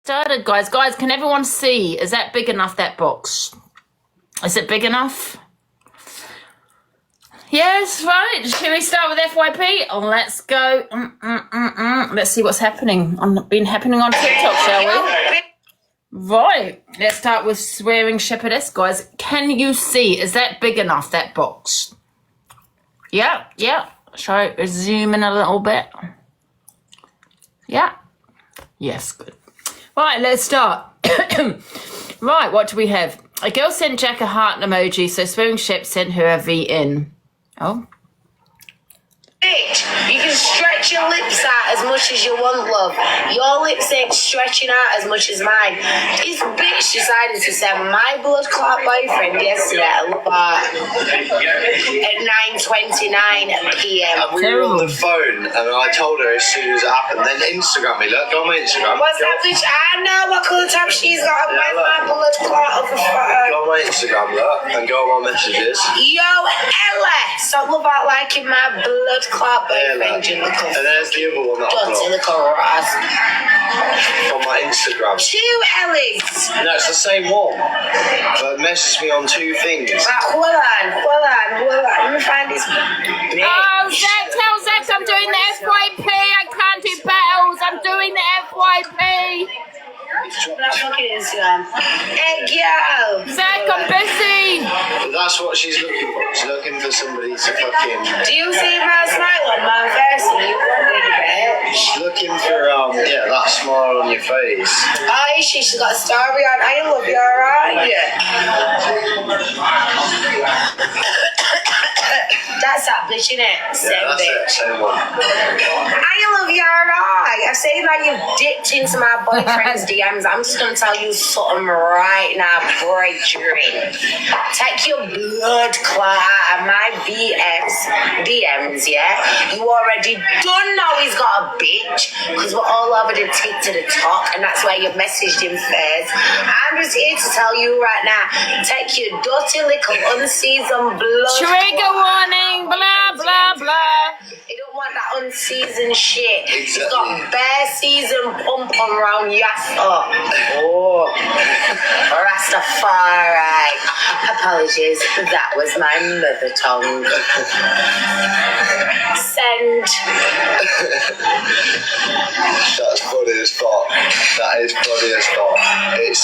started, guys. Guys, can everyone see? Is that big enough, that box? Is it big enough? Yes, right. Shall we start with FYP? Oh, let's go. Let's see what's happening. Been happening on TikTok, shall we? Right. Let's start with swearing shepherdess, guys. Can you see? Is that big enough, that box? Yeah. Shall I zoom in a little bit? Yeah. Yes, good. Right, let's start. Right, what do we have? A girl sent Jack a heart emoji, so swearing shep sent her a VN. Oh. Bitch, you can stretch your lips out as much as you want, love. Your lips ain't stretching out as much as mine. This bitch decided to send my blood clot boyfriend yesterday at 9:29 p.m. And we were on the phone, and I told her as soon as it happened. Then Instagram me, look, go on my Instagram. What's that bitch? I know what colour tab she's got. Where's my blood clot of a photo? Go on my Instagram, look, and go on my messages. Yo, Ella, stop about liking my blood clot boyfriend, you little. And there's the other one that I've dirty got. little rat. On my Instagram. 2 Ellies. No, it's the same one. But it messaged me on 2 things. Hold on. Let me find this. Oh, Zach, tell Zach I'm doing the FYP. I can't do battles. I'm doing the FYP. Not fucking Instagram. Hey, girl. Zach, I'm busy. But that's what she's looking for. She's looking for somebody to fucking... Do you see my smile on my face? You wanted bitch. She's looking for, that smile on your face. Oh, she's got a story on. I love you, alright? That's that bitch, innit? Same that's bitch. it, same one. I love you, alright? I've seen that you've dipped into my boyfriend's DMs. I'm just gonna tell you something right now, break your in. Take your blood clot out of my DMs, yeah? You already don't know he's got a bitch, because we're all over the tick to the talk, and that's why you messaged him first. I'm just here to tell you right now, take your dirty little unseasoned blood. Trigger warning, blah, blah, blah. You don't want that unseasoned shit. Exactly. It's got bare seasoned pump on round yassa. Oh, Rastafari. Apologies, that was my mother tongue. Send. That's funny as fuck. That is funny as fuck. It's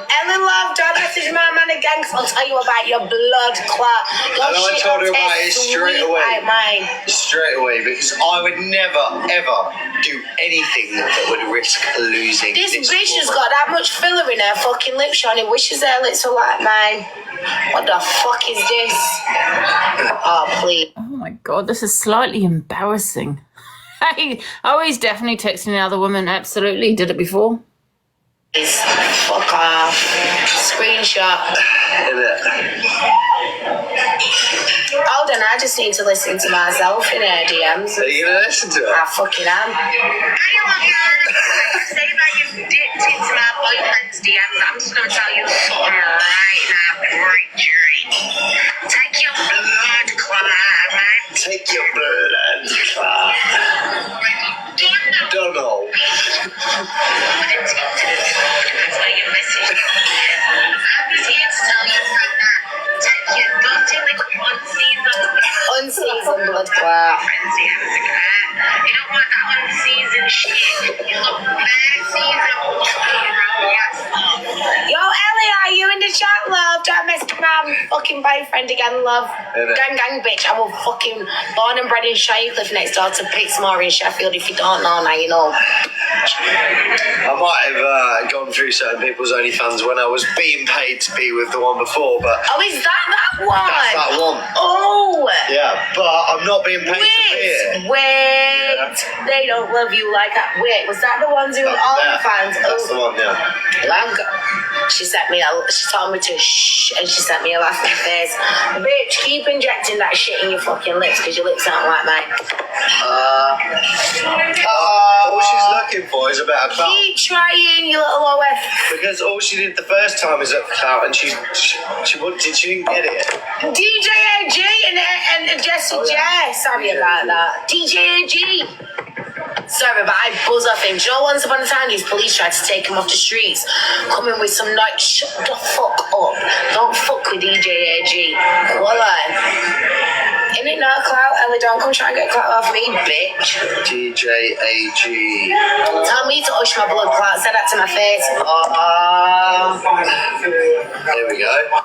Ellen Love, don't message my man again, because I'll tell you about your blood clot. Your And I shit told her don't about taste it straight sweet away. like mine. straight away, because I would never, ever do anything that would risk losing This bitch has woman. got that much filler in her fucking lips, Sean. He wishes her lips were like mine. What the fuck is this? Oh, please. Oh my God, this is slightly embarrassing. Hey, oh, he's definitely texting another woman. Absolutely, did it before. Fuck off. Screenshot. Hold on, I just need to listen to myself in her DMs. Are you going to listen to it? I fucking am. Say that you've dipped into my boyfriend's DMs. I'm just going to tell you something right now. Great dream. Take your blood clot, man. Take your blood clot. Don't know. That's why you message. I'm just here to tell you right now. Take your dirty little unseasoned blood clot. You don't want that unseasoned shit. You look bare seasoned. Yo, Ellie, are you in the chat, love? Don't mess with my fucking boyfriend again, love. Gang, bitch. I will fucking born and bred in Shirecliff next door to Pixmore in Sheffield. If you don't know, now you know. I might have gone through certain people's OnlyFans when I was being paid to be with the one before, but... Oh, is that one? That's that one. Oh! Yeah, but I'm not being paid to be here. Wait. Yeah. They don't love you like that. Wait, was that the ones who were all the fans? That's the one, yeah. She told me to shh, and she sent me a laughing face. Bitch, keep injecting that shit in your fucking lips, because your lips aren't like mine. All she's looking for is a better clout. Keep trying, you little OF. Because all she did the first time is up for clout, and she didn't get it. DJ AG and Jessie J. Sorry about that. DJ AG. Sorry, but I buzz off him. Do you know, once upon a time, these police tried to take him off the streets, coming with some night. Shut the fuck up. Don't fuck with DJ AG. What on? Ain't it not clout? Ellie, don't come try and get clout off me, bitch. DJ AG. Tell me to hush my blood clot. Say that to my face. There we go.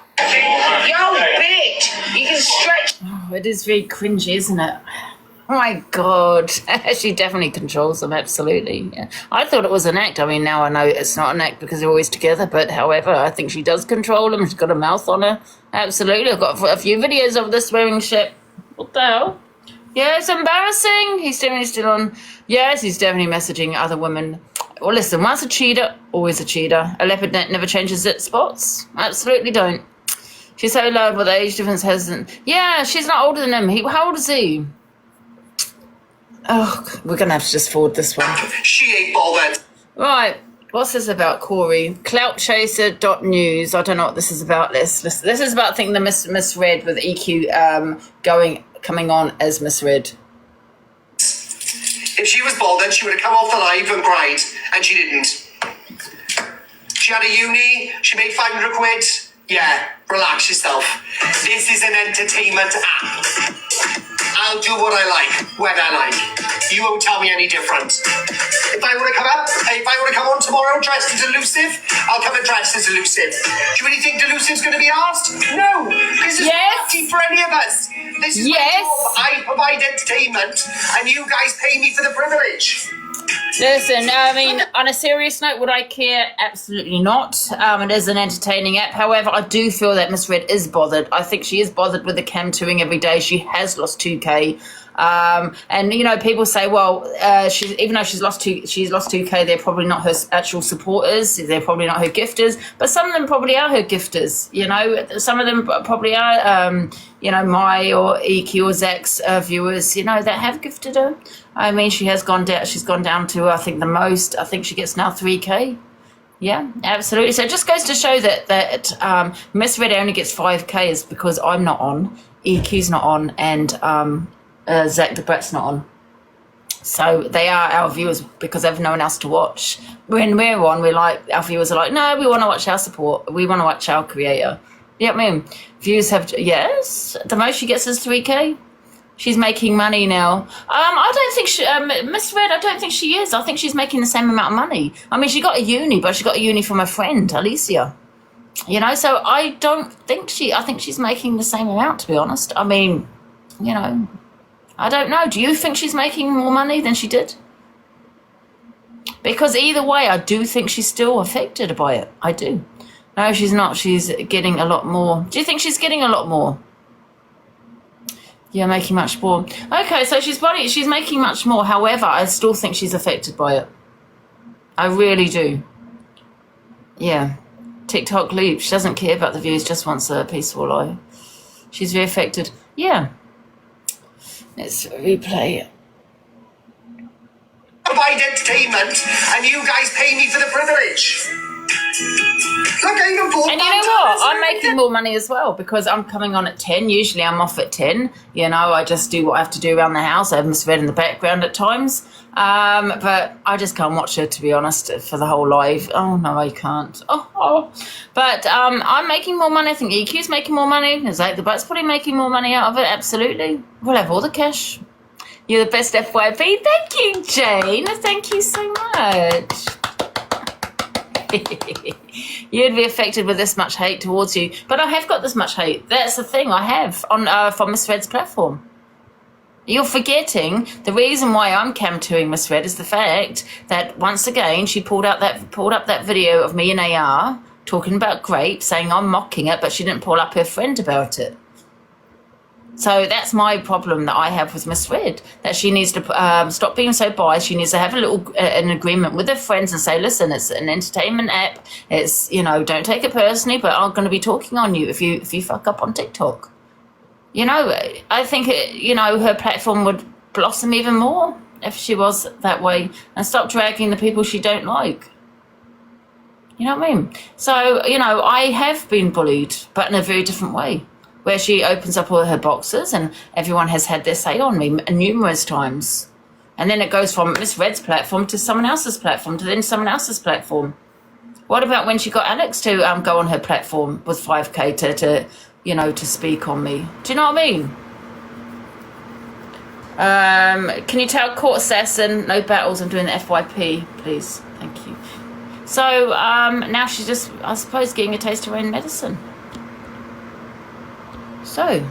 Yo, bitch. You can stretch. Oh, it is very cringy, isn't it? Oh my God. She definitely controls them, absolutely. Yeah. I thought it was an act. I mean, now I know it's not an act because they're always together, but however, I think she does control them. She's got a mouth on her. Absolutely. I've got a few videos of the swearing ship. What the hell? Yeah, it's embarrassing. He's definitely still on. Yes, he's definitely messaging other women. Well, listen, once a cheater, always a cheater. A leopard never changes its spots. Absolutely don't. She's so loud, but the age difference hasn't. Yeah, she's not older than him. How old is he? Oh, we're going to have to just forward this one. She ain't bothered. Right. What's this about, Cory? Cloutchaser.news. I don't know what this is about. This is about, I think, the misread with EQ coming on as misread. If she was bothered, she would have come off the live and cried, and she didn't. She had a uni, she made 500 quid. Yeah, relax yourself. This is an entertainment app. I'll do what I like, when I like. You won't tell me any different. If I want to come on tomorrow dressed as elusive, I'll come and dress as elusive. Do you really think Delusive's going to be asked? No, because it's not for any of us. This is my job. I provide entertainment, and you guys pay me for the privilege. Listen, I mean, on a serious note, would I care? Absolutely not. It is an entertaining app. However, I do feel that Miss Red is bothered. I think she is bothered with the cam touring every day. She has lost 2K. And you know, people say, well, even though she's lost 2K, they're probably not her actual supporters. They're probably not her gifters, but some of them probably are her gifters. You know, some of them probably are, you know, my or EQ or Zach's viewers. You know, that have gifted her. I mean, she has gone down. She's gone down to, I think, the most. I think she gets now 3K. Yeah, absolutely. So it just goes to show that Miss Red only gets 5K is because I'm not on, EQ's not on, and Zach the Brat's not on. So they are our viewers because they've no one else to watch. When we're on, we're like, our viewers are like, no, we want to watch our support. We want to watch our creator. You know what I mean? Views have, yes, the most she gets is 3K. She's making money now. I don't think she, Miss Red, I don't think she is. I think she's making the same amount of money. I mean, she got a uni, but she got a uni from a friend, Alicia. You know, so I don't think I think she's making the same amount, to be honest. I mean, you know, I don't know. Do you think she's making more money than she did? Because either way, I do think she's still affected by it. I do. No, she's not. She's getting a lot more. Do you think she's getting a lot more? Yeah, making much more. Okay, so she's making much more. However, I still think she's affected by it. I really do. Yeah. TikTok leap. She doesn't care about the views, just wants a peaceful life. She's very affected. Yeah. Let's replay it. Provide entertainment, and you guys pay me for the privilege. Look, I can afford. And you know what? I'm making more money as well because I'm coming on at 10. Usually I'm off at 10. You know, I just do what I have to do around the house. I have Miss Red in the background at times. But I just can't watch her, to be honest, for the whole live. Oh, no, I can't. But I'm making more money. I think EQ's making more money. Zach the Butt's probably making more money out of it. Absolutely. We'll have all the cash. You're the best FYP. Thank you, Jane. Thank you so much. You'd be affected with this much hate towards you. But I have got this much hate. That's the thing I have on from Miss Red's platform. You're forgetting the reason why I'm cam-touring Miss Red is the fact that once again she pulled up that video of me and AR talking about grape, saying I'm mocking it, but she didn't pull up her friend about it. So that's my problem that I have with Miss Red, that she needs to stop being so biased. She needs to have an agreement with her friends and say, listen, it's an entertainment app. It's, you know, don't take it personally, but I'm going to be talking on you if you fuck up on TikTok. You know, I think, you know, her platform would blossom even more if she was that way and stop dragging the people she don't like. You know what I mean? So, you know, I have been bullied, but in a very different way, where she opens up all her boxes and everyone has had their say on me numerous times. And then it goes from Miss Red's platform to someone else's platform to then someone else's platform. What about when she got Alex to go on her platform with 5K to to speak on me? Do you know what I mean? Can you tell Court Assassin no battles? I'm doing the FYP, please. Thank you. So now she's just, I suppose, getting a taste of her own medicine. So.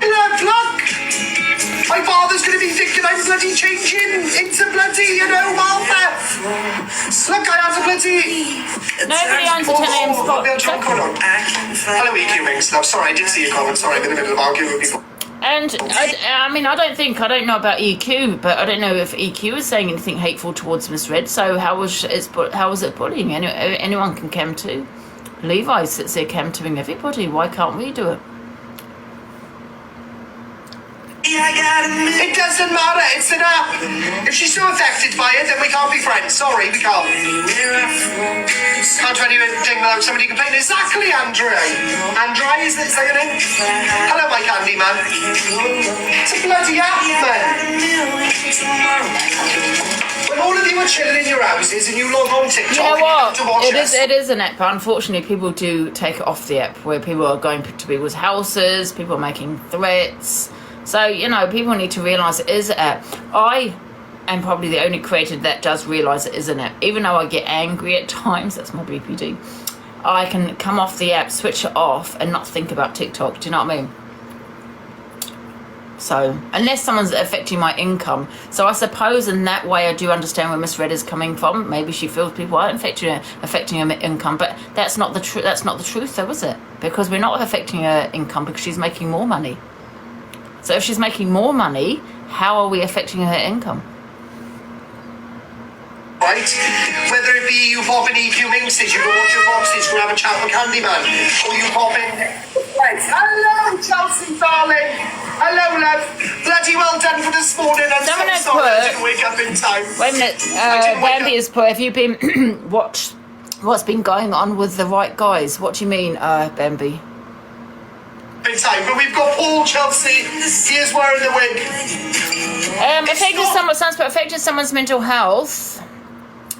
Look! My father's going to be thinking I'm bloody changing into bloody, Martha. Look, I have a bloody... Nobody owns a 10 a.m. spot. Hello, EQ Rings. No, sorry, I didn't see your comment. Sorry, I'm in the middle of arguing with people. And I don't know about EQ, but I don't know if EQ is saying anything hateful towards Miss Red. So how was it bullying? Anyone can cam to. Levi sits there cam toing everybody. Why can't we do it? It doesn't matter, it's an app. If she's so affected by it, then we can't be friends. Sorry, we can't. Can't do anything without somebody complaining. Exactly, Andrea. Andrea, is that your name? Hello, my candy man. It's a bloody app, man. When all of you are chilling in your houses and you log on TikTok, you know what? To watch It is an app, but unfortunately people do take it off the app where people are going to people's houses, people are making threats. So, people need to realise it is an app. I am probably the only creator that does realise it is an app. Even though I get angry at times, that's my BPD, I can come off the app, switch it off, and not think about TikTok. Do you know what I mean? So, unless someone's affecting my income. So I suppose in that way I do understand where Miss Red is coming from. Maybe she feels people are affecting her income, but that's not the truth. That's not the truth, though, is it? Because we're not affecting her income because she's making more money. So if she's making more money, how are we affecting her income? Right? Whether it be you pop in EQ Minxes, you go watch your boxes, go have a chat with Candyman, or you pop in... Right. Hello, Chelsea, darling. Hello, love. Bloody well done for this morning. I'm so sorry I didn't wake up in time. Wait a minute. Bambi has put, have you been... what's been going on with the right guys? What do you mean, Bambi? Big time, but we've got Paul, Chelsea. He is wearing the wig. Affected someone's mental health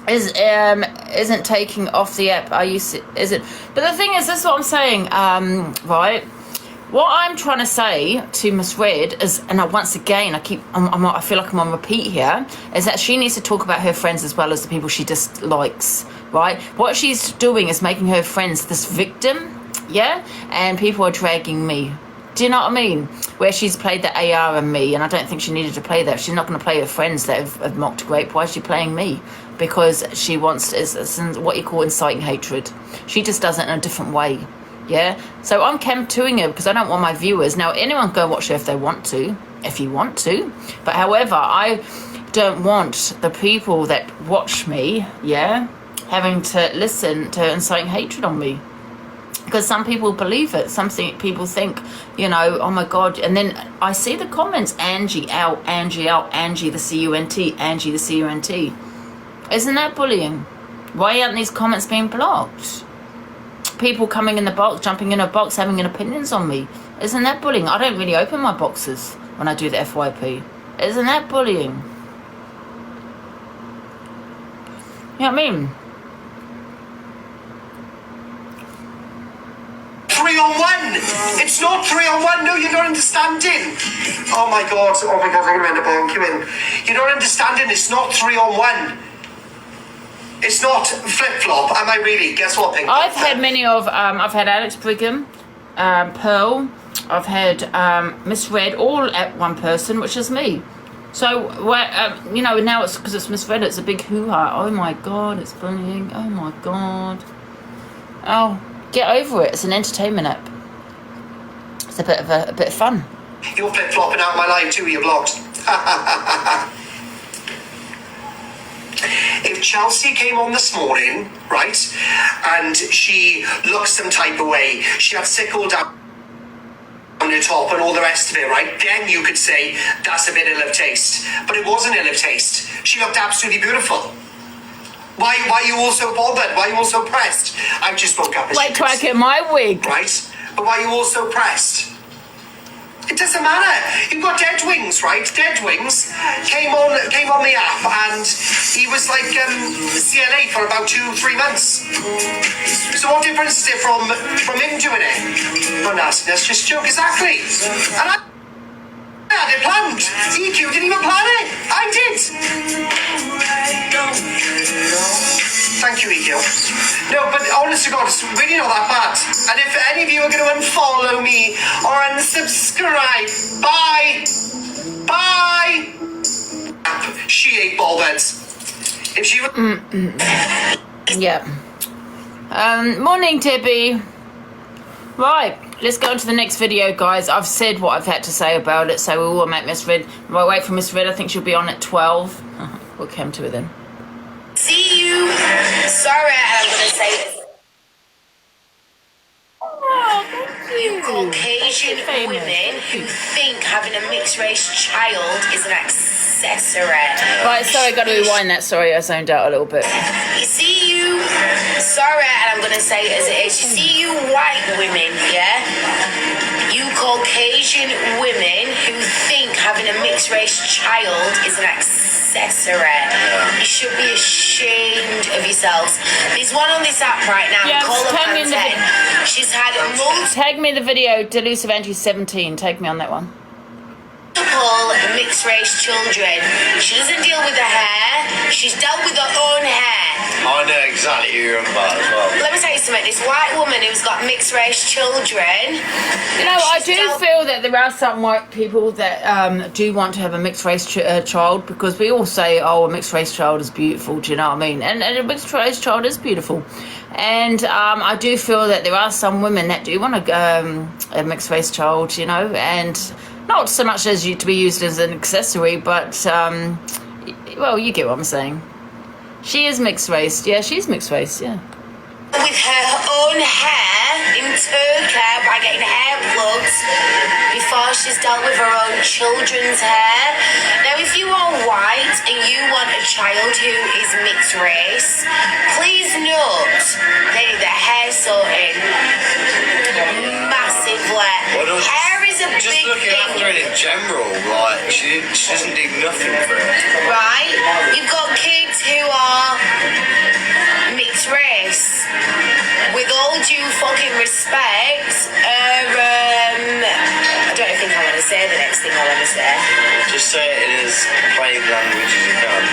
isn't taking off the app. Is it? But the thing is, this is what I'm saying. Right. What I'm trying to say to Miss Red is, and once again, I feel like I'm on repeat here, is that she needs to talk about her friends as well as the people she dislikes. Right. What she's doing is making her friends this victim. Yeah, and people are dragging me. Do you know what I mean? Where she's played the AR and me, and I don't think she needed to play that. She's not going to play her friends that have mocked Grape. Why is she playing me? Because she wants is what you call inciting hatred. She just does it in a different way. Yeah. So I'm cam-2ing her because I don't want my viewers. Now anyone can go watch her if they want to, if you want to. But however, I don't want the people that watch me, yeah, having to listen to inciting hatred on me. Because some people believe it. Some people think, oh my God. And then I see the comments, Angie out, Angie out, Angie the C-U-N-T, Angie the C-U-N-T. Isn't that bullying? Why aren't these comments being blocked? People coming in the box, jumping in a box, having opinions on me. Isn't that bullying? I don't really open my boxes when I do the FYP. Isn't that bullying? You know what I mean? 3-on-1. It's not 3-on-1. No, you're not understanding. Oh my god, I'm going to end up arguing. You're not understanding. It's not 3-on-1. It's not flip-flop. Am I really? Guess what, Pink? I've had many of, I've had Alex Brigham, Pearl, I've had Miss Red, all at one person, which is me. So, now it's because it's Miss Red, it's a big hoo-ha. Oh my god, it's bullying. Oh my god. Oh, get over it. It's an entertainment app. It's a bit of fun. You're flip-flopping out my life too, you're blocked. If Chelsea came on this morning, right, and she looked some type of way, she had sickle down on her top and all the rest of it, right, then you could say that's a bit ill of taste. But it wasn't ill of taste. She looked absolutely beautiful. Why are you all so bothered? Why are you all so pressed? I just woke up. Wait till I get my wig. Right? But why are you all so pressed? It doesn't matter. You've got Dead Wings, right? Dead Wings came on the app, and he was like CLA for about 2-3 months. So what difference is it from him doing it? No nastiness, just joke, exactly. And I had it planned. EQ didn't even plan it. I did. Thank you, EQ. No, but honest to God, it's really not that bad. And if any of you are going to unfollow me or unsubscribe, bye. She ain't bothered. If she was... Yeah. Morning, Tibby. Right, let's go on to the next video, guys. I've said what I've had to say about it, so we will make Miss Red. We'll wait for Miss Red. I think she'll be on at 12. We'll come to it then. See you. Sorry, I'm going to say this. Oh, thank you. Caucasian women who think having a mixed race child is an accessory. Right, sorry, got to rewind that. Sorry, I zoned out a little bit. You see you, sorry, and I'm going to say it as it is. You see you white women, yeah? You Caucasian women who think having a mixed race child is an accessory. You should be ashamed of yourselves. There's one on this app right now. Yeah, Call tag me in the She's had multiple Tag me the video, Delusive Angie 17. Tag me on that one. mixed race children. She doesn't deal with the hair. She's dealt with her own hair. I know exactly who you're on about as well. Let me tell you something. This white woman who's got mixed race children. You know, I do feel that there are some white people that do want to have a mixed race child, because we all say, oh, a mixed race child is beautiful. Do you know what I mean? And a mixed race child is beautiful. And I do feel that there are some women that do want a mixed race child, you know, and not so much as to be used as an accessory, but, well, you get what I'm saying. She is mixed race. Yeah, she's mixed race, yeah. With her own hair in Turkey by getting hair plugs before she's dealt with her own children's hair. Now, if you are white and you want a child who is mixed race, please note they need their hair sorting massively. Well, hair is a just big looking thing. after it in general, like she doesn't do nothing for it. Right? You've got kids who are mixed race. With all due fucking respect, I don't think I want to say the next thing I want to say. Just say it in as plain language as you can.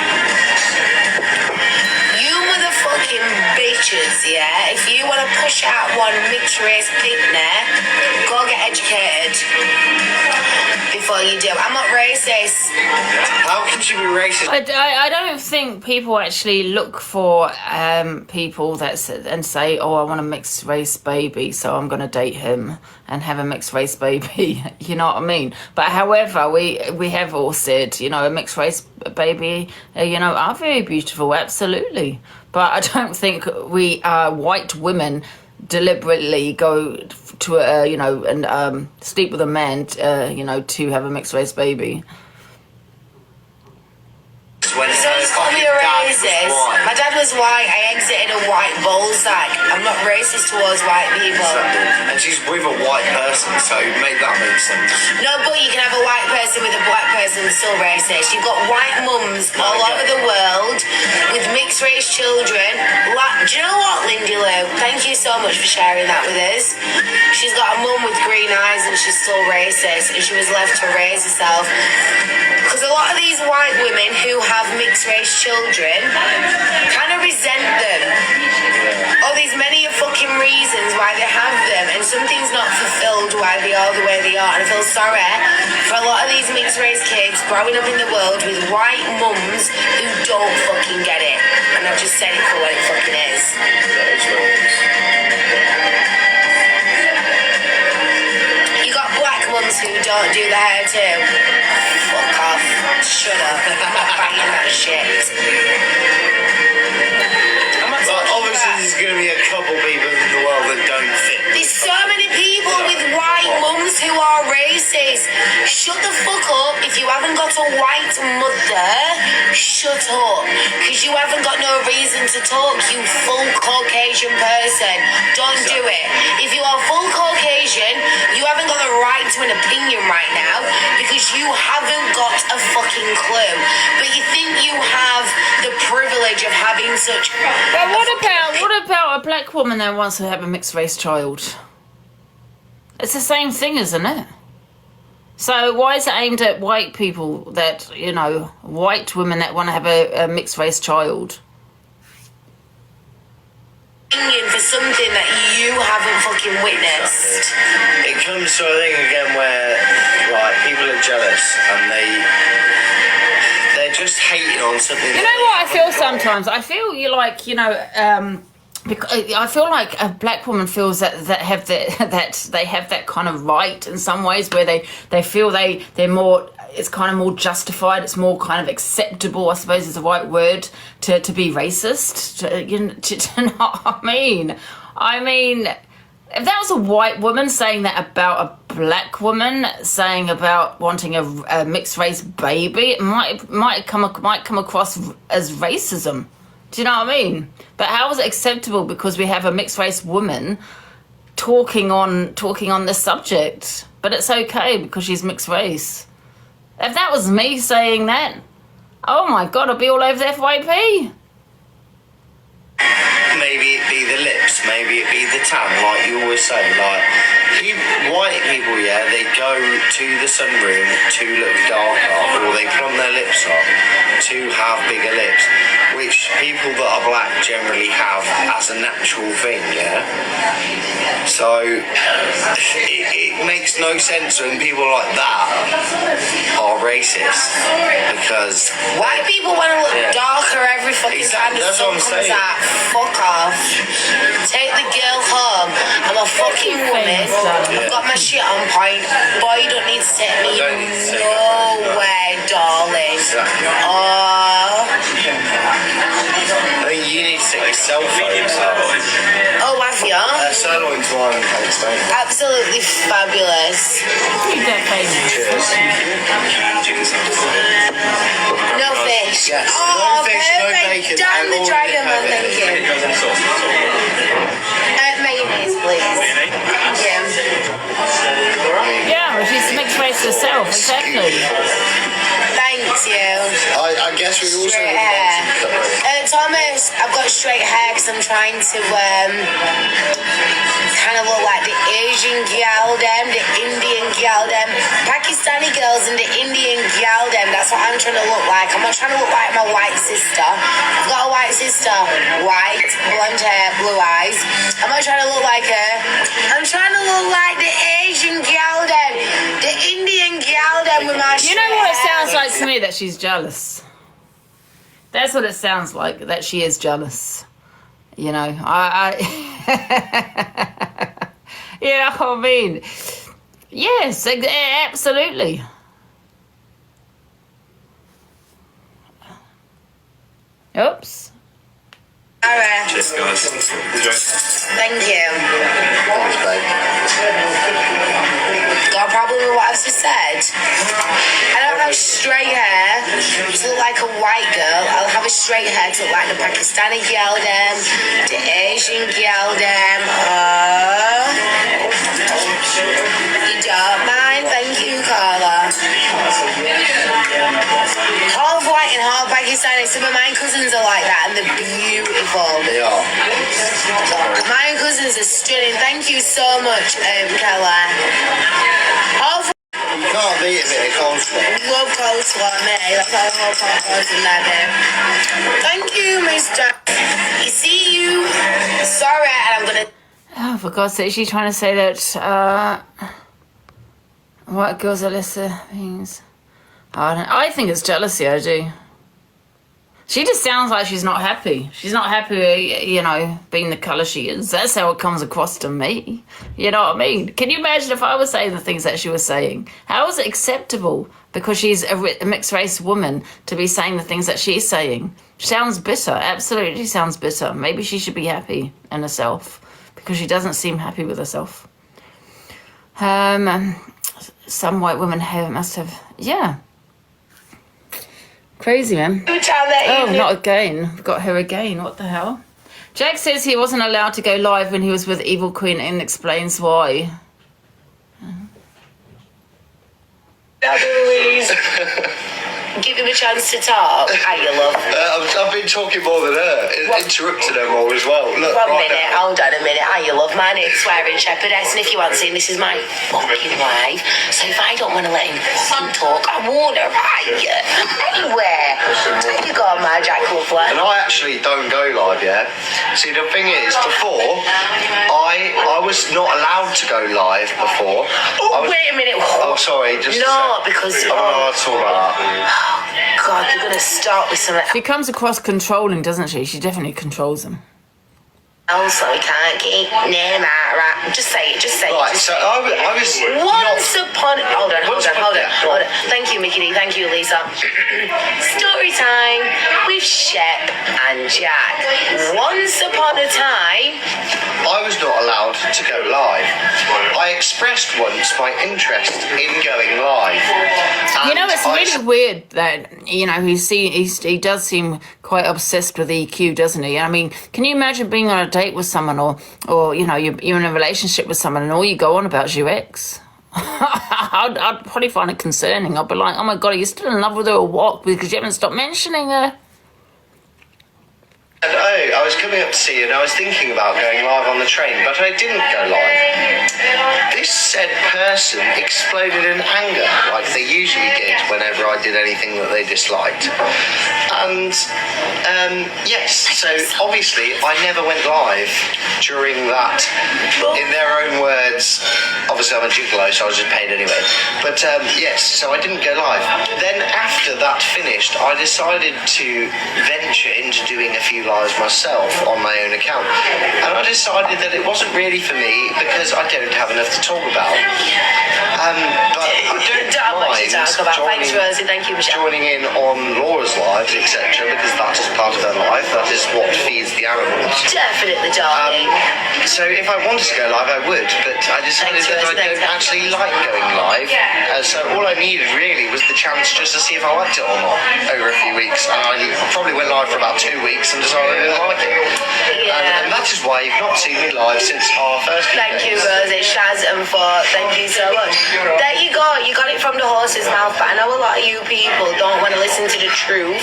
You motherfucking bitches, yeah? If you want to push out one mixed race picnic, go get educated before you do. I'm not racist. How can she be racist? I don't think people actually look for people and say, oh, I want a mixed race baby, so I'm going to date him and have a mixed race baby. You know what I mean? But however, we have all said, you know, a mixed race baby, you know, are very beautiful, absolutely. But I don't think we white women deliberately go to you know, and sleep with a man, you know, to have a mixed race baby. Don't call me a racist. My dad was white. I exited a white bullseye. I'm not racist towards white people. And she's with a white person, so make that make sense. No, but you can have a white person with a black person and still racist. You've got white mums all over the world with mixed race children. Do you know what, Lindy Lou? Thank you so much for sharing that with us. She's got a mum with green eyes and she's still racist, and she was left to raise herself. Because a lot of these white women who have mixed race children kind of resent them. Oh, there's many fucking reasons why they have them, and something's not fulfilled why they are the way they are. And I feel sorry for a lot of these mixed race kids growing up in the world with white mums who don't fucking get it. And I've just said it for what it fucking is. You got black mums who don't do the hair too. Fuck off. Shut up. I'm not banging that shit. Obviously, there's going to be a couple people in the world that don't fit. There's so many people with white mums who are racist. Shut the fuck up. If you haven't got a white mother, shut up. Because you haven't got no reason to talk, you full Caucasian person. Don't do it. If you are full Caucasian, you haven't got the right to to an opinion right now because you haven't got a fucking clue. But you think you have the privilege of having such... But what about a black woman that wants to have a mixed race child? It's the same thing, isn't it? So why is it aimed at white people that, you know, white women that want to have a mixed race child? Opinion for something that you haven't fucking witnessed. It comes to a thing again where, like, people are jealous and they're just hating on something. You know what I feel sometimes? I feel you like, you know, because I feel like a black woman feels that they have that kind of right in some ways where they feel they're more, it's kind of more justified, it's more kind of acceptable, I suppose is the right word, to be racist. You know what I mean? I mean, if that was a white woman saying that about a black woman, saying about wanting a mixed race baby, it might come across as racism. Do you know what I mean? But how is it acceptable because we have a mixed race woman talking on this subject? But it's okay because she's mixed race. If that was me saying that, oh my God, I'd be all over the FYP. Maybe it be the lips, maybe it be the tan, like you always say. Like, white people, yeah, they go to the sunroom to look darker, or they plump their lips up to have bigger lips, which people that are black generally have as a natural thing, yeah? So, it makes no sense when people like that are racist, because... White people want to look darker every fucking time the sun comes out. Fuck off. Take the girl home. I'm a fucking woman. I've got my shit on point. Boy, you don't need to take me nowhere, darling. Oh. I mean, you need to take yourself photos. Oh, have you? Sirloin's one, thanks, mate. Absolutely fabulous. No fish. Yes. Oh, No fish, no perfect. bacon. Damn the dragon, man, thank you. Mayonnaise, please. Yeah, well, she's mixed race herself, exactly. Thanks, you. I guess we also... Straight hair. Thomas, I've got straight hair because I'm trying to kind of look like the Asian gal dem, the Indian gal dem, Pakistani girls and the Indian gal dem. That's what I'm trying to look like. I'm not trying to look like my white sister. I've got a white sister, white, blonde hair, blue eyes. I'm not trying to look like her. I'm trying to look like the Asian gal dem, the Indian gal dem with my You know what it sounds like to me? That she's jealous. That's what it sounds like, that she is jealous. You know, you know what I mean? Yes, absolutely. Oops. Alright. Cheers, guys. Enjoy. Thank you. Thanks, babe. Got a problem with what I've just said? I don't have straight hair to look like a white girl. I'll have a straight hair to look like the Pakistani girl dem, the Asian girl dem. You don't mind? Thank you, Carla. Half white and half Pakistani. Some of my cousins are like that and they're beautiful. They are. My cousins are stunning. Thank you so much, Carla. Half You can't beat a bit of coleslaw. love coleslaw, mate. That's how whole pot goes in that there. Thank you, Mr. You see you. Sorry, and I'm gonna. Oh, for God's sake, she's trying to say that white girls are lesser things. I think it's jealousy, I do. She just sounds like she's not happy. She's not happy, you know, being the colour she is. That's how it comes across to me. You know what I mean? Can you imagine if I was saying the things that she was saying? How is it acceptable, because she's a mixed race woman, to be saying the things that she's saying? Sounds bitter. Absolutely sounds bitter. Maybe she should be happy in herself, because she doesn't seem happy with herself. Some white women must have, yeah. Crazy, man. Oh, not again. We've got her again. What the hell? Jack says he wasn't allowed to go live when he was with Evil Queen and explains why. Louise. Give him a chance to talk. How you love? I've been talking more than her, interrupting her more as well. Look, One right minute, now. hold on a minute. How you love? My name's Swearing Shepherdess, and if you want to see, this is my fucking life. So if I don't want to let him fucking talk, I won't write you. Anyway, take you go on, my Jack Lovely. And I actually don't go live yet. See, the thing is, before, I was not allowed to go live before. Wait a minute. Oh, sorry. Just No, because... Oh, it's all about that. God, you're going to start with something She comes across controlling, doesn't she? She definitely controls them. else that we can't keep name out, right? Just say it, just say Right, it. so I was Once upon... Hold on. Go on. Thank you, Mickey D. Thank you, Lisa. Story time with Shep and Jack. Once upon a time... I was not allowed to go live. I expressed once my interest in going live. You know, And it's really weird that, you know, he does seem quite obsessed with EQ, doesn't he? I mean, can you imagine being on a date with someone or you know, you're in a relationship with someone and all you go on about is your ex? I'd probably find it concerning. I'd be like, oh my God, are you still in love with her or what? Because you haven't stopped mentioning her. And I was coming up to see you and I was thinking about going live on the train, but I didn't go live. This said person exploded in anger, like they usually did whenever I did anything that they disliked. And yes, so obviously I never went live during that. In their own words, obviously I'm a gigolo, so I was just paid anyway. But yes, so I didn't go live. Then after that finished, I decided to venture into doing a few lives myself on my own account, and I decided that it wasn't really for me because I don't have enough to talk about. But I don't mind Thanks, Rosie. Thank you, Michelle. joining in on Laura's lives, etc., because that is part of her life. That is what feeds the animals. Definitely, darling. So if I wanted to go live, I would, but I decided that I don't actually like going live. So all I needed really was the chance just to see if I liked it or not over a few weeks. And I probably went live for about 2 weeks and decided I didn't like it. And that is why you've not seen me live since our first few Thank you, days. Rosie, Shaz and Fort. Thank you so much. There you go. You got it from the horse's mouth. But I know a lot of you people don't want to listen to the truth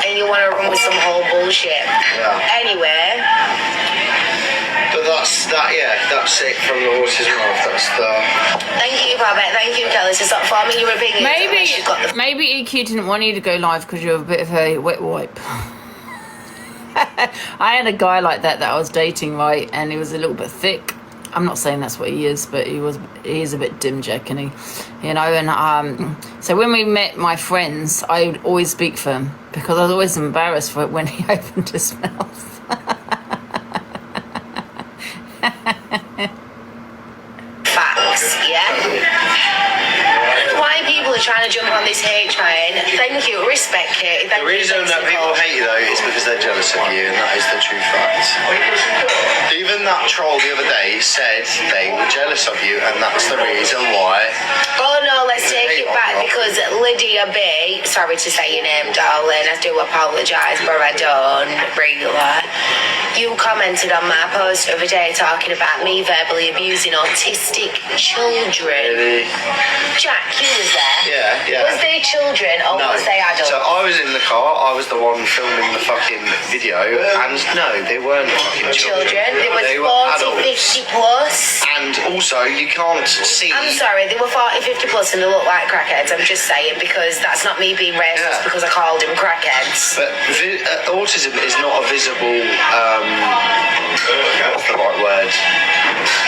and you want to run with some whole bullshit. Yeah. Anyway. But that's it from the horse's mouth. That's the... Thank you, Babette. Thank you, Kelly. So stop forming your opinions. Maybe EQ didn't want you to go live because you're a bit of a wet wipe. I had a guy like that I was dating, right, and he was a little bit thick. I'm not saying that's what he is, but he is a bit dim jack, and you know, and so when we met my friends, I would always speak for him because I was always embarrassed for it when he opened his mouth. Facts, yeah? Why people are trying to jump on this hate train? Thank you, respect, Katie. The reason that people hate you though is because they're jealous of you, and that is the true fact. Even that troll the other day said they were jealous of you, and that's the reason why. Oh no, let's take it back because Lydia B, sorry to say your name, darling, I do apologise, but I don't regular. You commented on my post the other day talking about me verbally abusing autistic children. Really? Jack, you was there. Yeah. Was they children or No. was they adults? So I was in the car, I was the one filming the fucking video, and no, they weren't fucking children. They were 40, 50 plus. And also, you can't see... I'm sorry, they were 40, 50 plus and they look like crackheads. I'm just saying because that's not me being racist because I called them crackheads. But autism is not a visible, what's the right word?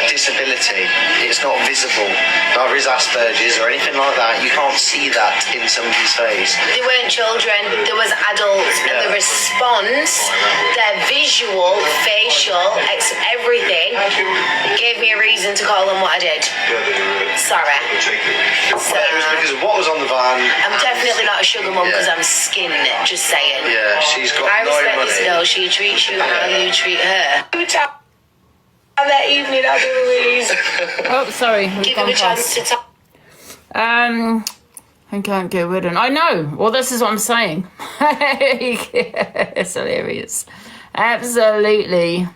Disability. It's not visible. Neither is Asperger's or anything like that. You can't see that in somebody's face. They weren't children, there was adults, and the response, their visual, facial, everything, gave me a reason to call them what I did. Sorry. So, It was because of what was on the van. I'm definitely not a sugar mum because I'm skinny, just saying. Yeah, she's got I no respect money. this girl, she treats you how you treat her. That evening, I'll do Louise. Oh, sorry, we've Give gone him a chance past. to talk. I can't get rid of it. I know. Well, this is what I'm saying. It's hilarious. Absolutely.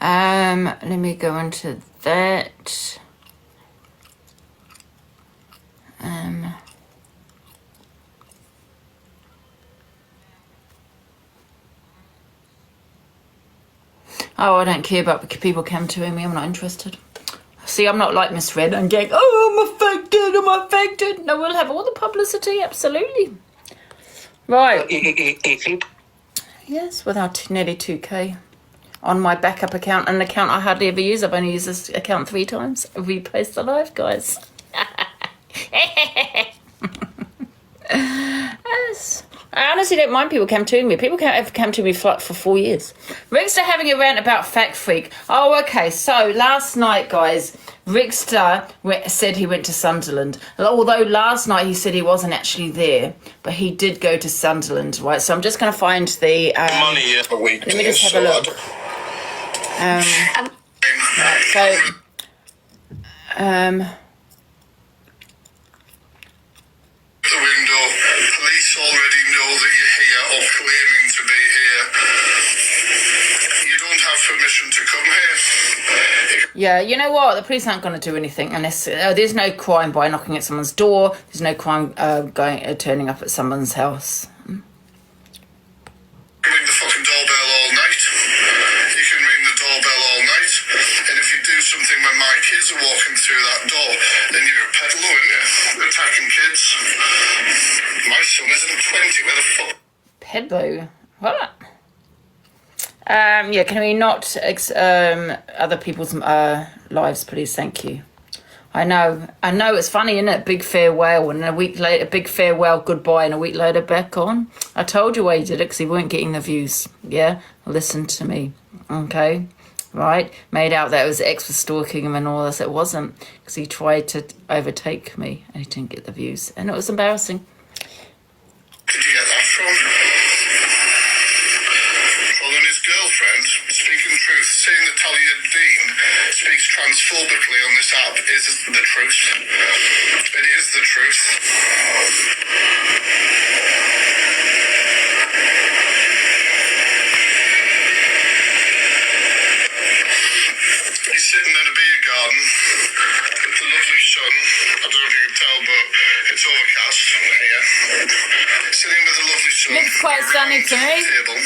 Let me go into that. Oh, I don't care about people camping me. I'm not interested. See, I'm not like Miss Red and going, oh, I'm affected. No, we'll have all the publicity, absolutely. Right. Yes, with our nearly 2K on my backup account, an account I hardly ever use. I've only used this account 3 times. We post the live, guys. Yes. I honestly don't mind people camping me. People can't ever camp to me for 4 years. Rickster having a rant about Fact Freak. Oh, okay. So last night, guys, Rickster said he went to Sunderland. Although last night he said he wasn't actually there, but he did go to Sunderland, right? So I'm just going to find the money a week. Let me just have a look. Right, so the window. Police already know that you're here or claiming to be here. You don't have permission to come here. yeah, you know what? The police aren't going to do anything unless there's no crime by knocking at someone's door. There's no crime turning up at someone's house. Ring the fucking doorbell all night. You can ring the doorbell all night. And if you do something when my kids are walking through that door, then you're a peddler, aren't you? Attacking kids. My son isn't 20. Where the fuck? Pedlo? What? Yeah, can we not other people's lives, please? Thank you. I know, it's funny, isn't it? Big farewell, and a week later, big farewell, goodbye, and a week later, back on. I told you why he did it, because he weren't getting the views, yeah? Listen to me, okay? Right? Made out that it was ex was stalking him and all this. It wasn't, because he tried to overtake me, and he didn't get the views, and it was embarrassing. Did you get that from? Calling his girlfriend, speaking truth, saying that Talia Dean speaks transphobically on this app is the truth. It is the truth. He's sitting in a beer garden with the lovely sun. I don't know if you can tell, but it's overcast here. Sitting with the lovely sun. Looks quite sunny to me. Table.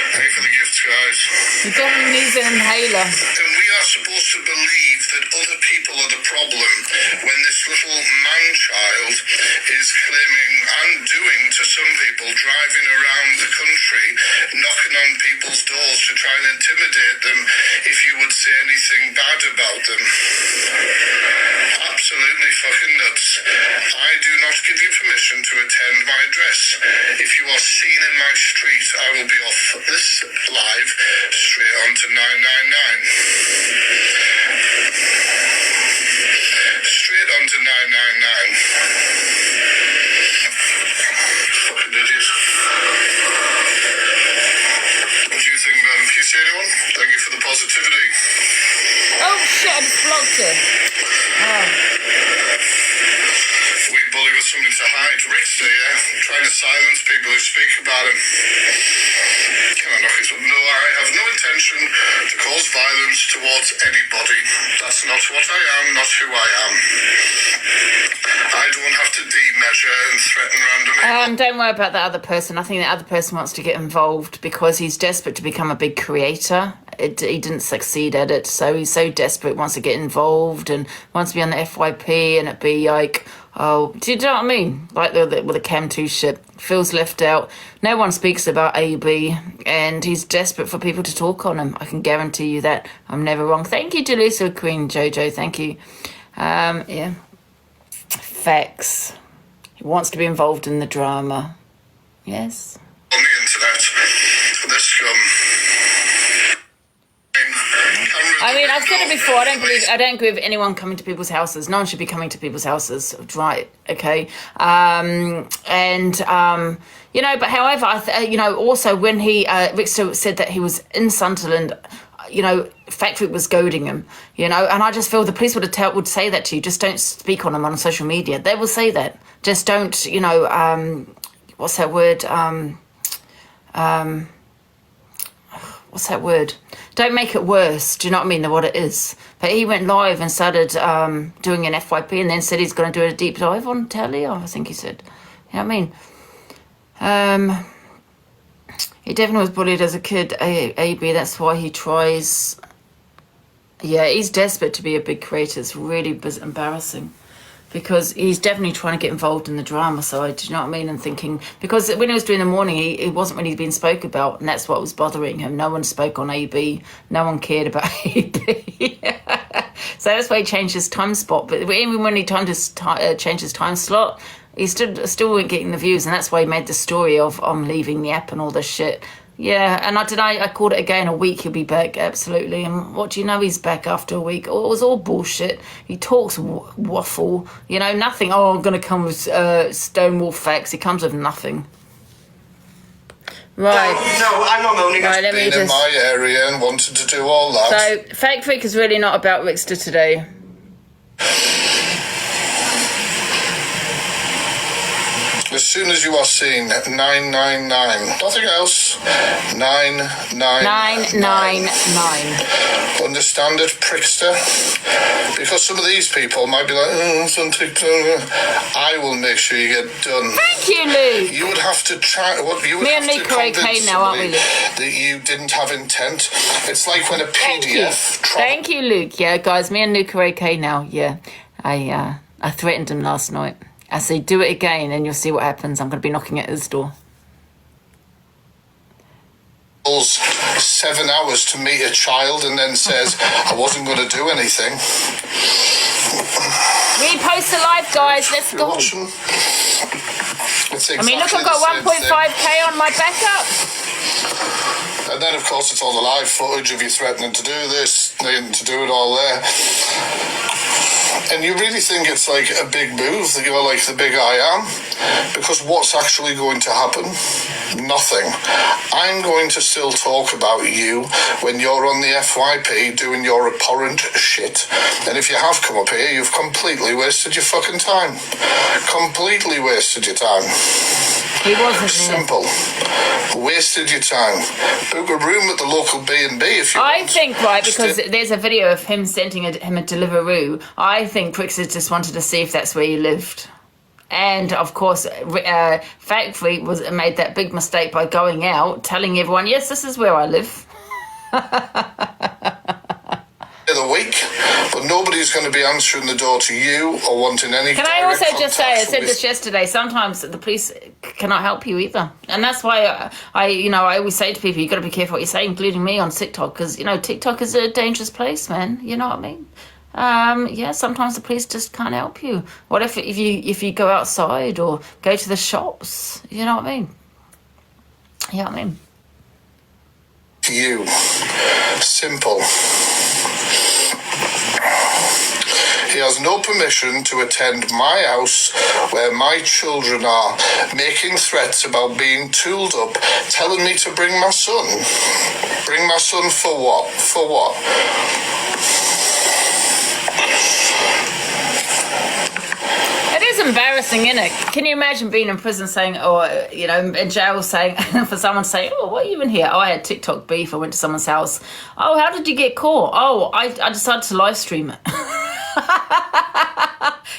Thank you for the gifts, guys. He definitely needs an inhaler. And we are supposed to believe that other people are the problem when this little man-child is claiming and doing to some people, driving around the country, knocking on people's doors to try and intimidate them if you would say anything bad about them. Absolutely fucking nuts. I do not give you permission to attend my address. If you are seen in my street, I will be off this live straight on to 999. Straight on to 999. Fucking idiot. What do you think, man? Can you see anyone? Thank you for the positivity. Oh shit, I just blocked it. Oh. We bully with something to hide. Rickster, yeah? Trying to silence people who speak about him. Can I knock his up? No, I have no intention to cause violence towards anybody. That's not what I am, not who I am. I don't have to demeasure and threaten randomly. Don't worry about that other person. I think the other person wants to get involved because he's desperate to become a big creator. He didn't succeed at it, so he's so desperate, wants to get involved and wants to be on the FYP and it be like, oh, do you know what I mean? Like with the Cam 2 shit. Feels left out. No one speaks about AB and he's desperate for people to talk on him. I can guarantee you that. I'm never wrong. Thank you, Jalisa Queen Jojo. Thank you. Yeah. Facts. He wants to be involved in the drama. Yes. On the internet, this I mean, I've said it before. I don't agree with anyone coming to people's houses. No one should be coming to people's houses, right? Okay. You know, but however, also when Rickster said that he was in Sunderland, you know, Fact Freak was goading him, you know, and I just feel the police would say that to you. Just don't speak on him on social media. They will say that. Just don't, you know, what's that word? What's that word? don't make it worse, do you know what I mean, than what it is. But he went live and started doing an FYP and then said he's going to do a deep dive on telly, I think he said. You know what I mean? He definitely was bullied as a kid, AB, that's why he tries. Yeah, he's desperate to be a big creator. It's really embarrassing. Because he's definitely trying to get involved in the drama side, do you know what I mean? And thinking, because when he was doing the morning, it wasn't really being spoke about, and that's what was bothering him. No one spoke on AB. No one cared about AB. So that's why he changed his time spot. But even when he changed his time slot, he still weren't getting the views, and that's why he made the story of leaving the app and all this shit. Yeah, and I called it again, a week he'll be back, absolutely. And what do you know, he's back after a week. It was all bullshit. He talks waffle, you know, nothing. Oh, I'm going to come with stonewall facts. He comes with nothing. Right. No, I'm not moaning. Right, let me Been in my area and wanted to do all that. So, Fact Freak is really not about Rickster today. As soon as you are seen, 999. Nothing else. 999. 999. Understand it, Prickster? Because some of these people might be like, it's on TikTok. I will make sure you get done. Thank you, Luke. You would have to try. What you would Me have and to Luke are okay convince now, aren't we, somebody Luke? that you didn't have intent. It's like when a Thank you. PDF. Thank you, Luke. Yeah, guys, me and Luke are okay now. Yeah, I threatened him last night. I said, do it again and you'll see what happens. I'm going to be knocking at his door. 7 hours to meet a child and then says, I wasn't going to do anything. Repost the live, guys. Let's go. Exactly, I mean, look, I've got 1.5k on my backup. And then, of course, it's all the live footage of you threatening to do this, needing to do it all there. And you really think it's like a big move, that you're like the big I am? Because what's actually going to happen? Nothing. I'm going to still talk about you when you're on the FYP doing your abhorrent shit. And if you have come up here, you've completely wasted your fucking time. Completely wasted your time. He wasn't Simple. Wasted your time. Book a room at the local B&B if you I want. think, right, because there's a video of him sending him a Deliveroo. I think Rickster just wanted to see if that's where he lived. And, of course, Fact Freak made that big mistake by going out, telling everyone, yes, this is where I live. of the week, but nobody's going to be answering the door to you or wanting any. Can I also just say, I contact said with- this yesterday, sometimes the police cannot help you either. And that's why I always say to people, you've got to be careful what you say, including me on TikTok, because, TikTok is a dangerous place, man. You know what I mean? Sometimes the police just can't help you. What if you go outside or go to the shops? You know what I mean? You know what I mean? You. Simple. He has no permission to attend my house where my children are, making threats about being tooled up, telling me to bring my son. Bring my son for what? For what? It is embarrassing, isn't it? Can you imagine being in prison saying, or, in jail saying, for someone saying, oh, what are you in here? Oh, I had TikTok beef. I went to someone's house. Oh, how did you get caught? Oh, I decided to live stream it.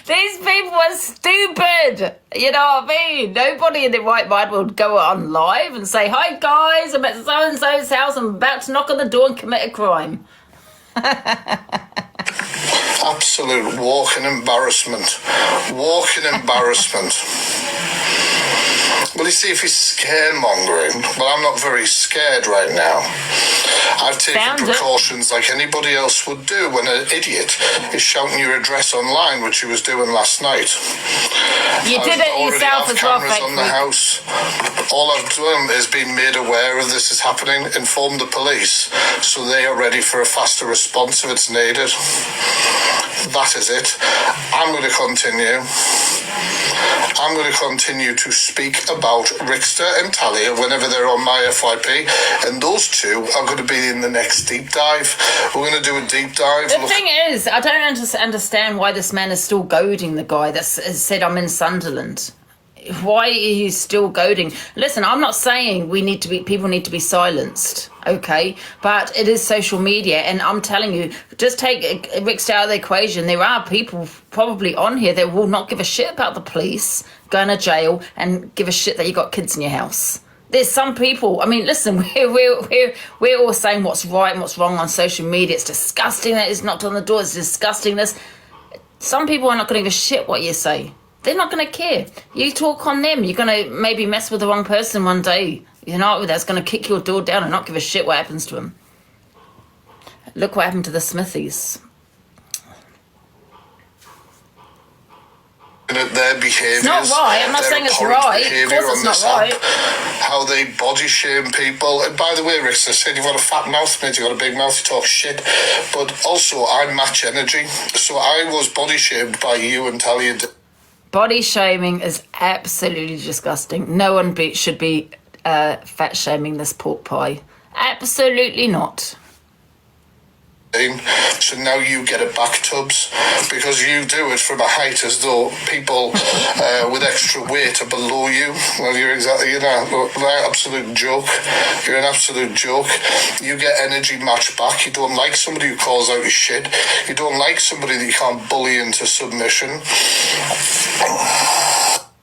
These people are stupid. You know what I mean? Nobody in their right mind would go on live and say, hi, guys, I'm at so-and-so's house. I'm about to knock on the door and commit a crime. Absolute walking embarrassment. Walking embarrassment. Well, you see, if he's scaremongering, well, I'm not very scared right now. I've taken precautions like anybody else would do when an idiot is shouting your address online, which he was doing last night. You did it yourself as well, cameras on the house. All I've done is been made aware of this is happening, inform the police, so they are ready for a faster response if it's needed. That is it. I'm going to continue. I'm going to continue to speak about Rickster and Talia whenever they're on my FYP, and those two are going to be in the next deep dive. We're going to do a deep dive. The thing is, I don't understand why this man is still goading the guy that said I'm in Sunderland. why are you still goading? Listen, I'm not saying people need to be silenced, okay? But it is social media, and I'm telling you, just take Rickster out of the equation. There are people probably on here that will not give a shit about the police going to jail and give a shit that you got kids in your house. There's some people, I mean, listen, we're all saying what's right and what's wrong on social media. It's disgusting that it's knocked on the door. It's disgusting this. Some people are not going to give a shit what you say. They're not going to care. You talk on them. You're going to maybe mess with the wrong person one day. You know, that's going to kick your door down and not give a shit what happens to them. Look what happened to the Smithies. Their behaviours. It's not right. I'm not saying it's right. Of course it's not right. How they body shame people. And by the way, Rickster said you've got a fat mouth, mate. You've got a big mouth. You talk shit. But also, I match energy. So I was body shamed by you and Talia. Body shaming is absolutely disgusting. No one should be fat shaming this pork pie. Absolutely not. So now you get a back tubs because you do it from a height as though people with extra weight are below you. Well, you're an absolute joke. You're an absolute joke. You get energy matched back. You don't like somebody who calls out your shit. You don't like somebody that you can't bully into submission.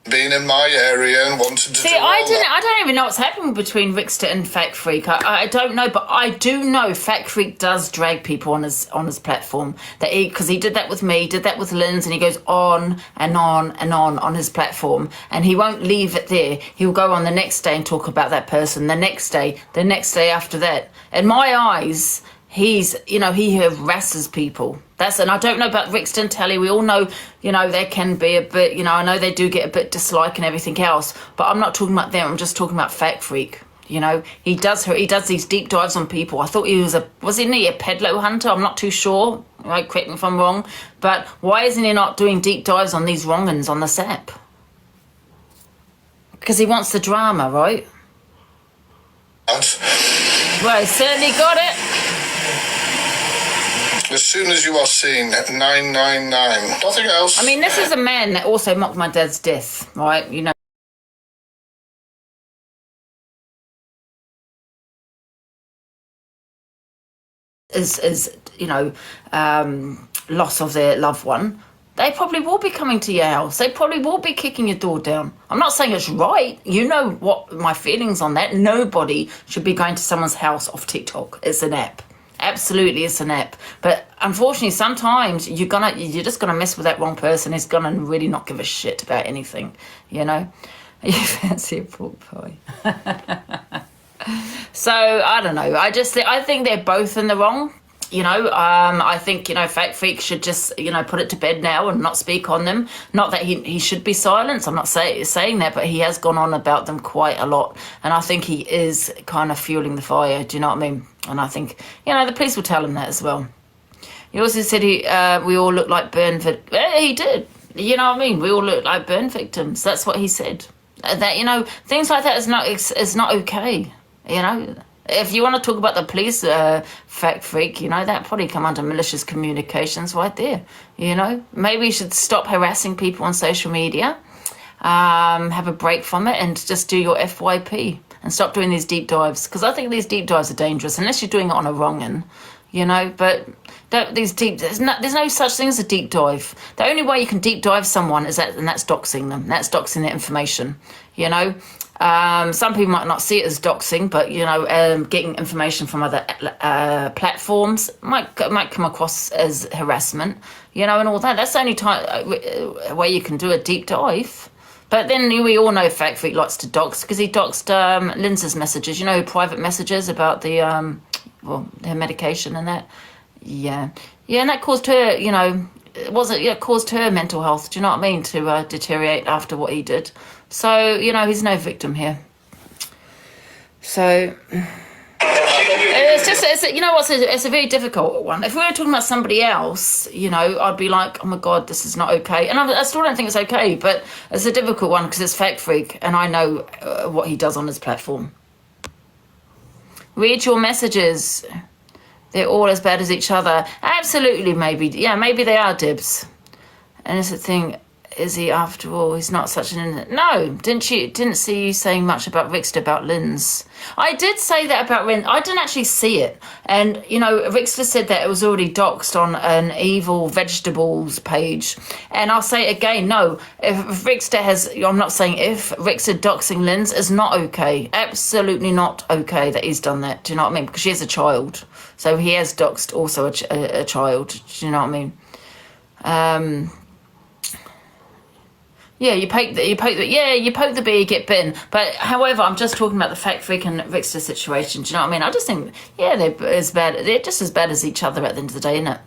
Being in my area and wanting to I don't even know what's happening between Rickster and Fact Freak. I don't know, but I do know Fact Freak does drag people on his platform. Because he did that with me, did that with Lynn's, and he goes on and on his platform, and he won't leave it there. He'll go on the next day and talk about that person. The next day after that. In my eyes, he harasses people. And I don't know about Rickster and Telly. We all know, there can be a bit, I know they do get a bit dislike and everything else, but I'm not talking about them. I'm just talking about Fact Freak. He does these deep dives on people. I thought he was wasn't he a pedo hunter? I'm not too sure. Right, correct me if I'm wrong. But why isn't he not doing deep dives on these wrong-uns on the sap? Because he wants the drama, right? Well, he certainly got it. As soon as you are seen at 999, nothing else. I mean, this is a man that also mocked my dad's death, right? Loss of their loved one. They probably will be coming to your house. They probably will be kicking your door down. I'm not saying it's right. You know what my feelings on that. Nobody should be going to someone's house off TikTok. It's an app. Absolutely, it's an app. But unfortunately, sometimes you're just gonna mess with that wrong person who's gonna really not give a shit about anything. You fancy a pork pie. So I don't know. I think they're both in the wrong. I think Fact Freak should just put it to bed now and not speak on them. Not that he should be silenced. I'm not saying that, but he has gone on about them quite a lot, and I think he is kind of fueling the fire. Do you know what I mean? And I think the police will tell him that as well. He also said we all look like burn victims. He did. You know what I mean? We all look like burn victims. That's what he said. That things like that is not okay. If you want to talk about the police, Fact Freak, that probably come under malicious communications right there. Maybe you should stop harassing people on social media, have a break from it, and just do your FYP and stop doing these deep dives. Because I think these deep dives are dangerous unless you're doing it on a wrong-un, But there's no such thing as a deep dive. The only way you can deep dive someone and that's doxing them. That's doxing their information. Some people might not see it as doxing, but getting information from other platforms might come across as harassment, and all that. That's the only way you can do a deep dive. But then we all know Fact Freak likes to dox because he doxed Lindsay's messages, private messages about the her medication and that. Yeah, and that caused her, it caused her mental health. Do you know what I mean? To deteriorate after what he did. So, he's no victim here. So, it's a very difficult one. If we were talking about somebody else, I'd be like, oh my God, this is not okay. And I still don't think it's okay, but it's a difficult one because it's Fact Freak and I know what he does on his platform. Read your messages. They're all as bad as each other. Absolutely, maybe. Yeah, maybe they are, Dibs. And it's a thing... is he after all? He's not such an... No, didn't see you saying much about Rickster, about Lynn's. I did say that about Lynn. I didn't actually see it. And, you know, Rickster said that it was already doxed on an evil vegetables page. And I'll say it again, no. If Rickster has... I'm not saying if. Rickster doxing Lynn's is not okay. Absolutely not okay that he's done that. Do you know what I mean? Because she is a child. So he has doxed also a child. Do you know what I mean? Yeah, you poke the bee, you get bitten. But however, I'm just talking about the Fact Freak and Rickster situation. Do you know what I mean? I just think, yeah, they're just as bad as each other at the end of the day, isn't it?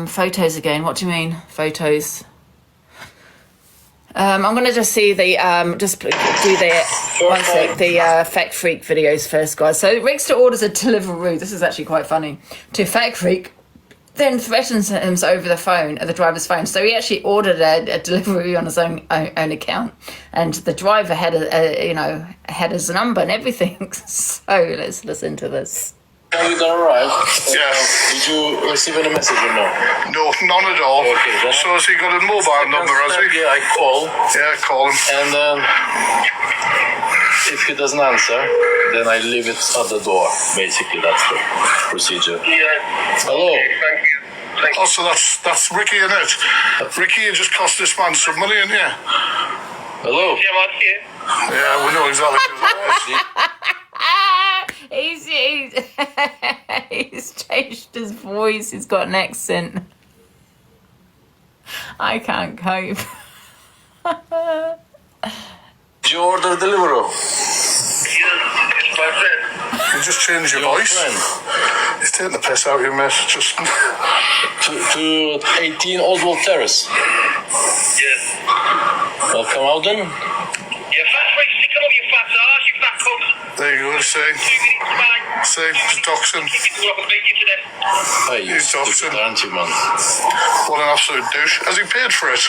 Photos again. What do you mean, photos? I'm gonna just see the Fact Freak videos first, guys. So Rickster orders a Deliveroo. This is actually quite funny. To Fact Freak, then threatens him over the phone, the driver's phone. So he actually ordered a delivery on his own account, and the driver had had his number and everything. So let's listen to this. Are you gonna arrive? Yeah. Did you receive any message or no? No, none at all. Okay, then. So has he got a mobile number, has he? Yeah, I call. Yeah, call him. And if he doesn't answer, then I leave it at the door. Basically, that's the procedure. Yeah. Hello. Thank you. Oh, so that's Ricky, in it. Ricky, you just cost this man some money, in here. Hello. Yeah, we know exactly who that He's changed his voice. He's got an accent. I can't cope. Did you order Deliveroo? You just changed your voice. He's taking the piss out of you, mate. Just To 18 Oswald Terrace. Yes. Well, come out then. Yeah, fat freak, stick up your fat arse, you fat cunt. there you go. See, 2 minutes, fine. he's doxing. Kick it up and beat you to death. Hey, you He's stupid, doxing. aren't you, man? What an absolute douche. Has he paid for it?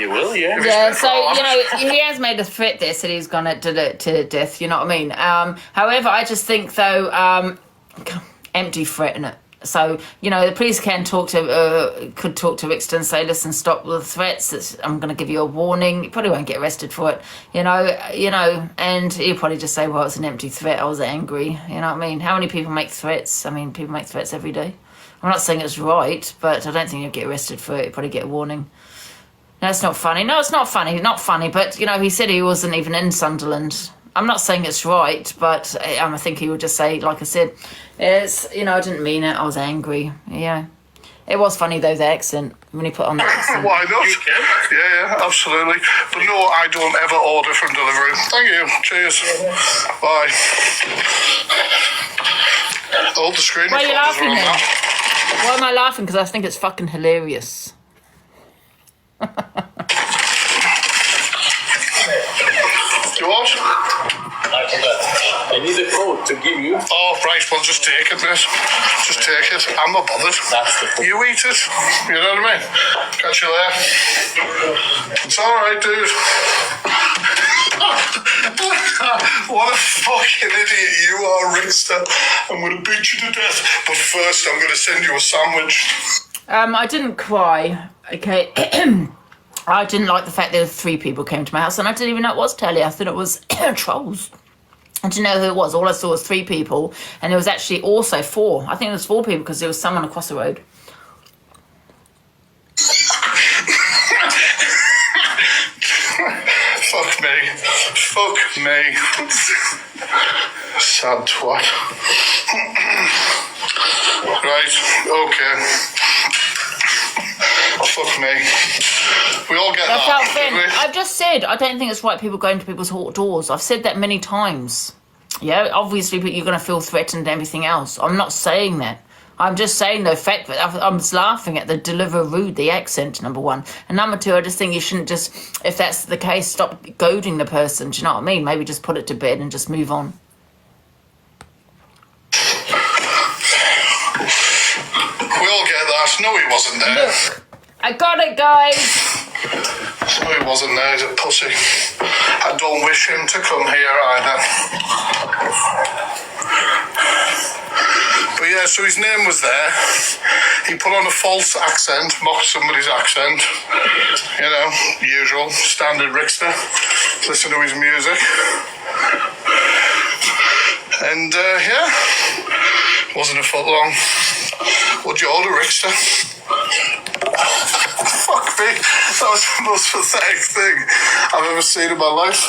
You will, yeah. Yeah, so, you know, he has made a threat there, said he's gonna do it to death, you know what I mean? However, I just think, though, empty threat, innit? So, you know, the police could talk to Rickster and say, listen, stop the threats. I'm going to give you a warning. You probably won't get arrested for it, you know, and he'll probably just say, well, it's an empty threat. I was angry. You know what I mean? How many people make threats? I mean, people make threats every day. I'm not saying it's right, but I don't think you'll get arrested for it. You'll probably get a warning. No, it's not funny. No, it's not funny. Not funny. But, you know, he said he wasn't even in Sunderland. I'm not saying it's right, but I think he would just say, like I said, it's, you know, I didn't mean it. I was angry. Yeah. It was funny, though, the accent, when he put on the accent. Why not? Yeah, absolutely. But no, I don't ever order from delivery. Thank you. Cheers. Bye. Hold the screen. Why are you recorders laughing on then? that. Why am I laughing? Because I think it's fucking hilarious. You what? I forgot. I need a code to give you. Oh, right, well, just take it, mate. Just take it. I'm not bothered. That's the code. You eat it. You know what I mean? Catch you there. It's all right, dude. What a fucking idiot you are, Rickster. I'm going to beat you to death. But first, I'm going to send you a sandwich. I didn't cry, okay? I didn't like the fact that 3 people came to my house, and I didn't even know it was Telly. I thought it was trolls. I didn't know who it was. All I saw was 3 people, and there was actually also 4. I think it was 4 people because there was someone across the road. Fuck me. Fuck me. Sad twat. Right, okay. Fuck me. We all get That's that. how don't thin. we? I've just said I don't think it's right people going to people's doors. I've said that many times. Yeah, obviously you're going to feel threatened and everything else. I'm not saying that. I'm just saying the fact that I'm just laughing at the Deliveroo, the accent, number 1. And number 2, I just think you shouldn't just, if that's the case, stop goading the person. Do you know what I mean? Maybe just put it to bed and just move on. We all get that. No, he wasn't there. Look, I got it, guys. No, he wasn't there. He's a pussy. I don't wish him to come here either. But Yeah, so his name was there. He put on a false accent, mocked somebody's accent. You know, usual, standard Rickster. Listen to his music. And, yeah, wasn't a foot long. What'd you order, Rickster? Fuck me, that was the most pathetic thing I've ever seen in my life.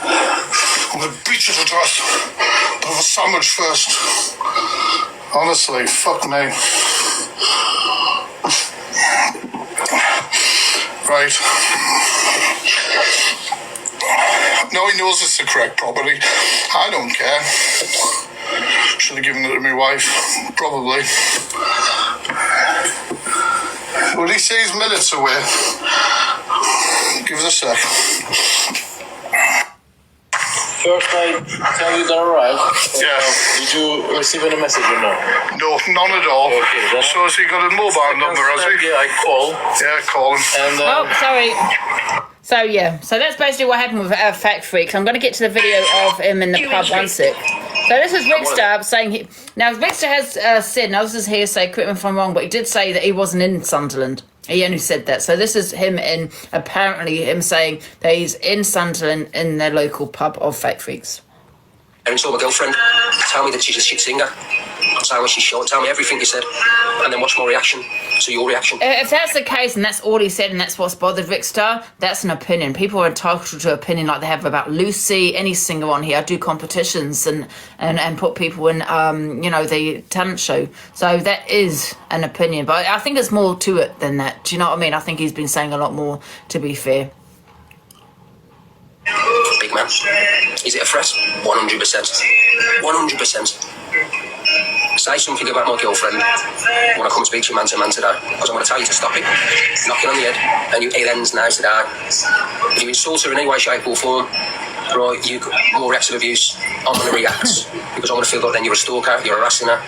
I'm gonna beat you to death. I'll have a sandwich first. Honestly, fuck me. Right. No, he knows it's the correct property. I don't care. Should have given it to my wife. Probably. Will he say he's minutes away? Give us a sec. First, I tell you they're arrived. Yeah. Did you receive any message or no? No, none at all. Okay, then So has he got a mobile number, has he? Yeah, I call. Yeah, call him. And Oh, sorry. So yeah, so that's basically what happened with Fact Freak. I'm going to get to the video of him in the pub. 1 sec. So this is Rickster saying now Rickster has said, now this is hearsay, correct me if I'm wrong, but he did say that he wasn't in Sunderland. He only said that. So this is him apparently him saying that he's in Sunderland in their local pub of Fact Freaks. Erin saw my girlfriend. Tell me that she's a shit singer. Tell me she's short. Tell me everything you said. And then watch my reaction to your reaction. If that's the case and that's all he said and that's what's bothered Rickster, that's an opinion. People are entitled to opinion like they have about Lucy, any singer on here. I do competitions and put people in, the talent show. So that is an opinion. But I think there's more to it than that. Do you know what I mean? I think he's been saying a lot more, to be fair. Big man. Is it a threat? 100%. 100%. Say something about my girlfriend when I come speak to you man to man today, because I'm going to tell you to stop it. Knocking on the head, and it ends now today. If you insult her in any way, shape or form, right, you more reacts of abuse, I'm going to react, because I'm going to feel like then you're a stalker, you're harassing her,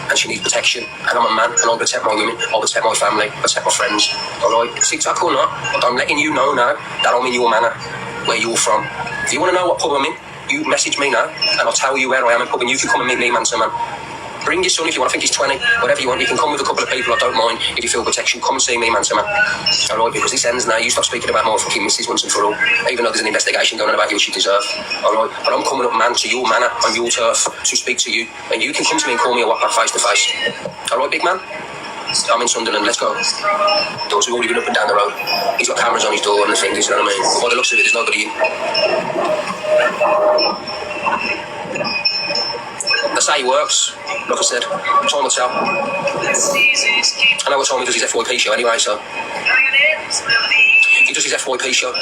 and she needs protection, and I'm a man, and I'll protect my women, I'll protect my family, protect my friends, alright? TikTok or not, I'm letting you know now that I'm in your manor, where you're from. If you want to know what pub I'm in, you message me now, and I'll tell you where I am in pub, and you can come and meet me man to man. Bring your son if you want. I think he's 20. Whatever you want. You can come with a couple of people. I don't mind. If you feel protection, come and see me man to man. All right, because this ends now. You stop speaking about my fucking missus once and for all. Even though there's an investigation going on about you, which you deserve. All right, but I'm coming up, man, to your manor on your turf to speak to you, and you can come to me and call me a whopper face to face. All right, big man. I'm in Sunderland. Let's go. Doors have already been up and down the road. He's got cameras on his door and the fingers. You know what I mean? By the looks of it, there's nobody in. That's how he works. Like I said, time will tell. I know what time he does his FYP show anyway, so. He does his FYP show.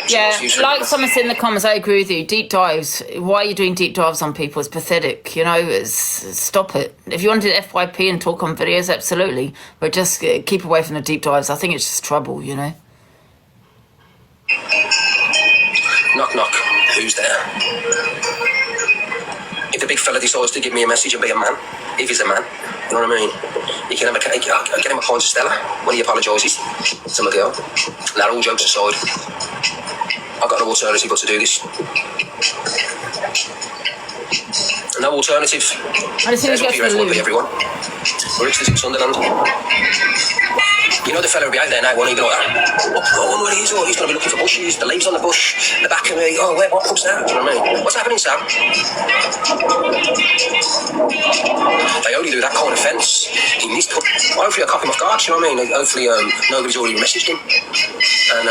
Yeah, like someone said in the comments, I agree with you. Deep dives. Why are you doing deep dives on people? It's pathetic. You know, stop it. If you want to do FYP and talk on videos, absolutely. But just keep away from the deep dives. I think it's just trouble, you know. Knock, knock. Who's there? If the big fella decides to give me a message and be a man, if he's a man, you know what I mean? You can have a cake, I'll get him a pint of Stella when he apologises to my girl. Now, all jokes aside, I've got no alternative but to do this. No alternative. There's up here FYP, everyone. Rickster's in Sunderland. You know the fella will be out there now, won't he? Be like, oh, what is it? He's going to be looking for bushes, the leaves on the bush, the back of me. Oh, wait, what pub's that? Do you know what I mean? What's happening, Sam? They only do that kind of fence. He needs to, hopefully I caught him off guard, you know what I mean? Hopefully nobody's already messaged him. And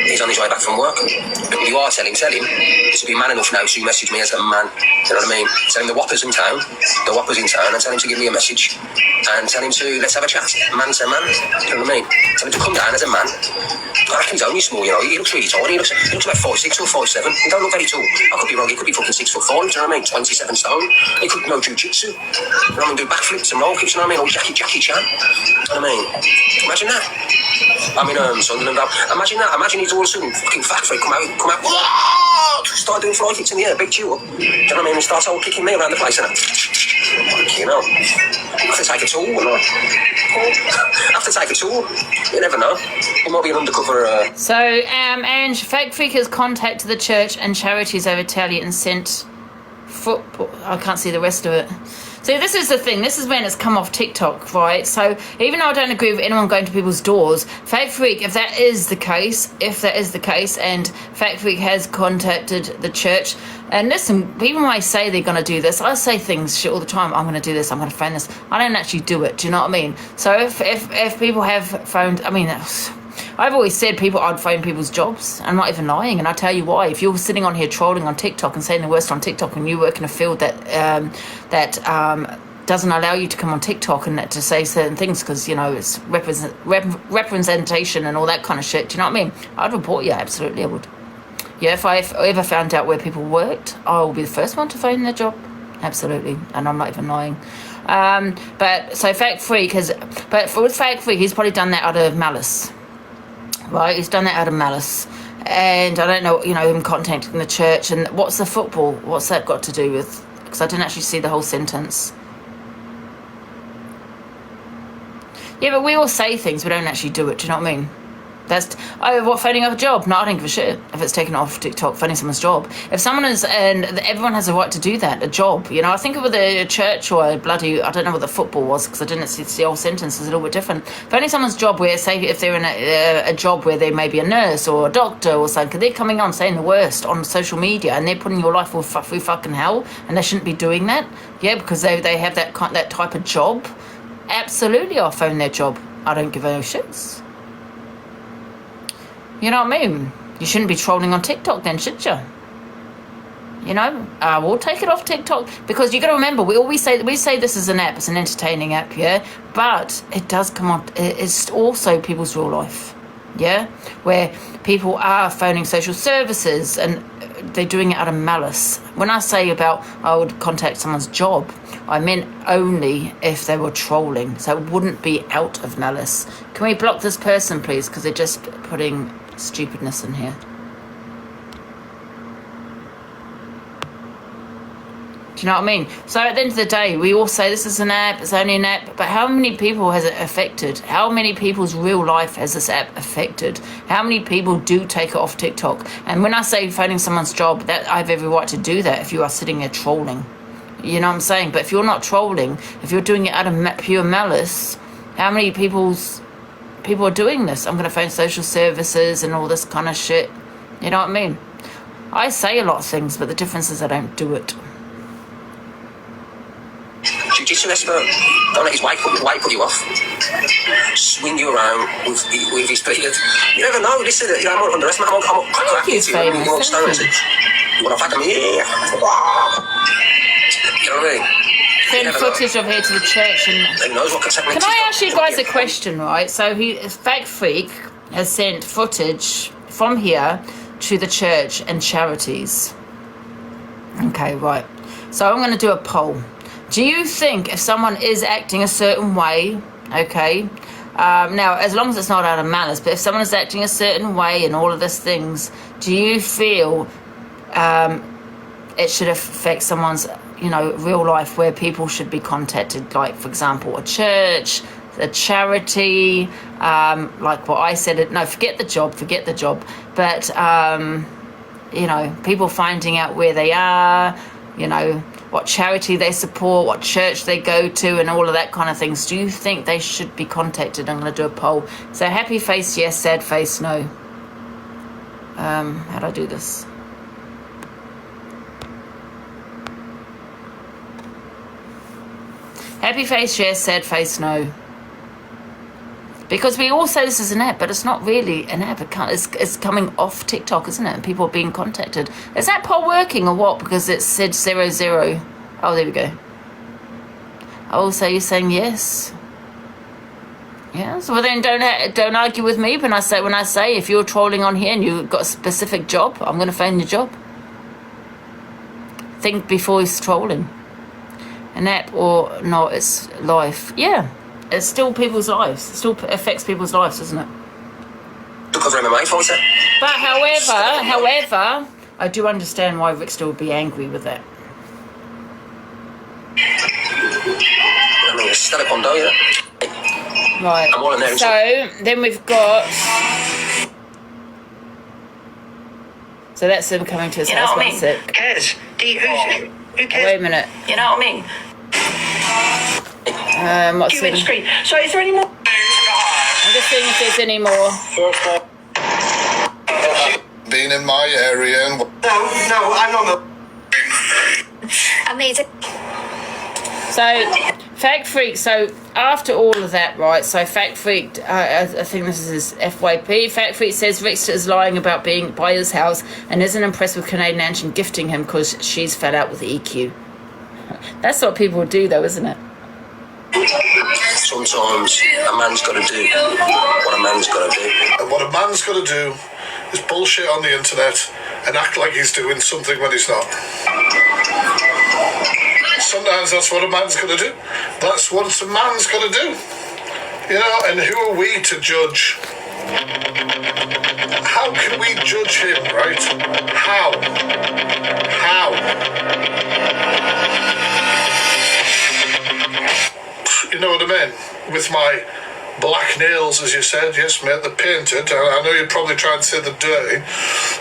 he's on his way back from work. But if you are tell him, this will be man enough now to message me as a man. You know what I mean? Tell him the whopper's in town, and tell him to give me a message. And tell him to, let's have a chat, man to man. You know what I mean? Tell him to come down as a man. I reckon he's only small, you know. He looks really tall. He looks about 5'6" or 5'7". He don't look very tall. I could be wrong. He could be fucking 6'5". Do you know what I mean? 27 stone. He could know jiu-jitsu. You know what I mean? Do backflips and roll kicks. You know what I mean? Or Jackie Chan. You know what I mean? Imagine that. I'm in Sunderland. Imagine that. Imagine he's all of a sudden fucking Fact Freak come out. Whoa! Start doing fly kicks in the air. Big chew up. Do you know what I mean? And start all kicking me around the place. And you know, I have to take a tool. I have to take a tool. You never know. It might be an undercover. So, Angie, Fact Freak has contacted the church and charities over Italian and sent football. I can't see the rest of it. So this is the thing. This is when it's come off TikTok, right? So even though I don't agree with anyone going to people's doors, Fact Freak, if that is the case, and Fact Freak has contacted the church, and listen, people might say they're going to do this. I say things shit all the time. I'm going to do this. I'm going to phone this. I don't actually do it. Do you know what I mean? So if people have phoned, I mean, I've always said I'd phone people's jobs. I'm not even lying, and I tell you why. If you're sitting on here trolling on TikTok and saying the worst on TikTok, and you work in a field that doesn't allow you to come on TikTok and to say certain things because, you know, it's representation and all that kind of shit, do you know what I mean? I'd report you, absolutely I would. Yeah, if I ever found out where people worked, I will be the first one to phone their job. Absolutely, and I'm not even lying. But so Fact Freak with Fact Freak, he's probably done that out of malice. Right, he's done that out of malice. And I don't know, you know, him contacting the church. And what's the football? What's that got to do with? Because I didn't actually see the whole sentence. Yeah, but we all say things, we don't actually do it. Do you know what I mean? Phoning off a job? No, I don't give a shit if it's taken off TikTok, phoning someone's job. If someone is, and everyone has a right to do that, a job, you know. I think with a church or a bloody, I don't know what the football was because I didn't see the whole sentence, is a little bit different. Phoning someone's job where, say, if they're in a job where they may be a nurse or a doctor or something, they're coming on saying the worst on social media and they're putting your life through fucking hell, and they shouldn't be doing that, yeah, because they have that type of job. Absolutely, I'll phone their job. I don't give a shits. You know what I mean? You shouldn't be trolling on TikTok then, should you? You know, we'll take it off TikTok because you got to remember, we say this is an app, it's an entertaining app, yeah, but it does come on. It's also people's real life, yeah, where people are phoning social services and they're doing it out of malice. When I say about I would contact someone's job, I meant only if they were trolling, so it wouldn't be out of malice. Can we block this person, please? Because they're just putting stupidness in here. Do you know what I mean? So at the end of the day, we all say this is an app, it's only an app, but how many people has it affected? How many people's real life has this app affected? How many people do take it off TikTok? And when I say phoning someone's job, that I have every right to do that if you are sitting there trolling. You know what I'm saying? But if you're not trolling, if you're doing it out of pure malice, how many people are doing this? I'm going to phone social services and all this kind of shit. You know what I mean? I say a lot of things, but the difference is I don't do it. Jiu-jitsu expert, don't let his wife put you off. Swing you around with his beard. You never know. Listen, you know, I'm not underestimating. I'm cracking to you. You won't stand it. You want to fuck him? Yeah. You know what I mean? Send footage of here to the church. And he knows what can happen. Can I ask you guys a question, right? So Fact Freak has sent footage from here to the church and charities. Okay, right. So I'm going to do a poll. Do you think if someone is acting a certain way, okay, now as long as it's not out of malice, but if someone is acting a certain way and all of these things, do you feel it should affect someone's, you know, real life where people should be contacted, like, for example, a church, a charity, like what I said, no, forget the job, but, you know, people finding out where they are, you know, what charity they support, what church they go to, and all of that kind of things. Do you think they should be contacted? I'm going to do a poll. So happy face, yes. Sad face, no. How do I do this? Happy face, yes. Sad face, no. Because we all say this is an app, but it's not really an app. It's coming off TikTok, isn't it? And people are being contacted. Is that poll working or what? Because it said 00. Oh, there we go. Oh, so you're saying yes? Yeah. So then don't argue with me when I say if you're trolling on here and you've got a specific job, I'm going to phone your job. Think before he's trolling. An app or not? It's life. Yeah. It's still people's lives. It still affects people's lives, doesn't it? To cover MMA for it. But however, I do understand why Rickster would be angry with that. I mean, it's still a condo, yeah. Right. I'm all in there. So then we've got. So that's him coming to his house. You know what I mean? Because Who cares? Wait a minute. You know what I mean? What's Cue in it? screen. So is there any more? I'm just seeing if there's any more. First time Being in my area and No, I'm not. Amazing. So, Fact Freak, so after all of that, right, so Fact Freak, I think this is his FYP, Fact Freak says Rickster is lying about being by his house and isn't impressed with Canadian Angie gifting him because she's fed up with EQ. That's what people do though, isn't it? Sometimes a man's got to do what a man's got to do. And what a man's got to do is bullshit on the internet and act like he's doing something when he's not. Sometimes that's what a man's got to do. That's what a man's got to do. You know, and who are we to judge? How can we judge him, right? How? You know what I mean? With my black nails, as you said, yes, mate, they're painted. I know you'd probably try and say they're dirty.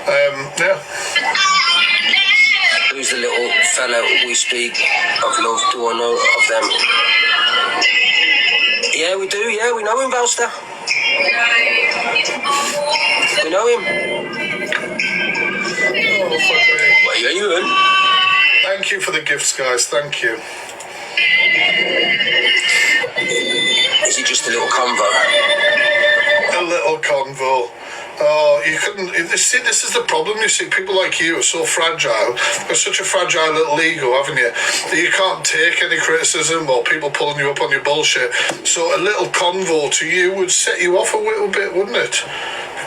Yeah. Who's the little fella we speak of love? Do I know of them? Yeah, we do. Yeah, we know him, Valster. We know him. Oh, fuck me. What are you doing? Thank you for the gifts, guys. Thank you. Is he just a little convo? A little convo. Oh, you couldn't. See, this is the problem. You see, people like you are so fragile. You've got such a fragile little ego, haven't you? That you can't take any criticism or people pulling you up on your bullshit. So a little convo to you would set you off a little bit, wouldn't it?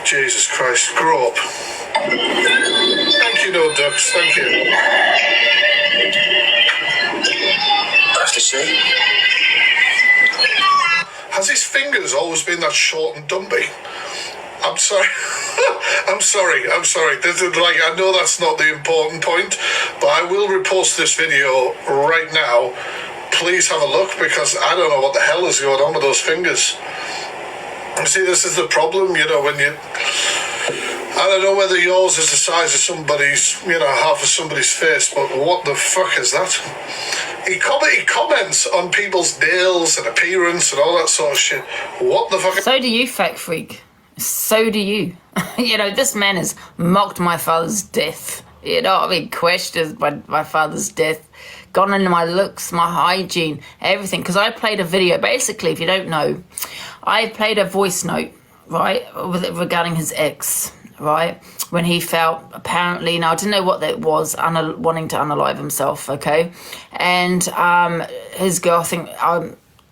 Jesus Christ, grow up. Thank you, no ducks. Thank you. I have to see. Has his fingers always been that short and dumpy? I'm sorry. I'm sorry. This is like, I know that's not the important point, but I will repost this video right now. Please have a look because I don't know what the hell is going on with those fingers. You see, this is the problem, you know, when you... I don't know whether yours is the size of somebody's, you know, half of somebody's face, but what the fuck is that? He comments on people's nails and appearance and all that sort of shit. What the fuck? So do you, Fact Freak. So do you. You know, this man has mocked my father's death. You know what I mean? Questioned my father's death. Gone into my looks, my hygiene, everything. Because I played a video. Basically, if you don't know, I played a voice note, right, regarding his ex, right, when he felt apparently, now I didn't know what that was, wanting to unalive himself, okay, and his girl, I think,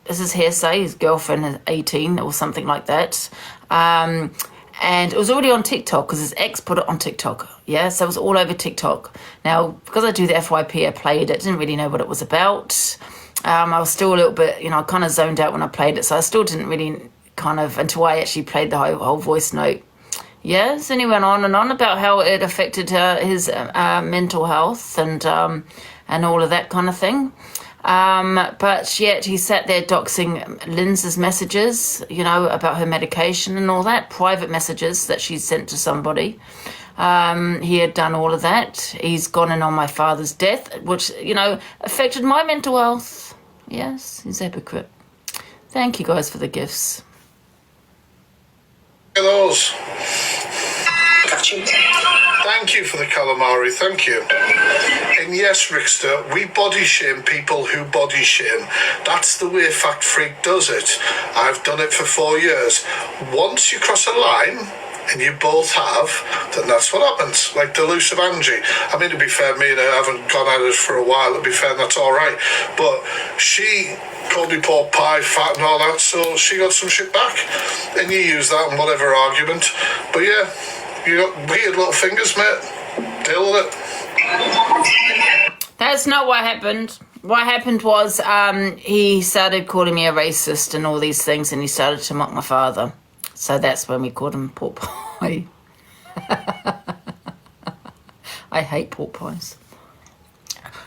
this is hearsay, his girlfriend is 18 or something like that, and it was already on TikTok because his ex put it on TikTok, yeah, so it was all over TikTok. Now, because I do the FYP, I played it, didn't really know what it was about. I was still a little bit, you know, I kind of zoned out when I played it, so I still didn't really kind of, until I actually played the whole voice note. Yes, and he went on and on about how it affected his mental health and all of that kind of thing. But yet he sat there doxing Linz's messages, you know, about her medication and all that, private messages that she sent to somebody. He had done all of that. He's gone in on my father's death, which, you know, affected my mental health. Yes, he's a hypocrite. Thank you guys for the gifts. Those. Catch him. Thank you for the calamari, thank you. And yes, Rickster, we body shame people who body shame. That's the way Fact Freak does it. I've done it for 4 years. Once you cross a line, and you both have, then that's what happens. Like the elusive Angie. I mean, to be fair, me and her haven't gone at it for a while, to be fair, and that's all right. But she called me pork pie, fat and all that, so she got some shit back. And you use that in whatever argument. But yeah, you got weird little fingers, mate. Deal with it. That's not what happened. What happened was he started calling me a racist and all these things, and he started to mock my father. So that's when we called him pork pie. I hate pork pies.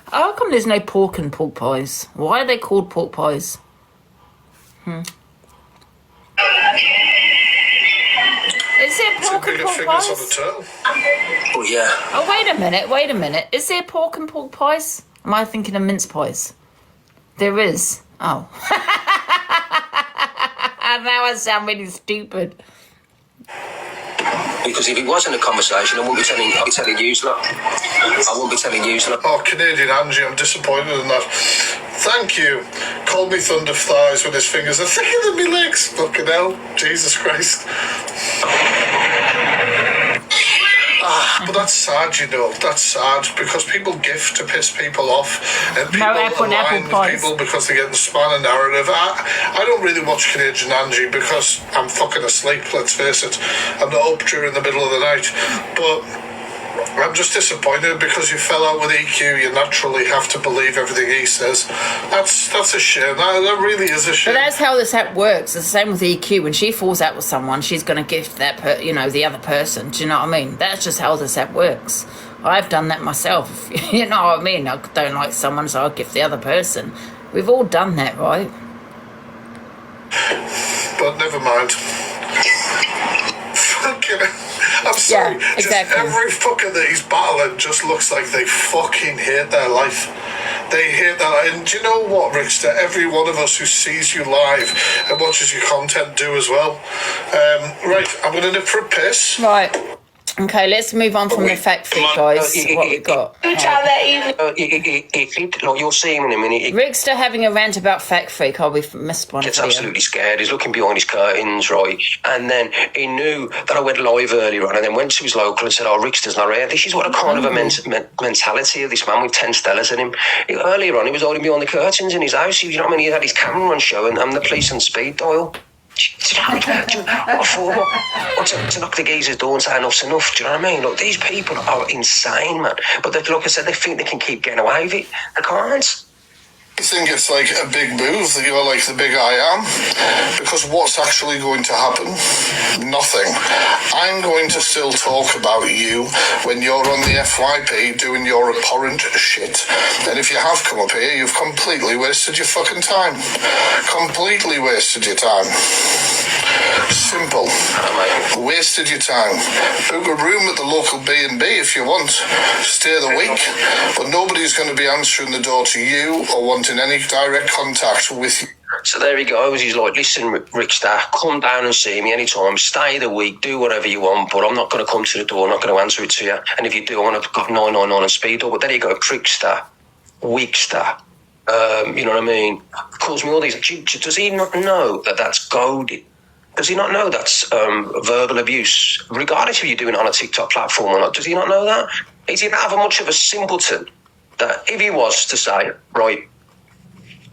How come there's no pork in pork pies? Why are they called pork pies? Is there pork in pork pies? Oh, yeah. Oh, wait a minute. Is there pork in pork pies? Am I thinking of mince pies? There is. Oh. Now I sound really stupid. Because if it wasn't a conversation, I wouldn't be telling you, lot. I wouldn't be telling you, lot. Oh, Canadian Angie, I'm disappointed in that. Thank you. Called me thunder thighs with his fingers are thicker than me legs. Fucking hell. Jesus Christ. But that's sad, you know. That's sad because people gift to piss people off, and people align with people because they get the span of narrative. I don't really watch Canadian Angie because I'm fucking asleep. Let's face it. I'm not up during the middle of the night, but I'm just disappointed because you fell out with EQ. You naturally have to believe everything he says. That's a shame. That really is a shame. But that's how this app works. It's the same with EQ. When she falls out with someone, she's going to gift that, the other person. Do you know what I mean? That's just how this app works. I've done that myself. You know what I mean? I don't like someone, so I'll gift the other person. We've all done that, right? But never mind. Fucking I'm sorry. Yeah, exactly. Just every fucker that he's battling just looks like they fucking hate their life. They hate that. And do you know what, Rickster? Every one of us who sees you live and watches your content do as well. Right, I'm going to nip for a piss. Right. Okay, let's move on from the fact freak, guys. What we got? You're seeing him in a minute. Rickster having a rant about fact freak. Oh, we've missed one. Gets absolutely scared. He's looking behind his curtains, right? And then he knew that I went live earlier on, and then went to his local and said, "Oh, Rickster's not here." This is what a kind of a mentality of this man with 10 stellas in him. Earlier on, he was hiding behind the curtains in his house. You know what I mean? He had his camera on show, and the police on speed dial. To knock the geezer's door and say enough's enough. Do you know what I mean? Look, these people are insane, man. But like I said, they think they can keep getting away with it. They can't. I think it's like a big move that you're like the big I am, because what's actually going to happen? Nothing. I'm going to still talk about you when you're on the FYP doing your abhorrent shit. And if you have come up here, you've completely wasted your fucking time. Completely wasted your time. Simple. Wasted your time. Book a room at the local B&B if you want. Stay the week. But nobody's going to be answering the door to you or wanting any direct contact with you. So there he goes. He's like, "Listen, Rickster, come down and see me anytime. Stay the week. Do whatever you want. But I'm not going to come to the door. I'm not going to answer it to you. And if you do, I'm going to got 999 and speed up." But there you go. Prickster. Weekster. You know what I mean? Calls me all these. Does he not know that that's goaded? Does he not know that's verbal abuse? Regardless if you're doing it on a TikTok platform or not, does he not know that? Is he not much of a simpleton that if he was to say, right,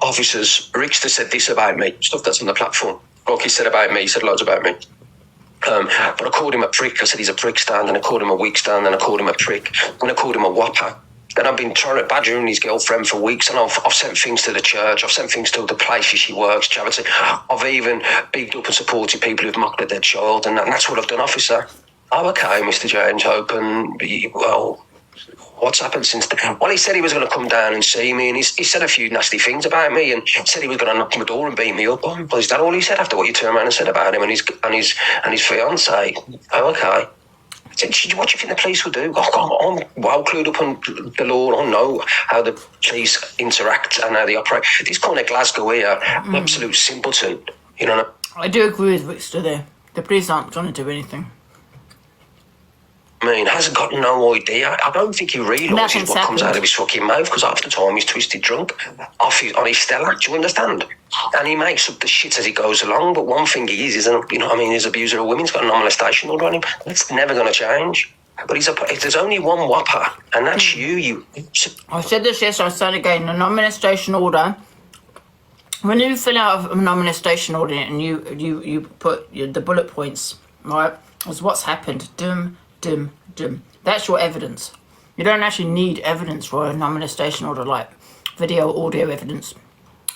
officers, Rickster said this about me, stuff that's on the platform. Rocky said about me, he said loads about me. But I called him a prick. I said he's a prickster, and then I called him a weakster, and then I called him a prick, and I called him a whopper. Then I've been trying to badger his girlfriend for weeks, and I've sent things to the church, I've sent things to the places she works, charity. I've even bigged up and supported people who've mocked at their child, and that's what I've done, officer. Oh, okay, Mr. James Hope, and well, what's happened since then? Well, he said he was going to come down and see me, and he said a few nasty things about me, and said he was going to knock on my door and beat me up. Oh, well, is that all he said after what you turned around and said about him and his fiancée? Oh, okay. What do you think the police will do? I'm well clued up on the law. I know how the police interact and how they operate. This kind of Glasgow here, absolute simpleton. You know. I do agree with Rickster there. The police aren't going to do anything. I mean, hasn't got no idea. I don't think he realises what comes out of his fucking mouth, because half the time he's twisted drunk on his Stella. Do you understand? And he makes up the shit as he goes along. But one thing he is, you know what I mean, he's an abuser of women. He's got a non-molestation order on him. That's never going to change. But there's only one whopper, and that's you. I said this yesterday, I said again, a non-molestation order. When you fill out a non-molestation order and you put the bullet points, right, is what's happened. Dum. That's your evidence. You don't actually need evidence for a non-molestation order, like video, audio evidence.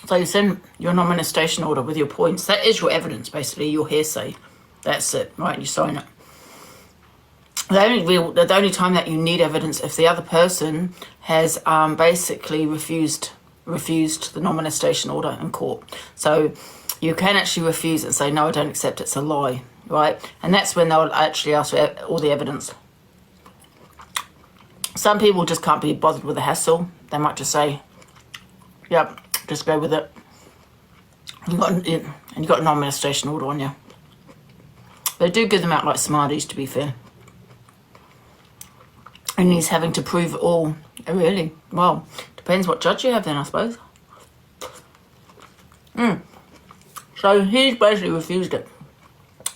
So you send your non-molestation order with your points. That is your evidence, basically, your hearsay. That's it, right? You sign it. The only time that you need evidence if the other person has basically refused the non-molestation order in court. So you can actually refuse it and say, no, I don't accept it, it's a lie. Right, and that's when they'll actually ask for all the evidence. some people just can't be bothered with the hassle. They might just say, yep, just go with it. You got a non-molestation order on you. They do give them out like Smarties, to be fair. And he's having to prove it all. Oh, really? Well, depends what judge you have then, I suppose. So he's basically refused it.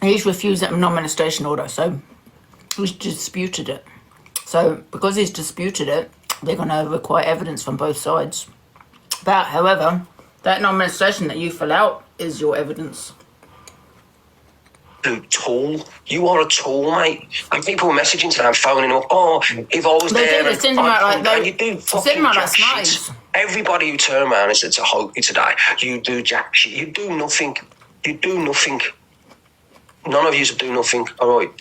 He's refused that non-molestation order, so he's disputed it. So because he's disputed it, they're going to require evidence from both sides. But, however, that non-molestation that you fill out is your evidence. Tool. You are a tool, mate. And people were messaging today, I'm phoning up. Oh, if I was They there, do, they send them out like and they- you do they send them fucking out like jack shit. Smarties. Everybody who turned around and said to Hope today, you do jack shit. You do nothing. You do nothing. None of you do nothing. All right.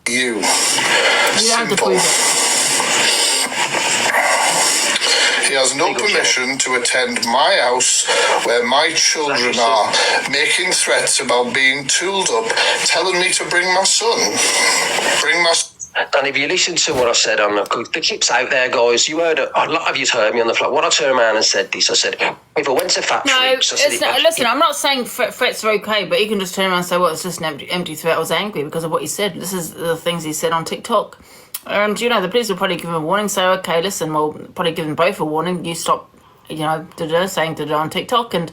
You. You don't have to prove it. He has no permission to attend my house where my children are, making threats about being tooled up, telling me to bring my son. And if you listen to what I said on the clip's out there, guys, you heard a lot of you heard me on the flat. When I turned around and said this, I said, if I went to Fact No, Freaks, I said, it's not, listen, I'm not saying threats are okay, but you can just turn around and say, well, it's just an empty threat. I was angry because of what he said. This is the things he said on TikTok. The police will probably give him a warning, say, okay, listen, we'll probably give them both a warning. You stop, saying on TikTok and,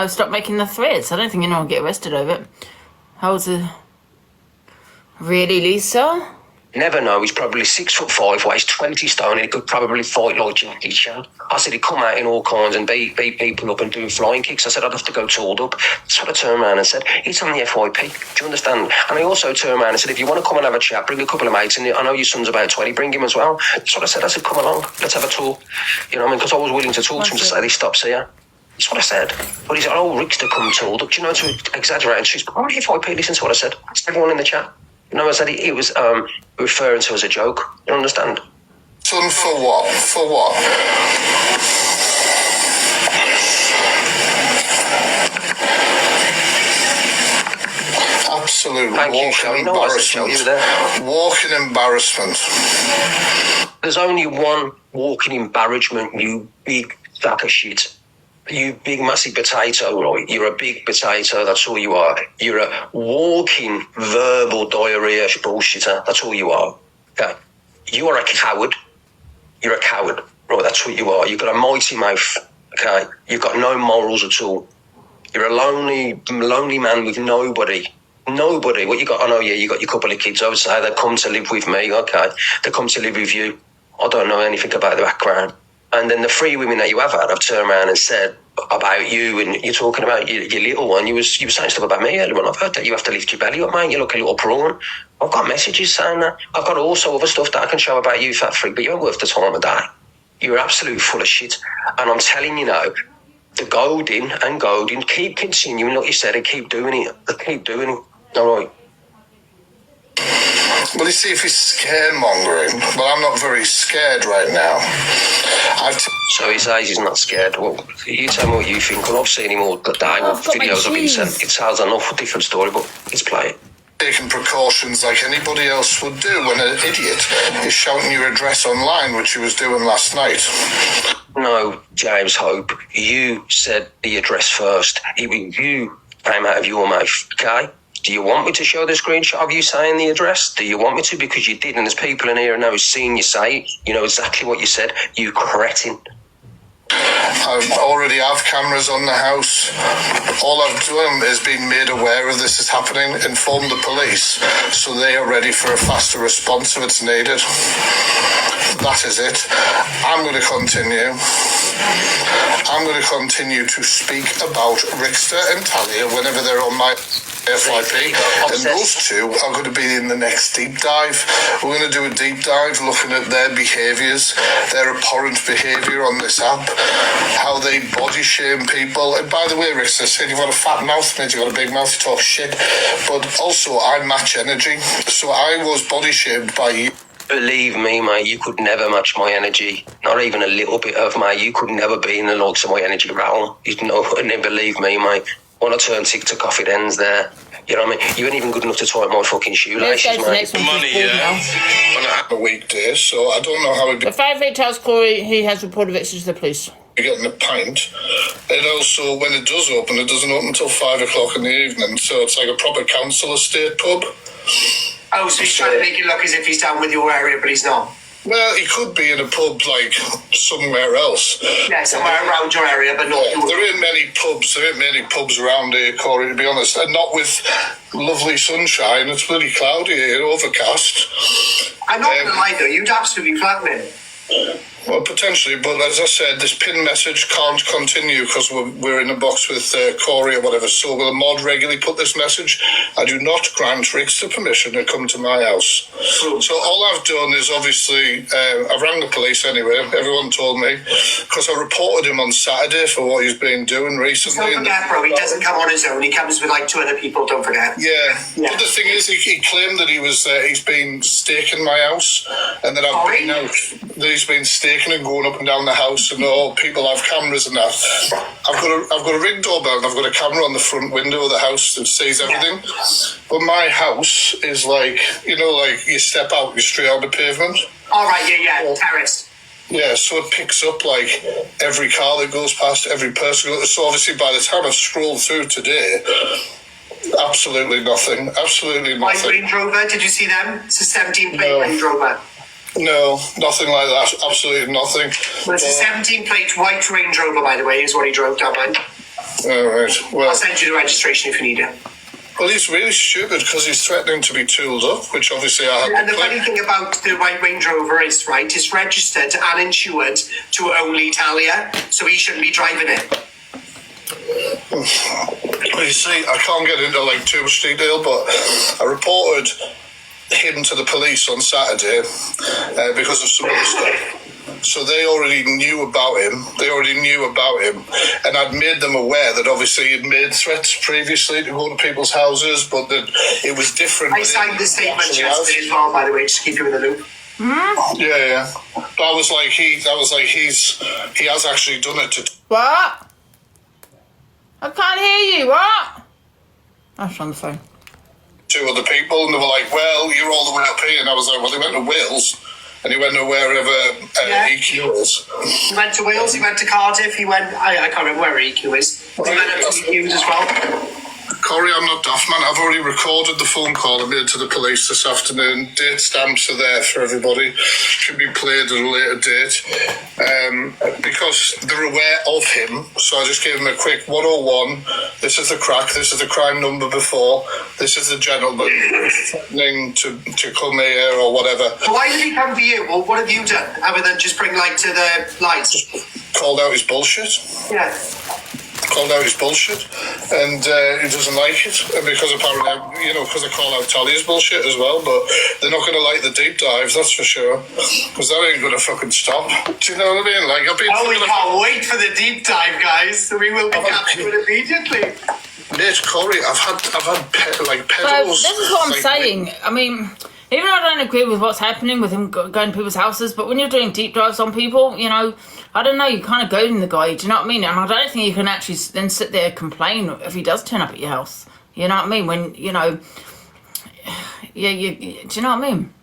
stop making the threats. I don't think anyone will get arrested over it. How's it? Really, Lisa? never know. He's probably 6'5", weighs 20 stone, and he could probably fight like Jackie Chan. I said he'd come out in all kinds and beat people up and do flying kicks. I said I'd have to go tooled up. So I turned around and said, it's on the FYP. Do you understand? And I also turned around and said, if you want to come and have a chat, bring a couple of mates, and I know your son's about 20, bring him as well. That's what I said. I said, come along, let's have a talk. You know what I mean? Because I was willing to talk to him to say this stops here. That's what I said. But he said, oh, Rickster come tooled up. Do you know, to exaggerate? And she's, oh, FYP, listen to what I said. It's everyone in the chat. You know, I said it was referring to as a joke. You understand? Son, for what? For what? Absolute Thank you, walking Shelley. You know what I said, Shelley? You were there. Walking embarrassment. There's only one walking embarrassment, you big sack of shit. You big massive potato, right? You're a big potato, that's all you are. You're a walking verbal diarrhea bullshitter, that's all you are. Okay? You are a coward. You're a coward, right? That's what you are. You've got a mighty mouth, okay? You've got no morals at all. You're a lonely man with nobody. Nobody. What you got? I know, yeah, you got your couple of kids. I would say they've come to live with me, okay? They come to live with you. I don't know anything about the background. And then the three women that you have had, I've turned around and said about you, and you're talking about your little one. You were saying stuff about me earlier on. I've heard that you have to lift your belly up, mate. You look a little prawn. I've got messages saying that. I've got also other stuff that I can show about you, Fat Freak, but you ain't worth the time of day. You're absolutely full of shit. And I'm telling you now, the goading, keep continuing, like you said, and keep doing it. Keep doing it. All right. Well, you see, if he's scaremongering, well, I'm not very scared right now. So he says he's not scared. Well, you tell me what you think. Well, I've seen him all the day. What videos have been sent. It sounds enough a different story, but let's play it. Taking precautions like anybody else would do when an idiot is shouting your address online, which he was doing last night. No, James Hope, you said the address first. You came out of your mouth, okay? Do you want me to show the screenshot of you saying the address? Do you want me to? Because you did, and there's people in here now who've seen you say it. You know exactly what you said. You cretin. I already have cameras on the house. All I've done is been made aware of this is happening, inform the police, so they are ready for a faster response if it's needed. That is it. I'm going to continue. I'm going to continue to speak about Rickster and Talia whenever they're on my FYP, and those two are going to be in the next deep dive. We're going to do a deep dive looking at their behaviours, their abhorrent behaviour on this app, how they body shame people. And by the way, Rickster said you've got a fat mouth, means you've got a big mouth, you talk shit. But also, I match energy, so I was body shamed by you. Believe me, mate, you could never match my energy. Not even a little bit of, mate. You could never be in the likes of my energy realm. You know, and then believe me, mate. When I turn TikTok off, it ends there. You know what I mean? You ain't even good enough to tie up my fucking Let's shoelaces, go to the mate. next one. Money, She's bored yeah. now. On a weekday, so I don't know how it'd be The favourite tells Cory he has reported victims to the police. getting a pint. And also, when it does open, it doesn't open until 5 o'clock in the evening, so it's like a proper council estate pub. Oh, so he's trying to make it look as if he's down with your area, but he's not. Well, he could be in a pub like somewhere else. Yeah, somewhere around your area, but not your. There ain't many pubs. There ain't many pubs around here, Cory, to be honest. And not with lovely sunshine. It's bloody cloudy here, overcast. I'm not going to lie, though. You'd absolutely flatten him. Well, potentially, but as I said, this pin message can't continue because we're in a box with Cory or whatever. So will the mod regularly put this message? I do not grant Rickster permission to come to my house. So all I've done is obviously, I rang the police anyway. Everyone told me because I reported him on Saturday for what he's been doing recently. Don't forget, bro, he doesn't come on his own. He comes with like 2 other people, don't forget. Yeah. But the thing is, he claimed that he's been staking my house and that I've been out, that he's been staking and going up and down the house, and all people have cameras and that. I've got a ring doorbell and I've got a camera on the front window of the house that sees everything. But my house is like, you know, like you step out, you're straight on the pavement. All right, yeah, terrace. Yeah, so it picks up like every car that goes past, every person. So obviously by the time I've scrolled through today, absolutely nothing. Absolutely White nothing. Range Rover, did you see them? It's a 17-plate Range Rover. No, nothing like that. Absolutely nothing. Well, it's a 17-plate white Range Rover, by the way, is what he drove down by. All right. Well, I'll send you the registration if you need it. Well, he's really stupid because he's threatening to be tooled up, which obviously I have. And the funny thing about the white Range Rover is, right, it's registered and insured to only Italia, so he shouldn't be driving it. Well, you see, I can't get into like too much detail, but I reported him to the police on Saturday because of some other stuff. So they already knew about him. And I'd made them aware that obviously he'd made threats previously to go to people's houses, but that it was different. I signed the statement yesterday as well, by the way, just to keep you in the loop. Yeah. But I was like, he has actually done it to. What? I can't hear you. What? That's on the phone. 2 other people, and they were like, well, you're all the way up here. And I was like, well, he went to Wales, and he went to wherever EQ is. He went to Wales, he went to Cardiff, he went, I can't remember where EQ is. He went up to EQs as well. Cory, I'm not daft, man. I've already recorded the phone call I made to the police this afternoon. Date stamps are there for everybody. Can be played at a later date. Because they're aware of him, so I just gave them a quick 101. This is the crack. This is the crime number before. This is the gentleman threatening to come here or whatever. So why did he come to you? Well, what have you done, other than just bring light to the lights? Called out his bullshit. Yeah. Called out his bullshit, and he doesn't like it, and because apparently, because they call out Talia's bullshit as well, but they're not going to like the deep dives, that's for sure, because that ain't going to fucking stop. Do you know what I mean? Like, we can't wait for the deep dive, guys, so we will be captured immediately. Mate, Cory, I've had pedals. So this is what I'm saying. I mean, even though I don't agree with what's happening with him going to people's houses, but when you're doing deep dives on people, I don't know, you kind of goading the guy, do you know what I mean? And I don't think you can actually then sit there and complain if he does turn up at your house. You know what I mean? When, do you know what I mean?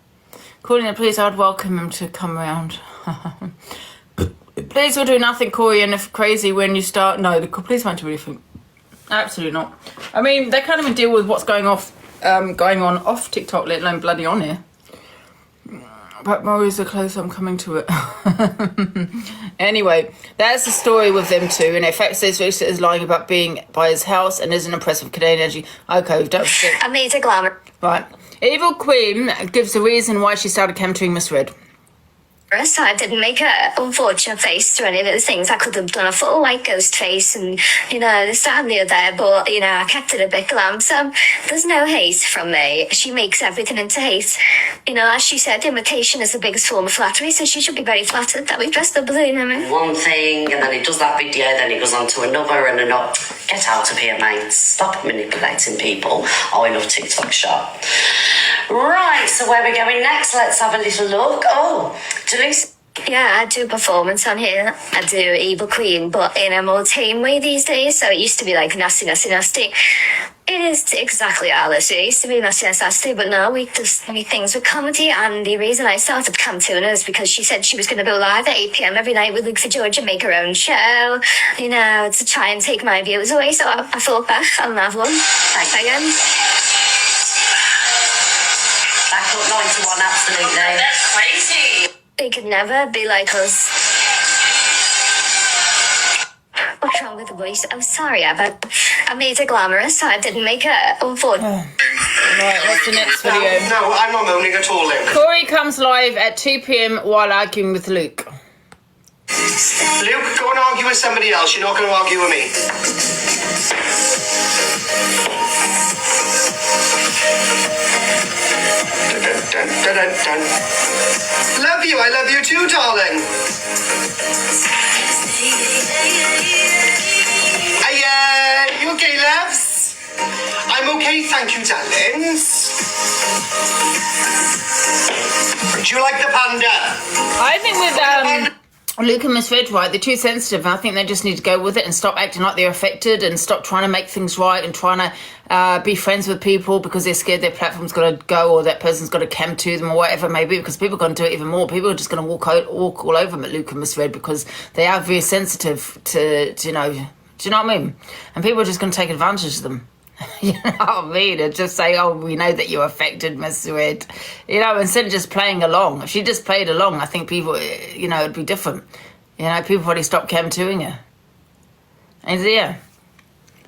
Calling the police, I'd welcome him to come around. Police will do nothing, Cory, and if crazy when you start... No, the police won't do anything. Absolutely not. I mean, they can't even deal with what's going on off TikTok, let alone bloody on here. But more is the closer I'm coming to it. Anyway, that's the story with them two. And in fact, says Rickster is lying about being by his house and isn't impressed with Canadian Energy. Okay, don't forget. I made a glamour. Right. Evil Queen gives the reason why she started countering misread. So I didn't make a unfortunate face or any of the things. I could have done a full like ghost face and this that and the other, but I kept it a bit glam. So there's no hate from me. She makes everything into hate. As she said, imitation is the biggest form of flattery, so she should be very flattered that we dressed up as one thing, and then he does that video, then he goes on to another and another. Get out of here, mate. Stop manipulating people. I love TikTok shop. Right, so where are we going next? Let's have a little look. Oh, Delise Yeah, I do performance on here. I do Evil Queen, but in a more tame way these days. So it used to be like nasty, nasty, nasty. It is exactly Alice. It used to be nasty, nasty, nasty, but now we just make things with comedy. And the reason I started Cam Tuna is because she said she was going to go live at 8 p.m. every night with Luke for George and make her own show, you know, to try and take my views away. So I thought back and have one. Thanks again. Back up 91, absolutely. That's crazy. They could never be like us. What's wrong with the voice? I'm sorry, but I made it glamorous, so I didn't make it unfortunate. Right, what's the next video? No, I'm not moaning at all, Luke. Cory comes live at 2 p.m. while arguing with Luke. Luke, go and argue with somebody else. You're not going to argue with me. Dun, dun, dun, dun. Love you. I love you too, darling. Hey, you okay, loves? I'm okay, thank you, darlings. Do you like the panda? I think with Luke and Miss Red, right, they're too sensitive, and I think they just need to go with it and stop acting like they're affected and stop trying to make things right and trying to be friends with people because they're scared their platform's going to go or that person's got to cam to them or whatever it may be, because people are going to do it even more. People are just going to walk all over them at Luke and Miss Red because they are very sensitive to, you know, do you know what I mean? And people are just going to take advantage of them. You know what I mean? And just say, oh, we know that you're affected, Miss Red. You know, instead of just playing along. If she just played along, I think people, you know, it'd be different. You know, people probably stop cam-2ing her. And yeah.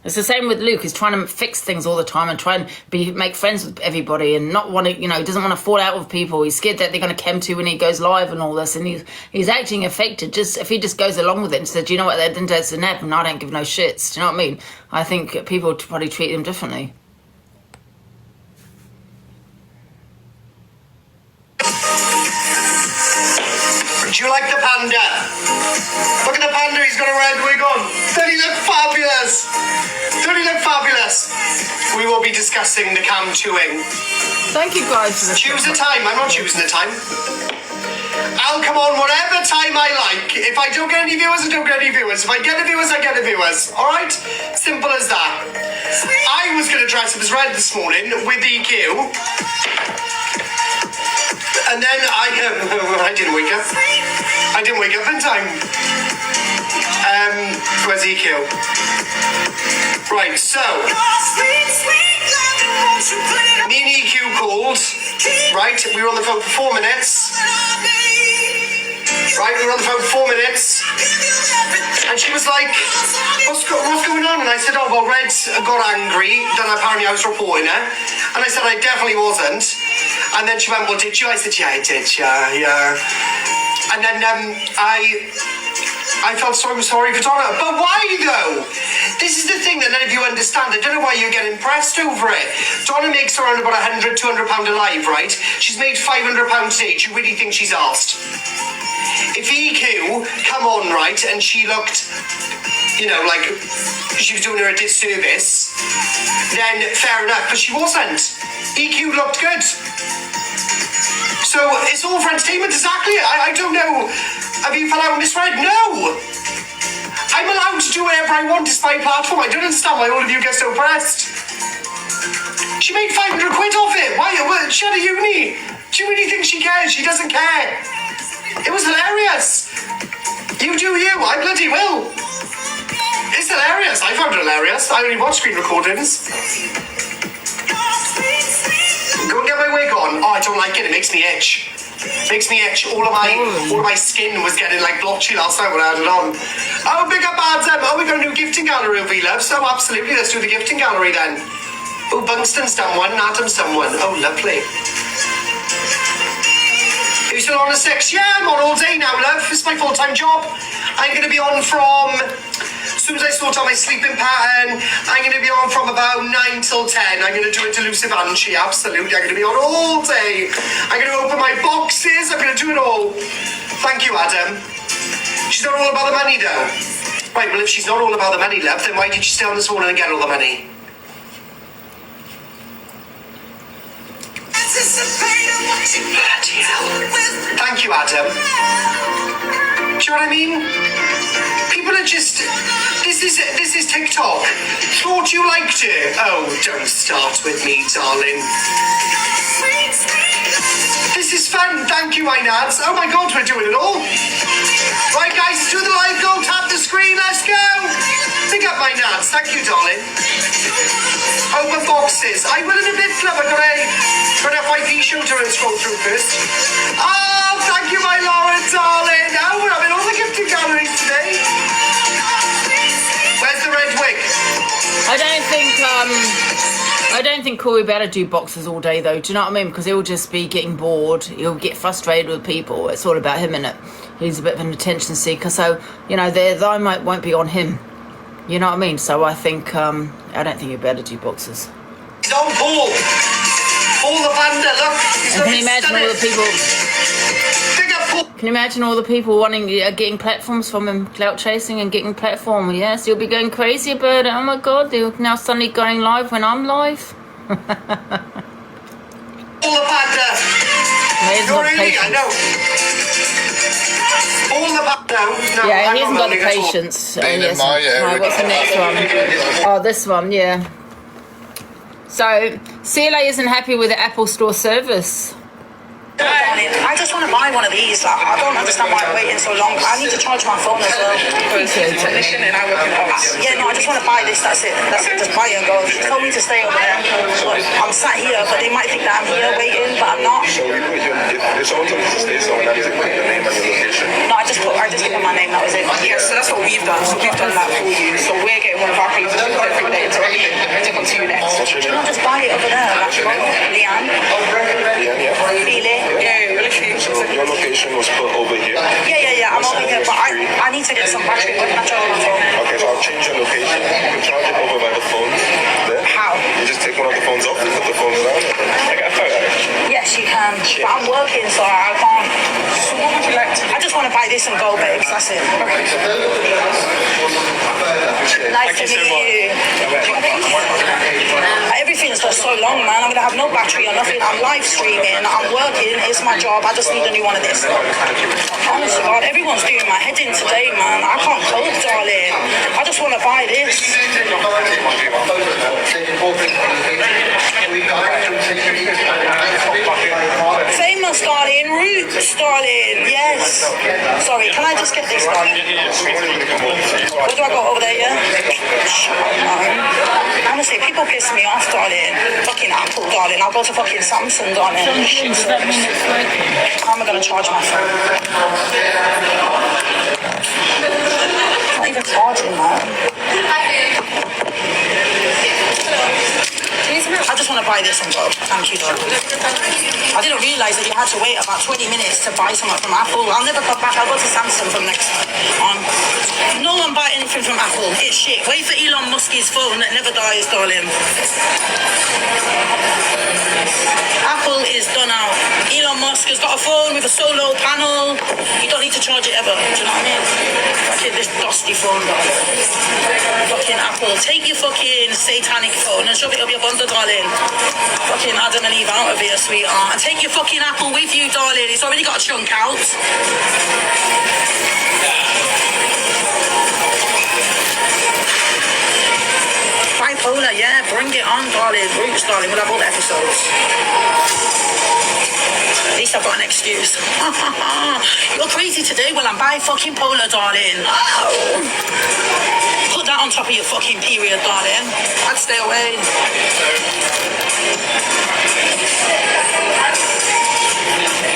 It's the same with Luke. He's trying to fix things all the time and try and make friends with everybody and not want to, you know, he doesn't want to fall out with people. He's scared that they're going to cam-2 when he goes live and all this. And he's acting affected. Just if he just goes along with it and says, you know what, that didn't happen and I don't give no shits. Do you know what I mean? I think people probably treat him differently. Do you like the panda? Look at the panda, he's got a red wig on. Doesn't he look fabulous? Doesn't he look fabulous? We will be discussing the cam-2ing. Thank you guys for the Choose a time. I'm not choosing a time. I'll come on whatever time I like. If I don't get any viewers, I don't get any viewers. If I get the viewers, I get the viewers. All right? Simple as that. I was going to dress up as red this morning with EQ. And then I didn't wake up. I didn't wake up in time. Where's EQ? Right, so me and EQ called. Right, we were on the phone for 4 minutes. Right, we were on the phone for 4 minutes. And she was like, what's going on? And I said, oh, well, Red got angry. Then apparently I was reporting her. And I said, I definitely wasn't. And then she went, well, did you? I said, yeah, I did, yeah. And then I felt so sorry for Donna. But why, though? This is the thing that none of you understand. I don't know why you get impressed over it. Donna makes around about £100, £200 a live, right? She's made £500 today. Do you really think she's asked? If EQ come on, right, and she looked, you know, like she was doing her a disservice, then fair enough, but she wasn't. EQ looked good. So it's all for entertainment, exactly. I don't know. Have you fell out with Miss Red? No. I'm allowed to do whatever I want. It's my platform. I don't understand why all of you get so pressed. She made 500 quid off it. Why? She had a uni. Do you really think she cares? She doesn't care. It was hilarious. You do you. I bloody will. It's hilarious. I found it hilarious. I only watch screen recordings. Go and get my wig on. Oh, I don't like it. It makes me itch. Makes me itch. All of my skin was getting like blotchy last night when I had it on. Oh, big up Adam. Oh, we got a new gifting gallery over here, love. So absolutely, let's do the gifting gallery then. Oh, Bungston's done one, Adam's done one. Oh, lovely. Are you still on the 6? Yeah, I'm on all day now, love. It's my full-time job. I'm going to be on from... As soon as I sort out my sleeping pattern, I'm going to be on from about 9 till 10. I'm going to do a delusive Angie, absolutely. I'm going to be on all day. I'm going to open my boxes. I'm going to do it all. Thank you, Adam. She's not all about the money, though. Right, well, if she's not all about the money, love, then why did you stay on this morning and get all the money? Thank Thank you, Adam. Do you know what I mean? People are just... This is TikTok. Thought you liked it. Oh, don't start with me, darling. This is fun. Thank you, Inads. Oh my God, we're doing it all. Right, guys, do the live goal. Tap the screen. Let's go. Pick up my Nads. Thank you, darling. Open boxes. I will in a bit, club. I got an FYP show to scroll through first. Oh, thank you, my Laura, darling. Oh, we're having all the gifted galleries today. Where's the red wig? I don't think Cory better do boxes all day though. Do you know what I mean? Because he'll just be getting bored. He'll get frustrated with people. It's all about him, innit? He's a bit of an attention seeker. So, you know, their limelight won't be on him. You know what I mean? So I think, I don't think you better do boxes. Don't Paul. Paul the panda, look. And can you imagine all the people... Can you imagine all the people wanting, getting platforms from him, clout chasing and getting platform? Yes, you'll be going crazy about it. Oh my God, they're now suddenly going live when I'm live. All the panda. You're really, I know. All the panda. No, yeah, he hasn't got the patience. Yes. Right, what's the next one? Oh, this one, yeah. So, CLA isn't happy with the Apple Store service. I just want to buy one of these. I don't understand why I'm waiting so long. I need to charge my phone as well. Technician and I work in office. Yeah, no, I just want to buy this. That's it. That's it. Just buy it and go. She told me to stay over there. Look, I'm sat here, but they might think that I'm here waiting, but I'm not. So we put your, if someone told you to stay somewhere, that means they put your name and your location. No, I just give them my name. That was it. Yeah, so that's what we've done. So we've done that for you. So we're getting one of our people to put everything into everything to come to you next. What's your name? No, just buy it over there. Leanne. Leanne, yeah. Feely. Yeah, literally. So your location was put over here? Yeah, I'm over here, but I need to get some battery. Where can I charge my phone? Okay, so I'll change your location. You can charge it over by the phones there. How? You just take one of the phones off, you put the phones down. I got a photo. Yes, you can. But I'm working, so I can't. So what would you like to do? I just want to buy this and go, babes. That's it. Okay. Nice to meet you. Everything's just so long, man. I'm going to have no battery or nothing. I'm live streaming. I'm working. It's my job. I just need a new one of this. Honestly, God, everyone's doing my head in today, man. I can't cope, darling. I just want to buy this. Famous, darling. Roots, darling. Yes. Sorry, can I just get this, darling? Where do I go? Over there, yeah? Honestly, people piss me off, darling. Fucking Apple, darling. I'll go to fucking Samsung, darling. How am I going to charge my phone? It's not even charging, man. I just want to buy this and go. Thank you, darling. I didn't realise that you had to wait about 20 minutes to buy something from Apple. I'll never come back. I'll go to Samsung from next on. No one buy anything from Apple. It's shit. Wait for Elon Musk's phone that never dies, darling. Apple is done out. Elon Musk has got a phone with a solo panel. You don't need to charge it ever. Do you know what I mean? Fucking this dusty phone, darling. Fucking Apple. Take your fucking satanic phone and shove it up your bundle, darling. Fucking Adam and Eve out of here, sweetheart. And take your fucking Apple with you, darling. It's already got a chunk out. Bipolar, yeah, bring it on, darling. Roots, darling. We'll have all the episodes. At least I've got an excuse. You're crazy today? Well, I'm bi-fucking-polar, darling. Oh. Put that on top of your fucking period, darling. I'd stay away.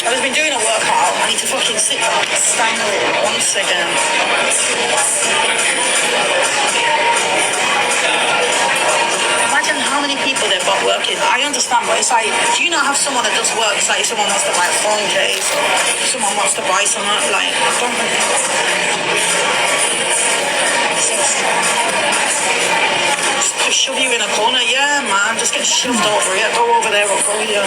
I've been doing a workout. I need to fucking sit back. Stand up. 1 second. Imagine how many people they've got working. I understand, but it's like, do you not have someone that does work? It's like if someone wants to buy a phone case or someone wants to buy something, like, I don't know. Just shove you in a corner, yeah, man. Just get shoved over here. Go over there or go here.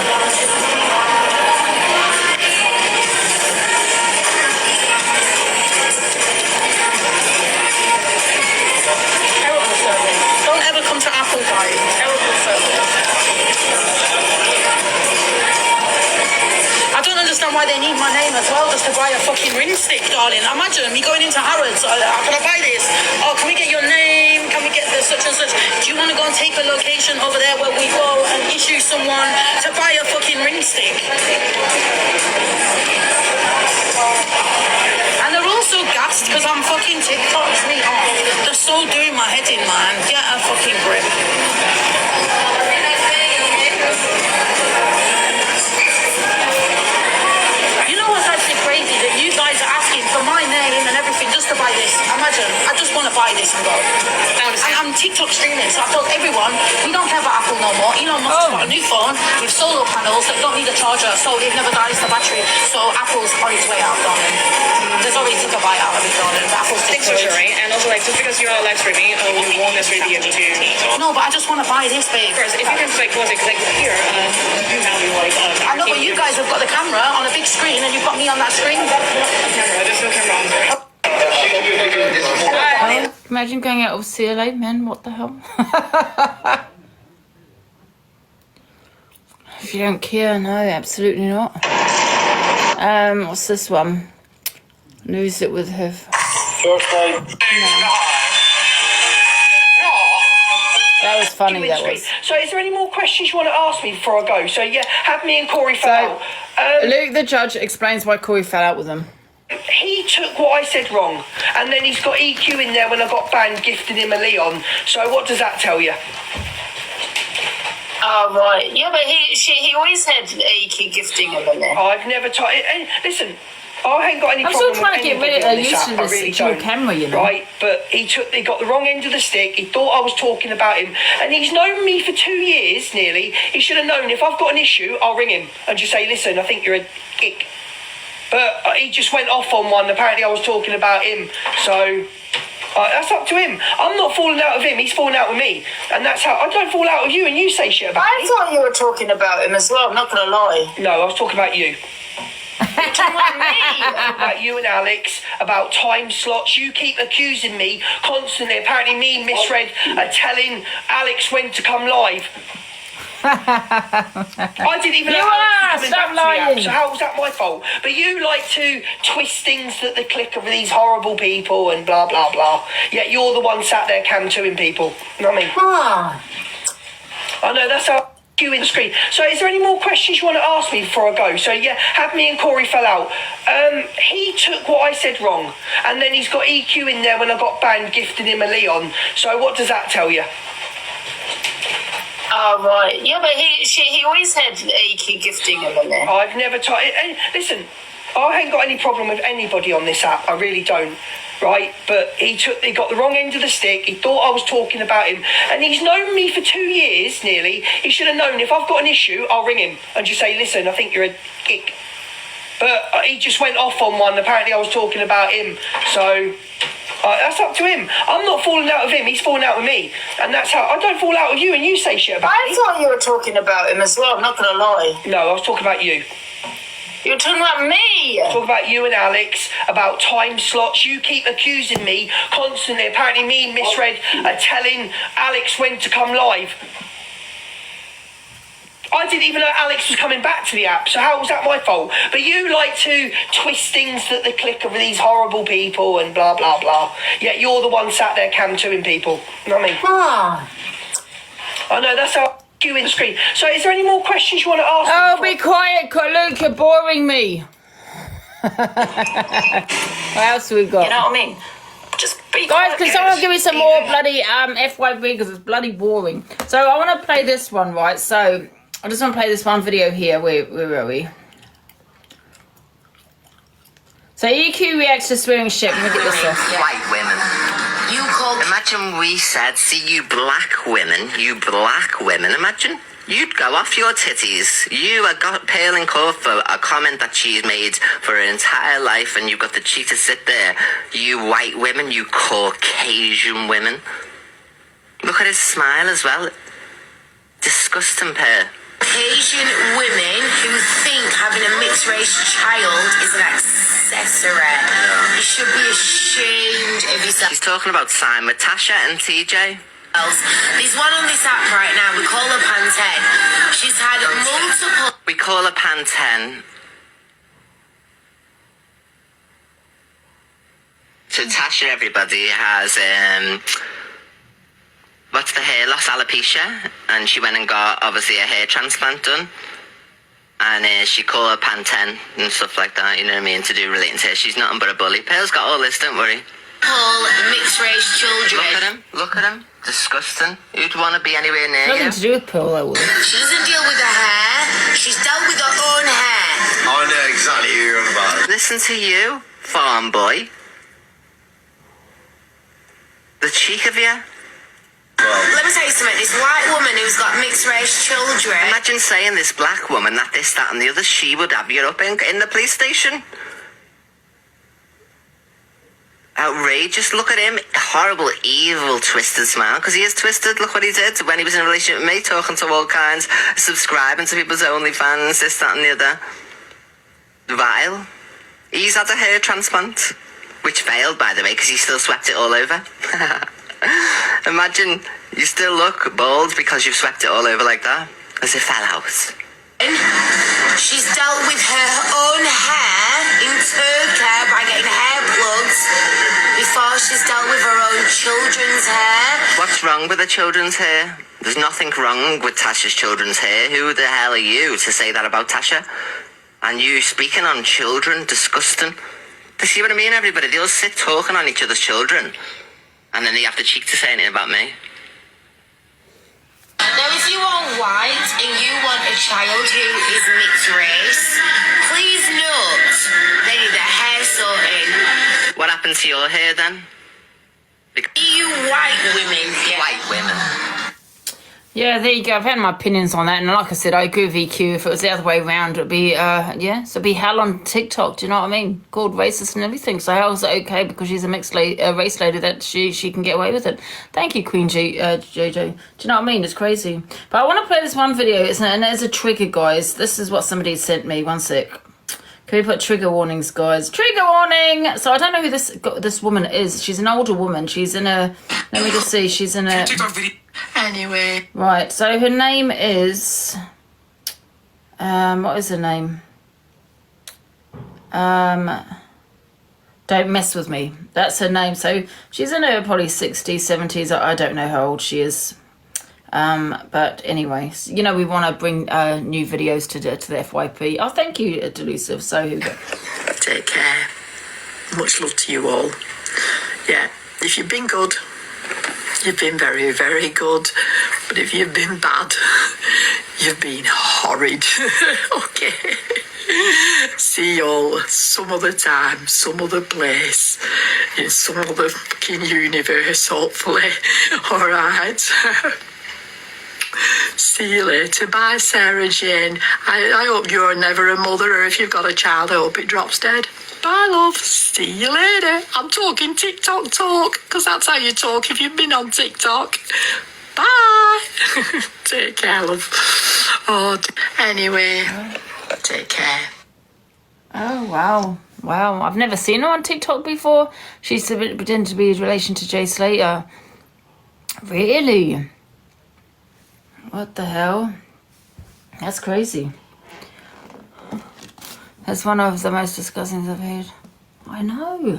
Terrible service. Don't ever come to Apple, guys. Terrible service. I don't understand why they need my name as well just to buy a fucking ring stick, darling. Imagine me going into Harrods. Can I buy this? Oh, can we get your name? Can we get the such and such? Do you want to go and take a location over there where we go and issue someone to buy a fucking ring stick? And they're also gassed because I'm fucking TikTok, sweetheart. They're so doing my head in, man. Get a fucking grip. You know what's actually crazy? That you guys are asking for my name and everything just to buy this. Imagine, I just want to buy this and go. And I'm TikTok streaming, so I told everyone, we don't care about Apple no more. Elon Musk's got a new phone with solar panels that don't need a charger, so it never dies the battery. So Apple's on its way out, darling. There's always a buy out of it, darling. Apple's Thanks for sharing. And also, like, just because you're on live streaming, we won't necessarily be able to. No, but I just want to buy this, babe. First, if you can, like, pause it, because, like, here, you have your, like, I know, but you guys have got the camera on a big screen, and you've got me on that screen. camera. There's no camera on. Imagine going out with CLA, man. What the hell? If you don't care, no, absolutely not. What's this one? Lose it with her. That was funny, that was. So is there any more questions you want to ask me before I go? So yeah, have me and Cory fell out. Luke, the judge, explains why Cory fell out with him. He took what I said wrong, and then he's got EQ in there when I got banned gifting him a Leon. So what does that tell you? Oh, right. Yeah, but he always had EQ gifting him in there. I've never tried. Listen, I ain't got any problem with trying to get rid of I really don't. Camera, you know. Right, but he got the wrong end of the stick. He thought I was talking about him, and he's known me for 2 years nearly. He should have known if I've got an issue, I'll ring him and just say, listen, I think you're a dick. But he just went off on one. Apparently, I was talking about him. So that's up to him. I'm not falling out with him. He's falling out with me, and that's how I don't fall out with you. And you say shit about me. I thought you were talking about him as well. I'm not gonna lie. No, I was talking about you. You're talking about me. About you and Alex, about time slots. You keep accusing me constantly. Apparently, me misread telling Alex when to come live. I didn't even know Alex was coming back to the app, so how was that my fault? But you like to twist things at the click of these horrible people and blah blah blah. Yet you're the one sat there cam-2ing people. You know what I mean? I know, that's how you in the screen. So is there any more questions you want to ask me before I go? So yeah, have me and Cory fell out. He took what I said wrong, and then he's got EQ in there when I got banned gifting him a Leon. So what does that tell you? Oh, right. Yeah, but he always had EQ gifting him in there. I've never tried. Listen, I ain't got any problem with anybody on this app. I really don't. Right? But he got the wrong end of the stick. He thought I was talking about him. And he's known me for 2 years, nearly. He should have known if I've got an issue, I'll ring him and just say, listen, I think you're a dick. But he just went off on one. Apparently, I was talking about him. So that's up to him. I'm not falling out with him. He's falling out with me. And that's how I don't fall out with you and you say shit about me. I thought you were talking about him as well. I'm not going to lie. No, I was talking about you. You're talking about me. Talk about you and Alex, about time slots. You keep accusing me constantly. Apparently me misread telling Alex when to come live. I didn't even know Alex was coming back to the app, so how was that my fault? But you like to twist things at the click of these horrible people and blah blah blah. Yet you're the one sat there cam-2ing people. You know what I mean? I know, that's how you in the screen. So is there any more questions you want to ask? Oh, be quiet, Luke, you're boring me. What else have we got? You know what I mean? Just be guys, can someone give me some more bloody FYP, because it's bloody boring. So I want to play this one, right? So I just want to play this one video here. Where are we? So EQ reacts to swearing shit. Let me get this off. White women. You called. Imagine we said, see you black women, imagine. You'd go off your titties. You got pale in colour for a comment that she's made for her entire life, and you've got the cheek to sit there. You white women, you Caucasian women. Look at his smile as well. Disgusting pair. Asian women who think having a mixed race child is an accessory. You should be ashamed of yourself. She's talking about Simon with Tasha and TJ. There's one on this app right now. We call her Pan 10. She's had multiple. We call her Pan 10. So Tasha, everybody, has what's the hair loss, alopecia, and she went and got obviously a hair transplant done, and she called her Pantene and stuff like that, you know what I mean, to do relating to her. She's nothing but a bully. Pearl's got all this, don't worry. All mixed race children. Look at him, disgusting. Who'd want to be anywhere near you? Nothing to do with Pearl, though. She doesn't deal with her hair. She's dealt with her own hair. I know exactly who you're on about. Listen to you, farm boy. The cheek of you. Let me tell you something. This white woman who's got mixed race children. Imagine saying this black woman, that this, that and the other, she would have you up in the police station. Outrageous. Look at him. Horrible, evil, twisted smile. Because he is twisted. Look what he did when he was in a relationship with me, talking to all kinds, subscribing to people's OnlyFans, this, that and the other. Vile. He's had a hair transplant, which failed, by the way, because he still swept it all over. Imagine you still look bald because you've swept it all over like that, as it fell out. She's dealt with her own hair in Turkey by getting hair plugs before she's dealt with her own children's hair. What's wrong with the children's hair? There's nothing wrong with Tasha's children's hair. Who the hell are you to say that about Tasha? And you speaking on children, disgusting. You see what I mean, everybody? They all sit talking on each other's children, and then they have the cheek to say anything about me. Now, if you are white and you want a child who is mixed race, please note they need their hair sorting. What happened to your hair then? You white women. Yeah. White women. Yeah, there you go. I've had my opinions on that, and like I said, I agree with EQ. If it was the other way around, it'd be so it'd be hell on TikTok. Do you know what I mean? Called racist and everything. So how is it okay because she's a mixed race lady that she can get away with it? Thank you, Queen JJ. Do you know what I mean? It's crazy. But I want to play this one video. And there's a trigger, guys. This is what somebody sent me. One sec. Can we put trigger warnings, guys? Trigger warning! So I don't know who this woman is. She's an older woman. She's in a... Let me just see. She's in a... Anyway. Right, so her name is... what is her name? Don't Mess With Me. That's her name. So she's in her probably 60s, 70s. I don't know how old she is. But anyway, you know, we want to bring new videos to the FYP. Oh, thank you, Delusive. So who go? Take care. Much love to you all. Yeah, if you've been good, you've been very, very good. But if you've been bad, you've been horrid. Okay. See you all some other time, some other place, in some other fucking universe, hopefully. All right. See you later. Bye, Sarah Jane. I hope you're never a mother, or if you've got a child, I hope it drops dead. Bye, love. See you later. I'm talking TikTok talk, because that's how you talk if you've been on TikTok. Bye. Take care, love. Oh, anyway, take care. Oh, wow. Wow. I've never seen her on TikTok before. She's pretending to be in relation to Jay Slater. Really? What the hell? That's crazy. That's one of the most disgusting things I've heard. I know.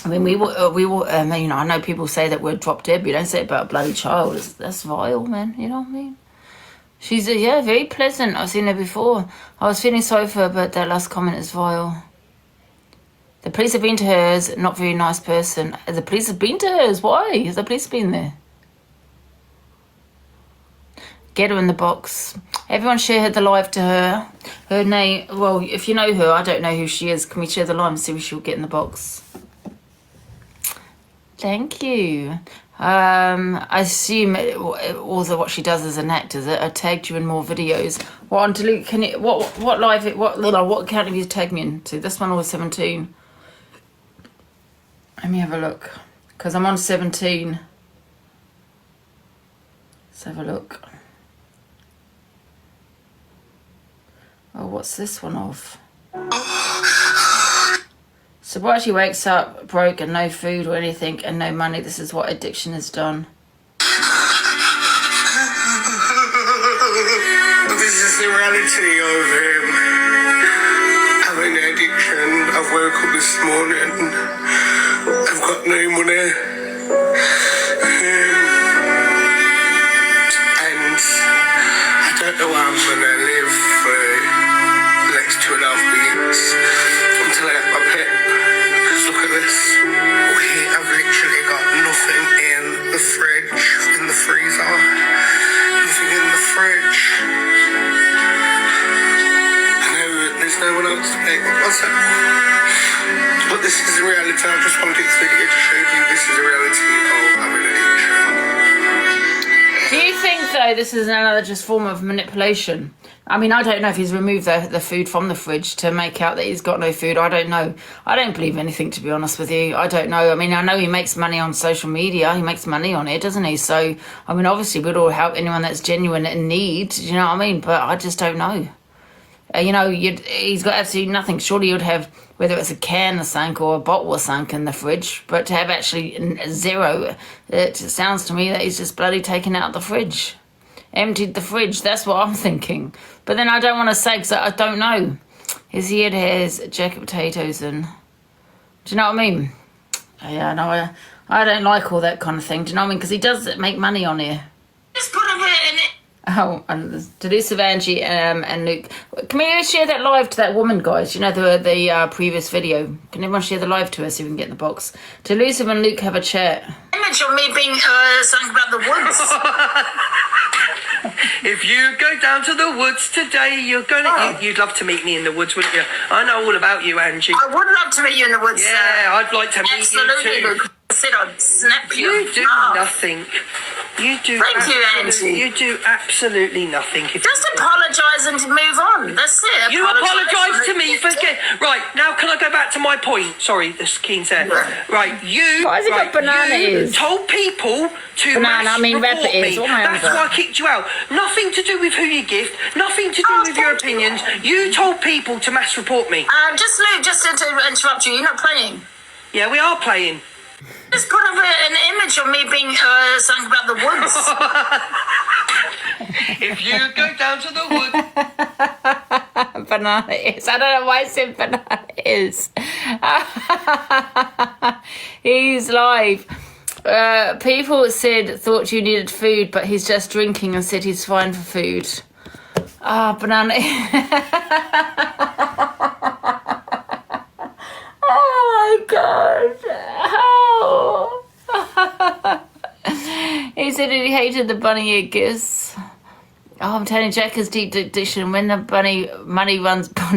I mean, we will. I mean, you know, I know people say that we're drop dead, but you don't say it about a bloody child. That's vile, man. You know what I mean? She's very pleasant. I've seen her before. I was feeling sorry for her, but that last comment is vile. The police have been to hers. Not very nice person. The police have been to hers. Why? Has the police been there? Get her in the box. Everyone share the live to her. Her name, well, if you know her, I don't know who she is. Can we share the live and see if she'll get in the box? Thank you. I assume also what she does as an actor is I tagged you in more videos. What on delete? Can you what live? What account have you tagged me into? This one or 17? Let me have a look because I'm on 17. Let's have a look. Oh, what's this one of? So while she wakes up broke and no food or anything and no money, this is what addiction has done. This is the reality of having an addiction, of I've woke up this morning and I've got no money. And I don't know how I'm gonna live for the next 2.5 weeks until I get my PIP. Because look at this. We have literally got nothing in the fridge, in the freezer. Nothing in the fridge. There's no one else to pick. What's that? But this is a reality. I just wanted this video to show you this is a reality of having an addiction. Do you think, though, this is another just form of manipulation? I mean, I don't know if he's removed the food from the fridge to make out that he's got no food. I don't know. I don't believe anything, to be honest with you. I don't know. I mean, I know he makes money on social media. He makes money on it, doesn't he? So, I mean, obviously, we'd all help anyone that's genuine in need. Do you know what I mean? But I just don't know. You know, he's got absolutely nothing. Surely you'd have, whether it's a can or sunk or a bottle or sunk in the fridge, but to have actually zero, it sounds to me that he's just bloody taken out the fridge. Emptied the fridge, that's what I'm thinking. But then I don't want to say, because I don't know. His head has a jacket of potatoes and... Do you know what I mean? Yeah, no, I don't like all that kind of thing. Do you know what I mean? Because he does make money on here. Just put him in it. Oh, and Delusive Angie and Luke. Can we share that live to that woman, guys? You know, the previous video. Can everyone share the live to us so we can get in the box? Delusive and Luke have a chat. Image of me being something about the woods. If you go down to the woods today, you'd love to meet me in the woods, wouldn't you? I know all about you, Angie. I would love to meet you in the woods. Yeah, I'd like to meet you too. Luke. I said I'd snap you. You do nothing. You do. Thank you, Angie. You do absolutely nothing. Just apologise and move on. That's it. You apologise to me for right now. Can I go back to my point? Sorry, this Keen's there. Yeah. Right, you. What has he got banana is? Told people to banana. I mean, report is. me. That's why I kicked you out. Nothing to do with who you gift. Nothing to do with your opinions. You told people to mass report me. Just Luke, just to interrupt you. You're not playing. Yeah, we are playing. Just put up an image of me being something about the woods. If you go down to the woods. Banana is. I don't know why I said banana is. He's live. People thought you needed food, but he's just drinking and said he's fine for food. Banana. Oh my God. He said he hated the bunny egg kiss. I'm telling Jack is deep addiction. When the money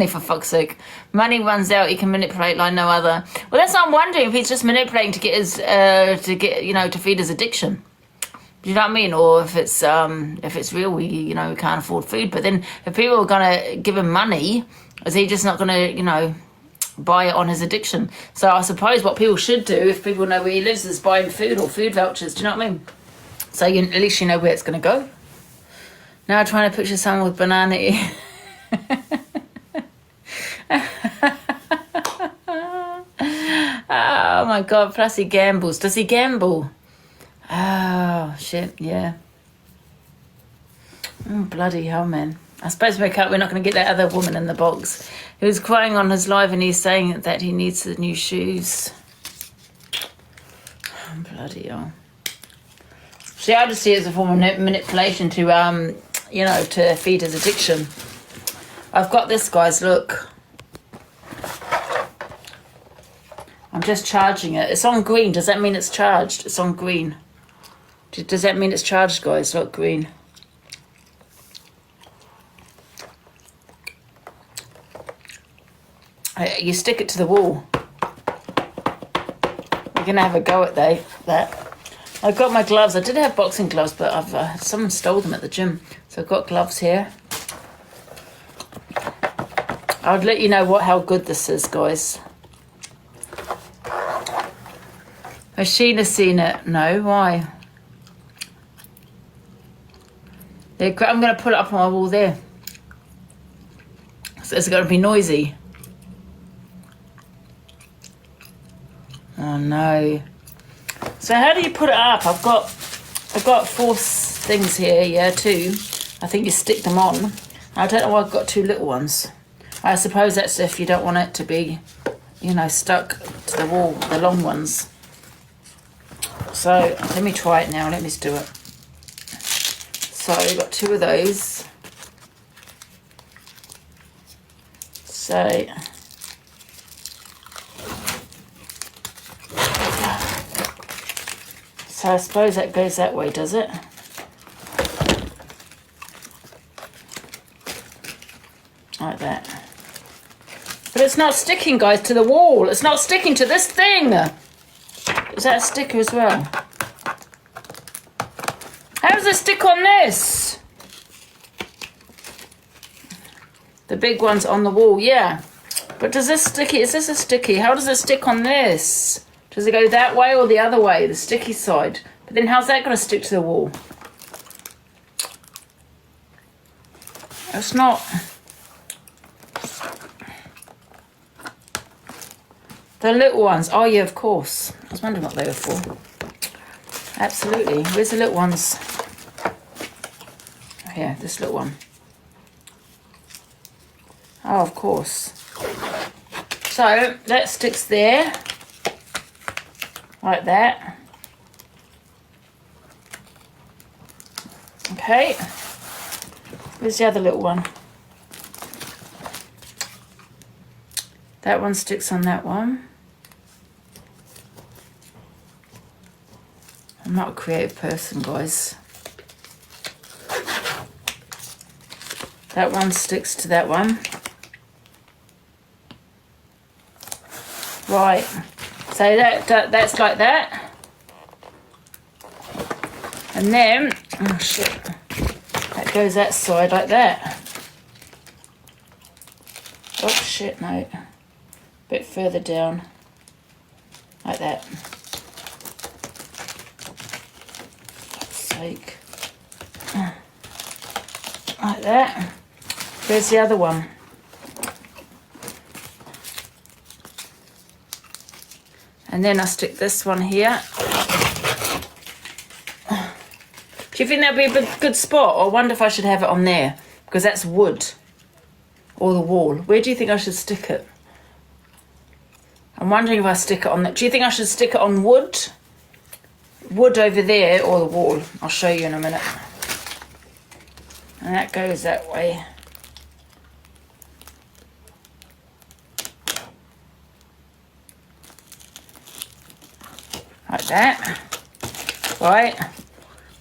for fuck's sake, money runs out, he can manipulate like no other. Well, that's what I'm wondering, if he's just manipulating to get his, to feed his addiction. Do you know what I mean? Or if it's real, we can't afford food. But then if people are gonna give him money, is he just not gonna, buy it on his addiction? So I suppose what people should do, if people know where he lives, is buy him food or food vouchers. Do you know what I mean? So at least you know where it's going to go. Now trying to picture someone with banana. Oh my God, plus he gambles. Does he gamble? Oh shit, yeah. Oh, bloody hell, man. I suppose we're not going to get that other woman in the box. He was crying on his live and he's saying that he needs the new shoes. Oh, bloody hell. See, I just see it as a form of manipulation to, to feed his addiction. I've got this, guys, look. I'm just charging it. It's on green. Does that mean it's charged? It's on green. Does that mean it's charged, guys? Look, green. You stick it to the wall. We're going to have a go at that. I've got my gloves. I did have boxing gloves, but someone stole them at the gym. So I've got gloves here. I'll let you know how good this is, guys. Has Sheena seen it? No, why? I'm going to put it up on my wall there. So it's going to be noisy. Oh no. So how do you put it up? I've got 4 things here, yeah, 2. I think you stick them on. I don't know why I've got 2 little ones. I suppose that's if you don't want it to be you know, stuck to the wall, the long ones. So let me try it now. Let me just do it. So I've got 2 of those. So I suppose that goes that way, does it? Like that. But it's not sticking, guys, to the wall. It's not sticking to this thing. Is that a sticker as well? How does it stick on this? The big one's on the wall, yeah. But does this sticky, is this a sticky? How does it stick on this? Does it go that way or the other way, the sticky side? But then how's that going to stick to the wall? It's not. The little ones. Oh, yeah, of course. I was wondering what they were for. Absolutely. Where's the little ones? Here, this little one. Oh, of course. So that sticks there. Like that. Okay. Where's the other little one? That one sticks on that one. I'm not a creative person, guys. That one sticks to that one. Right. So that's like that. And then, oh shit, that goes that side like that. Oh shit, no. A bit further down. Like that. God's sake. Like that. There's the other one. And then I stick this one here. Do you think that'd be a good spot? Or I wonder if I should have it on there. Because that's wood. Or the wall. Where do you think I should stick it? I'm wondering if I stick it on that. Do you think I should stick it on wood? Wood over there or the wall? I'll show you in a minute. And that goes that way. Like that. Right.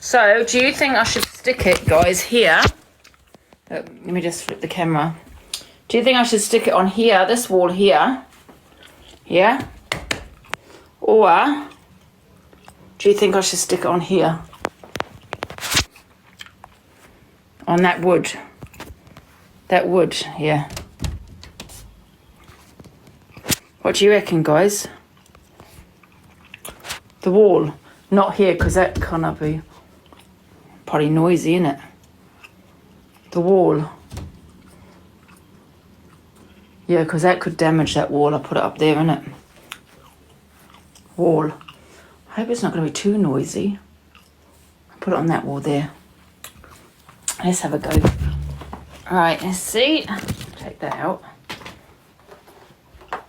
So, do you think I should stick it, guys, here? Let me just flip the camera. Do you think I should stick it on here, this wall here? Yeah? Or do you think I should stick it on here? On that wood. That wood, yeah. What do you reckon, guys? The wall. Not here, because that can't be probably noisy, innit? The wall. Yeah, because that could damage that wall. I'll put it up there, innit? Wall. I hope it's not going to be too noisy. I'll put it on that wall there. Let's have a go. Alright, let's see. Take that out. I'm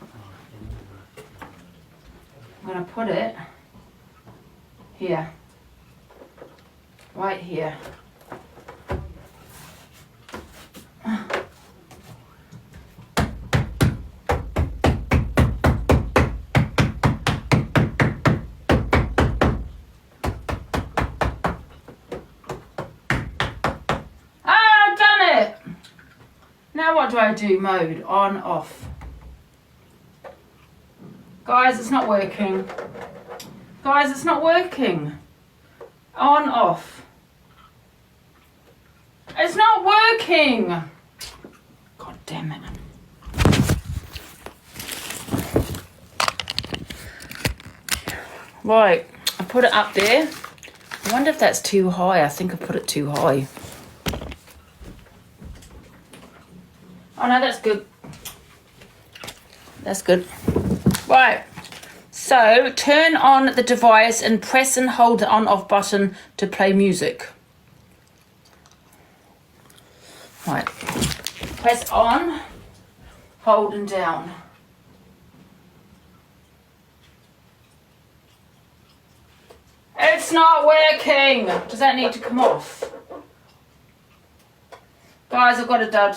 going to put it here. Right here. Now what do I do? Mode, on, off. Guys, it's not working. Guys, it's not working. On, off. It's not working. God damn it. Right, I put it up there. I wonder if that's too high. I think I put it too high. Oh no, that's good. That's good. Right. So, turn on the device and press and hold the on-off button to play music. Right. Press on, hold and down. It's not working. Does that need to come off? Guys, I've got a dud.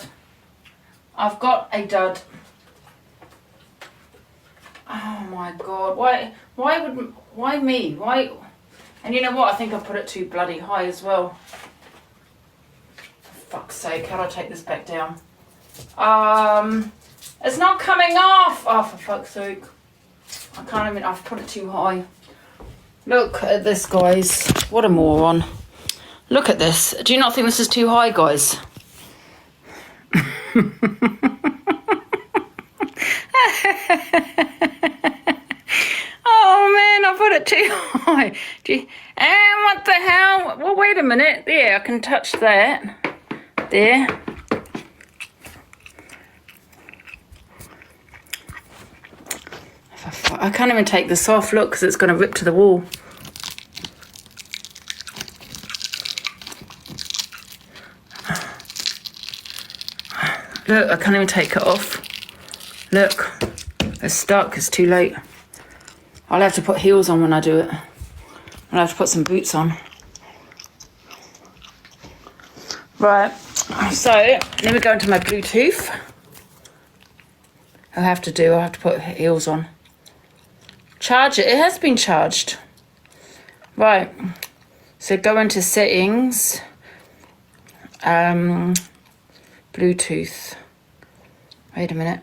I've got a dud. Oh my god. Why me? Why? And you know what? I think I put it too bloody high as well. For fuck's sake, how do I take this back down? It's not coming off. Oh, for fuck's sake. I can't even, I've put it too high. Look at this, guys. What a moron. Look at this. Do you not think this is too high, guys? Oh man, I put it too high. And what the hell? Well, wait a minute. There, I can touch that. There. I can't even take this off, look, because it's going to rip to the wall. Look, I can't even take it off. Look, it's stuck, it's too late. I'll have to put heels on when I do it. I'll have to put some boots on. Right, so let me go into my Bluetooth. I'll have to put heels on. Charge it. It has been charged. Right. So go into settings. Bluetooth. Wait a minute.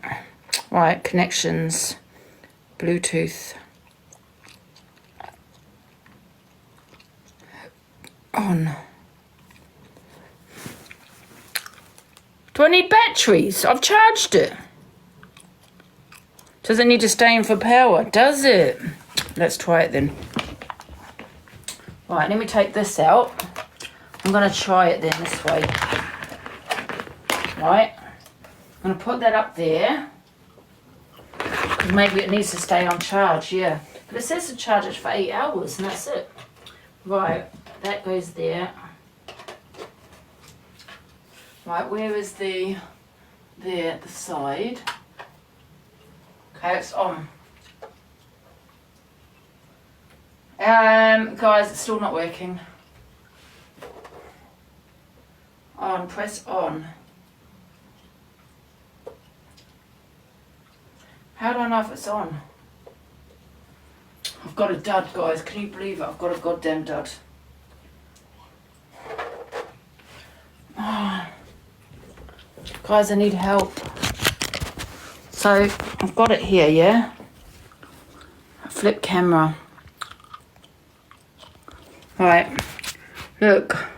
Right. Connections. Bluetooth. On. Do I need batteries? I've charged it. Does it need to stay in for power? Does it? Let's try it then. Right, let me take this out. I'm going to try it then this way. Right. I'm going to put that up there. Because maybe it needs to stay on charge, yeah. But it says to charge it for 8 hours and that's it. Right, that goes there. Right, where is the side? Okay, it's on. Guys, it's still not working. On, press on. How do I know if it's on? I've got a dud, guys. Can you believe it? I've got a goddamn dud. Oh. Guys, I need help. So, I've got it here, yeah? Flip camera. Right. Look.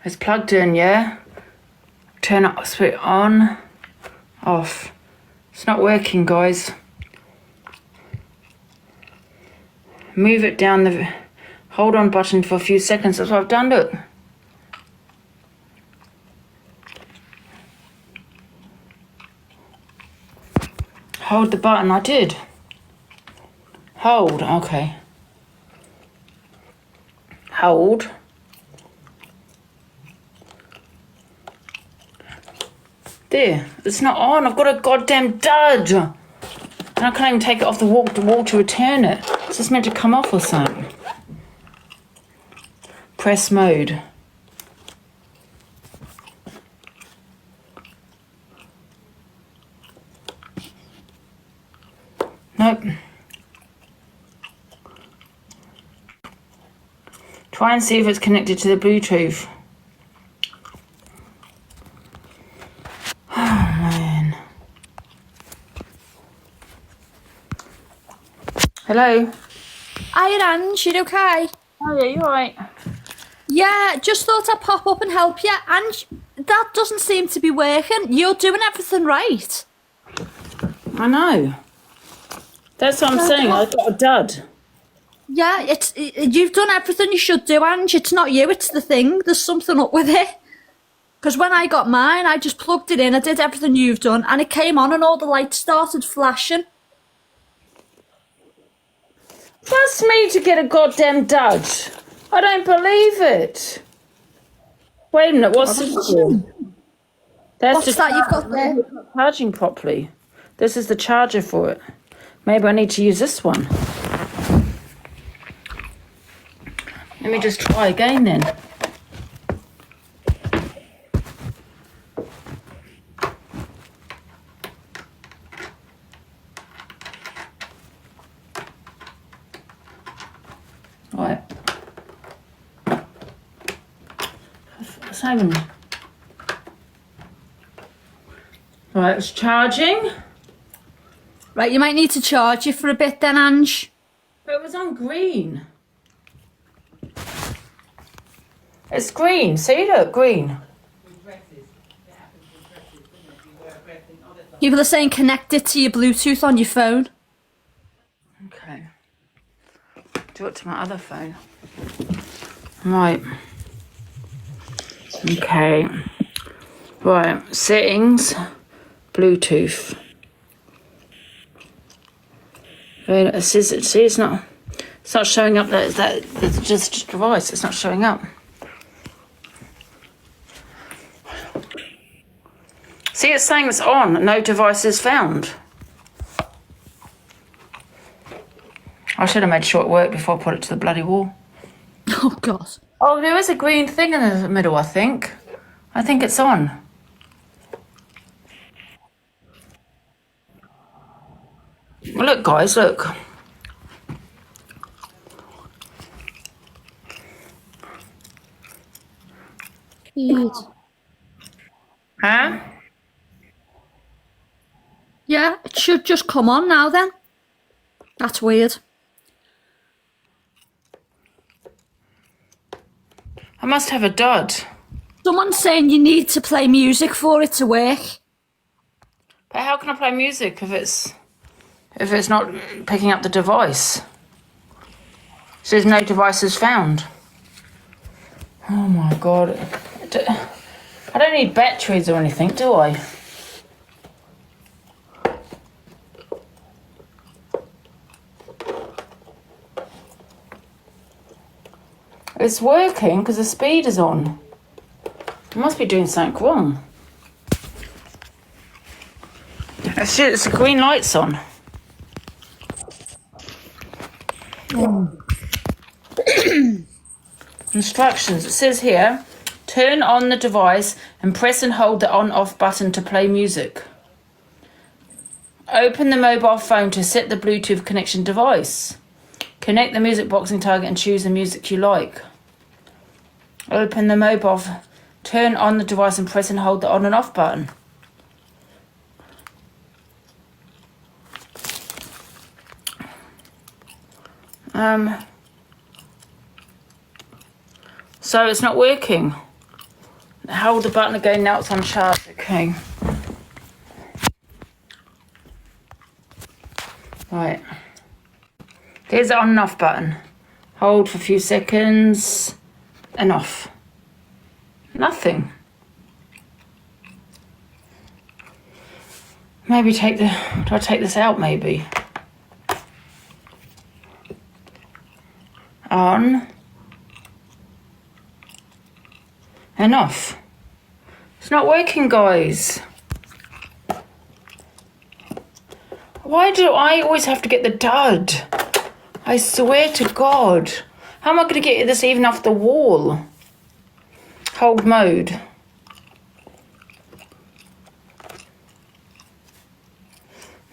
It's plugged in, yeah? Turn it, switch on, off. It's not working, guys. Move it down the hold on button for a few seconds. That's what I've done, look. Hold the button, I did. Hold, okay. Hold. There, it's not on. I've got a goddamn dud. And I can't even take it off the wall to return it. It's just meant to come off or something. Press mode. Nope. Try and see if it's connected to the Bluetooth. Oh man. Hello. Hi, Ange, you okay? Oh yeah, you alright? Yeah, just thought I'd pop up and help you. Ange, that doesn't seem to be working. You're doing everything right. I know. That's what I'm saying. I've got a dud. Yeah, you've done everything you should do, Ange. It's not you, it's the thing. There's something up with it. Because when I got mine, I just plugged it in. I did everything you've done, and it came on, and all the lights started flashing. That's me to get a goddamn dud. I don't believe it. Wait a minute, what's this for? What's that you've got there? It's not charging properly. This is the charger for it. Maybe I need to use this one. Let me just try again then. Right. Simon. Right, it's charging. Right, you might need to charge it for a bit then, Ange. But it was on green. It's green. See, look, green. People are saying connect it to your Bluetooth on your phone. Okay. Do it to my other phone. Right. Okay. Right. Settings. Bluetooth. See, it's not showing up. That's just a device. It's not showing up. See, it's saying it's on. No devices found. I should have made sure it worked before I put it to the bloody wall. Oh, God. Oh, there is a green thing in the middle, I think. I think it's on. Well, look, guys, look. Huh? Yeah, it should just come on now then. That's weird. I must have a dud. Someone's saying you need to play music for it to work. But how can I play music if it's not picking up the device? It says no devices found. Oh my God. I don't need batteries or anything, do I? It's working because the speed is on. I must be doing something wrong. It's the green light's on. Instructions. It says here, turn on the device and press and hold the on-off button to play music. Open the mobile phone to set the Bluetooth connection device. Connect the music boxing target and choose the music you like. Open the mobile, turn on the device and press and hold the on and off button. So it's not working. Hold the button again, now it's on charge. Okay. Right. Here's the on and off button. Hold for a few seconds and off. Nothing. Maybe do I take this out maybe? On. And off. It's not working, guys. Why do I always have to get the dud? I swear to God. How am I going to get this even off the wall? Hold mode.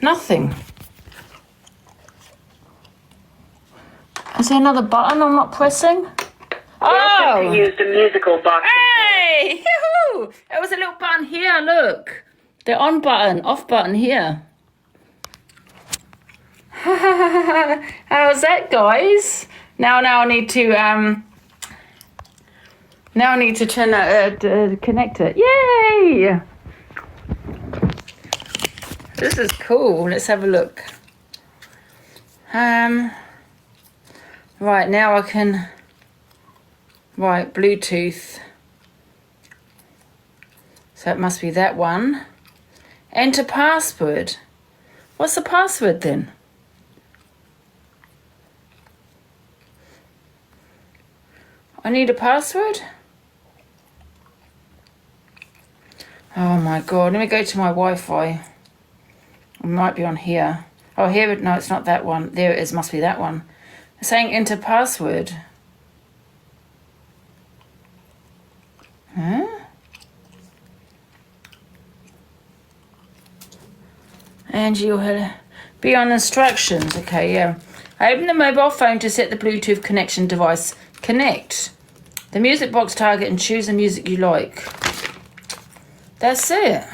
Nothing. Is there another button I'm not pressing? Welcome to use the musical box. Hey! Yoo-hoo! There was a little button here, look. The on button, off button here. How's that, guys? Now I need to turn that connect it. Yay! This is cool. Let's have a look. Right, now I can. Right, Bluetooth. So it must be that one. Enter password. What's the password then? I need a password? Oh my God, let me go to my Wi-Fi. It might be on here. Oh, here, no, it's not that one. There it is, must be that one. It's saying enter password. Huh? Angie, you'll be on instructions. Okay, yeah. Open the mobile phone to set the Bluetooth connection device. Connect the music box target and choose the music you like. That's it.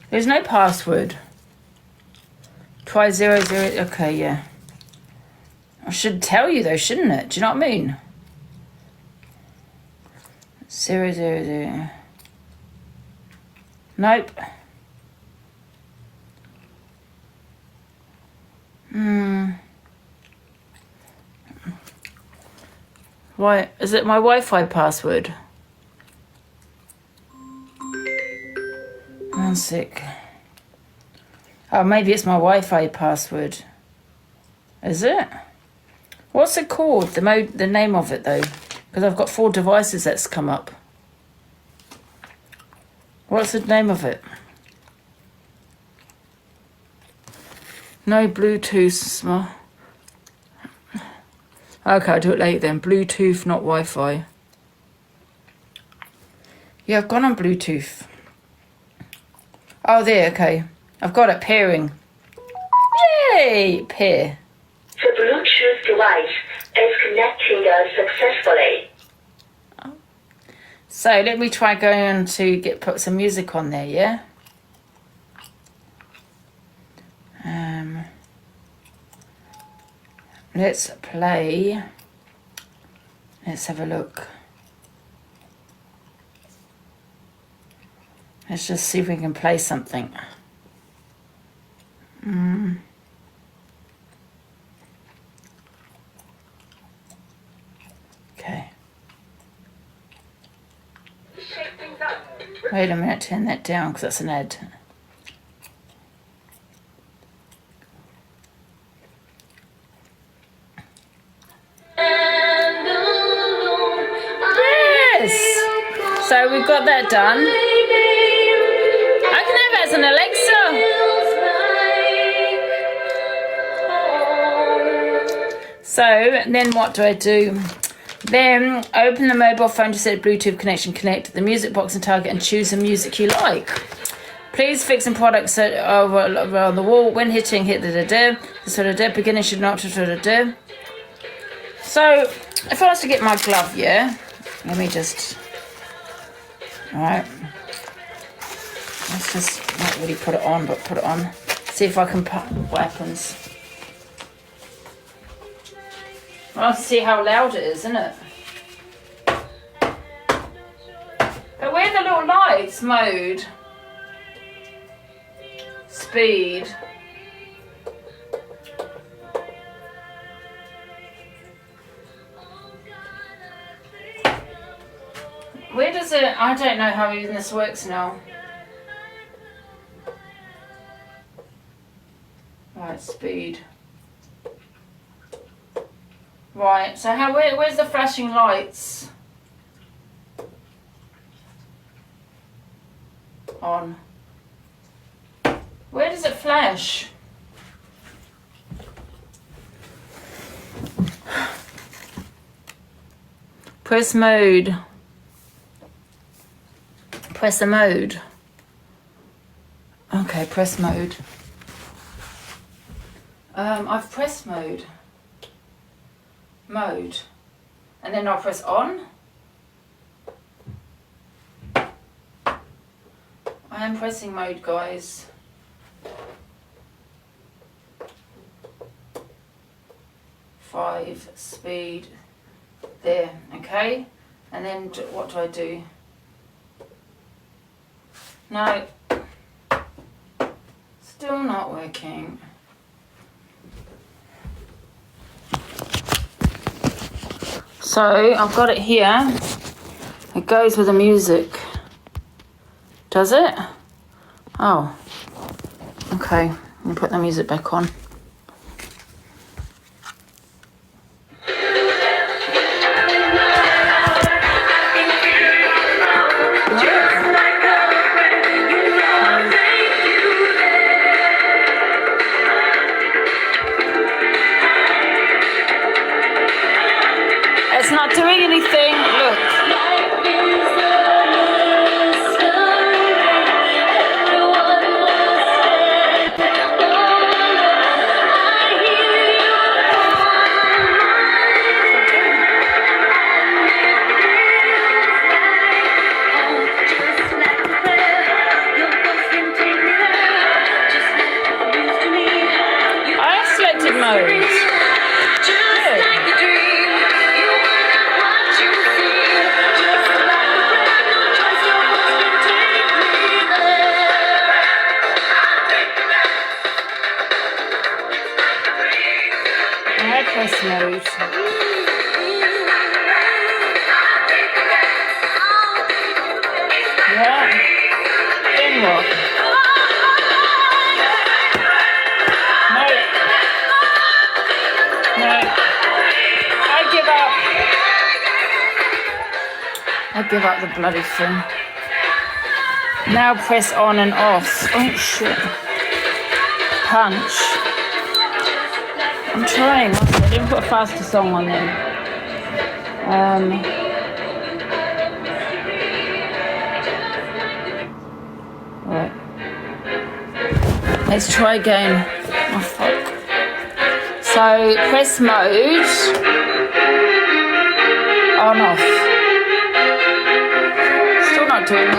There's no password. Try 00. Okay, yeah. I should tell you though, shouldn't it? Do you know what I mean? 000. Nope. Why is it my Wi-Fi password? 1 sec. Oh, maybe it's my Wi-Fi password. Is it? What's it called? The name of it though, because I've got 4 devices that's come up. What's the name of it? No Bluetooth. Okay, I'll do it later then. Bluetooth, not Wi-Fi. Yeah, I've gone on Bluetooth. Oh, there, okay. I've got it, pairing. Yay! Pair. The Bluetooth device is connecting successfully. So let me try going to put some music on there, yeah? Let's play. Let's have a look. Let's just see if we can play something. Okay. Wait a minute, turn that down because that's an ad. Yes! So we've got that done. I can have it as an Alexa. So then what do I do? Then open the mobile phone to set a Bluetooth connection. Connect the music box and target and choose the music you like. Please fix some products around the wall. When hitting, hit the da-da. The sort of beginning should not da-da. So if I was to get my glove, yeah? Let me just... Alright. Let's just not really put it on, but put it on. See if I can put what happens. I'll see how loud it is, isn't it? But where are the little lights? Mode. Speed. Where does it... I don't know how even this works now. Right, speed. Right, so where's the flashing lights? On. Where does it flash? Press mode. Press the mode. Okay, press mode. I've pressed mode. Mode. And then I'll press on. I am pressing mode, guys. Five, speed. There, okay? And then what do I do? No. Still not working. So I've got it here. It goes with the music. Does it? Oh. Okay. Let me put the music back on. It's not doing anything. Look. I give up the bloody thing. Now press on and off. Oh shit. Punch. I'm trying. I didn't put a faster song on them. Right. Let's try again. Oh fuck. So press mode. On off. Still not doing it.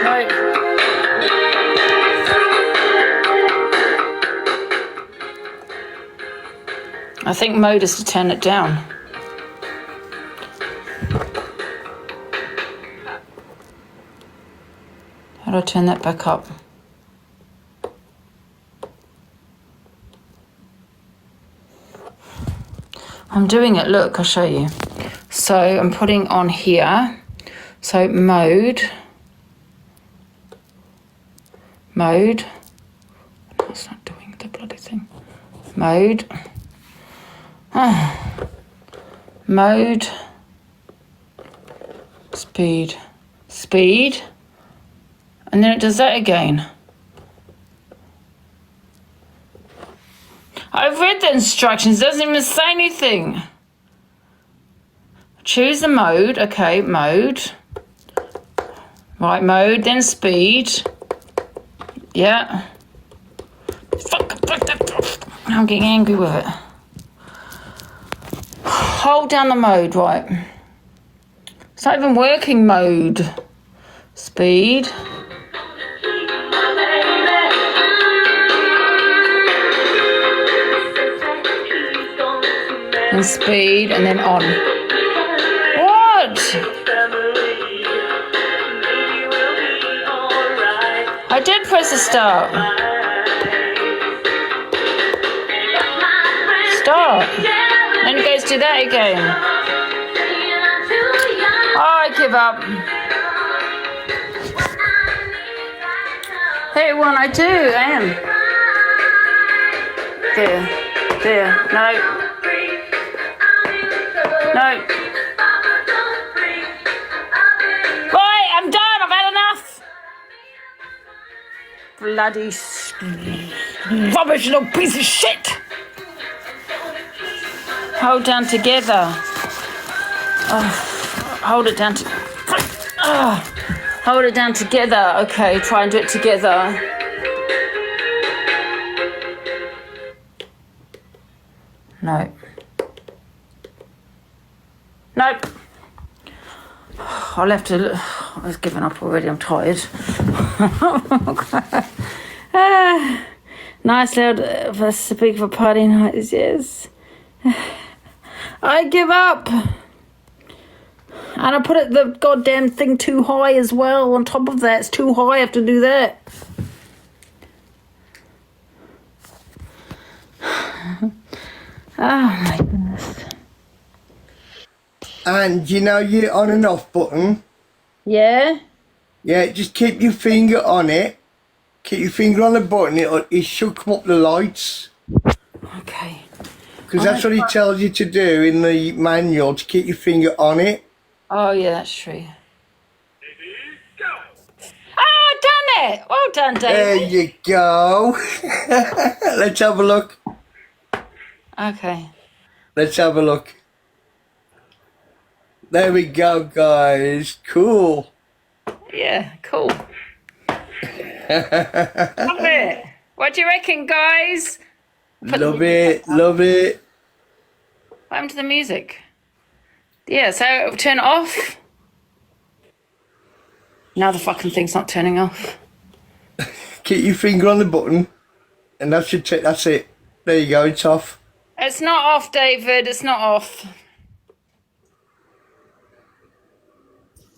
Right. I think mode is to turn it down. How do I turn that back up? I'm doing it, look, I'll show you. So I'm putting on here. So mode. No, it's not doing the bloody thing. Mode. Mode. Speed. Speed. And then it does that again. I've read the instructions, it doesn't even say anything. Choose the mode, okay, mode. Right, mode, then speed. Yeah. Fuck. I'm getting angry with it. Hold down the mode, right. It's not even working mode. Speed. And speed, and then on. What? I did press the start. Start. Then it goes to that again. Oh, I give up. Hey, one, I do, I am. There, no. No. Right, I'm done. I've had enough. Bloody rubbish little piece of shit. Hold down together. Oh, hold it down. Hold it down together. Okay, try and do it together. No. Nope. I'll have to. I've given up already. I'm tired. Nice loud for speak for party nights. Yes. I give up. And I put the goddamn thing too high as well. On top of that, it's too high. I have to do that. Oh my goodness. And you know your on and off button? Yeah? Yeah, just keep your finger on it. Keep your finger on the button, it should come up the lights. Okay. Because that's what it tells you to do in the manual, to keep your finger on it. Oh, yeah, that's true. Oh, done it! Well done, David. There you go. Let's have a look. Okay. Let's have a look. There we go, guys. Cool. Yeah, cool. Love it. What do you reckon, guys? Love it. Love it. What happened to the music? Yeah, so turn it off. Now the fucking thing's not turning off. Keep your finger on the button, and that's it. There you go. It's off. It's not off, David. It's not off.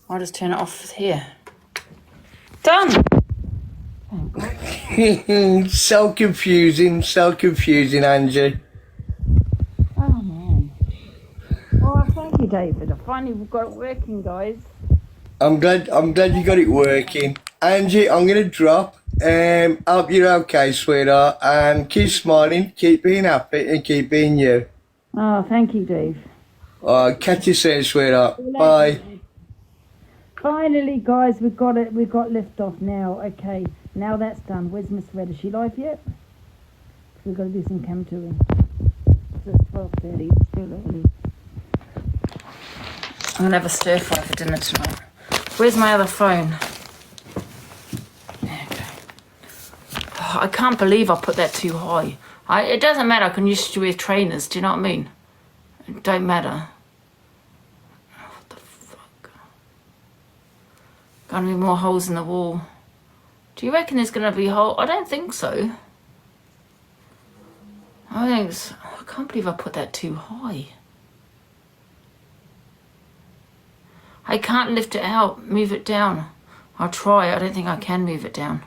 I'll just turn it off here. Done. So confusing, Angie. Oh man. Oh, thank you, David. I finally got it working, guys. I'm glad you got it working. Angie, I'm gonna drop. Hope you're okay, sweetheart, and keep smiling, keep being happy, and keep being you. Oh, thank you, Dave. Catch you soon, sweetheart. Bye. Finally, guys, we've got it. We've got lift off now. Okay, now that's done. Where's Miss Red? Is she live yet? We've got to do some cam touring. So it's 12:30. It's still early. I'm gonna have a stir fry for dinner tonight. Where's my other phone? There we go. Oh, I can't believe I put that too high. It doesn't matter. I can use to wear trainers. Do you know what I mean? It don't matter. What the fuck? Gonna be more holes in the wall. Do you reckon there's gonna be holes? I don't think so. I can't believe I put that too high. I can't lift it out, move it down. I'll try. I don't think I can move it down.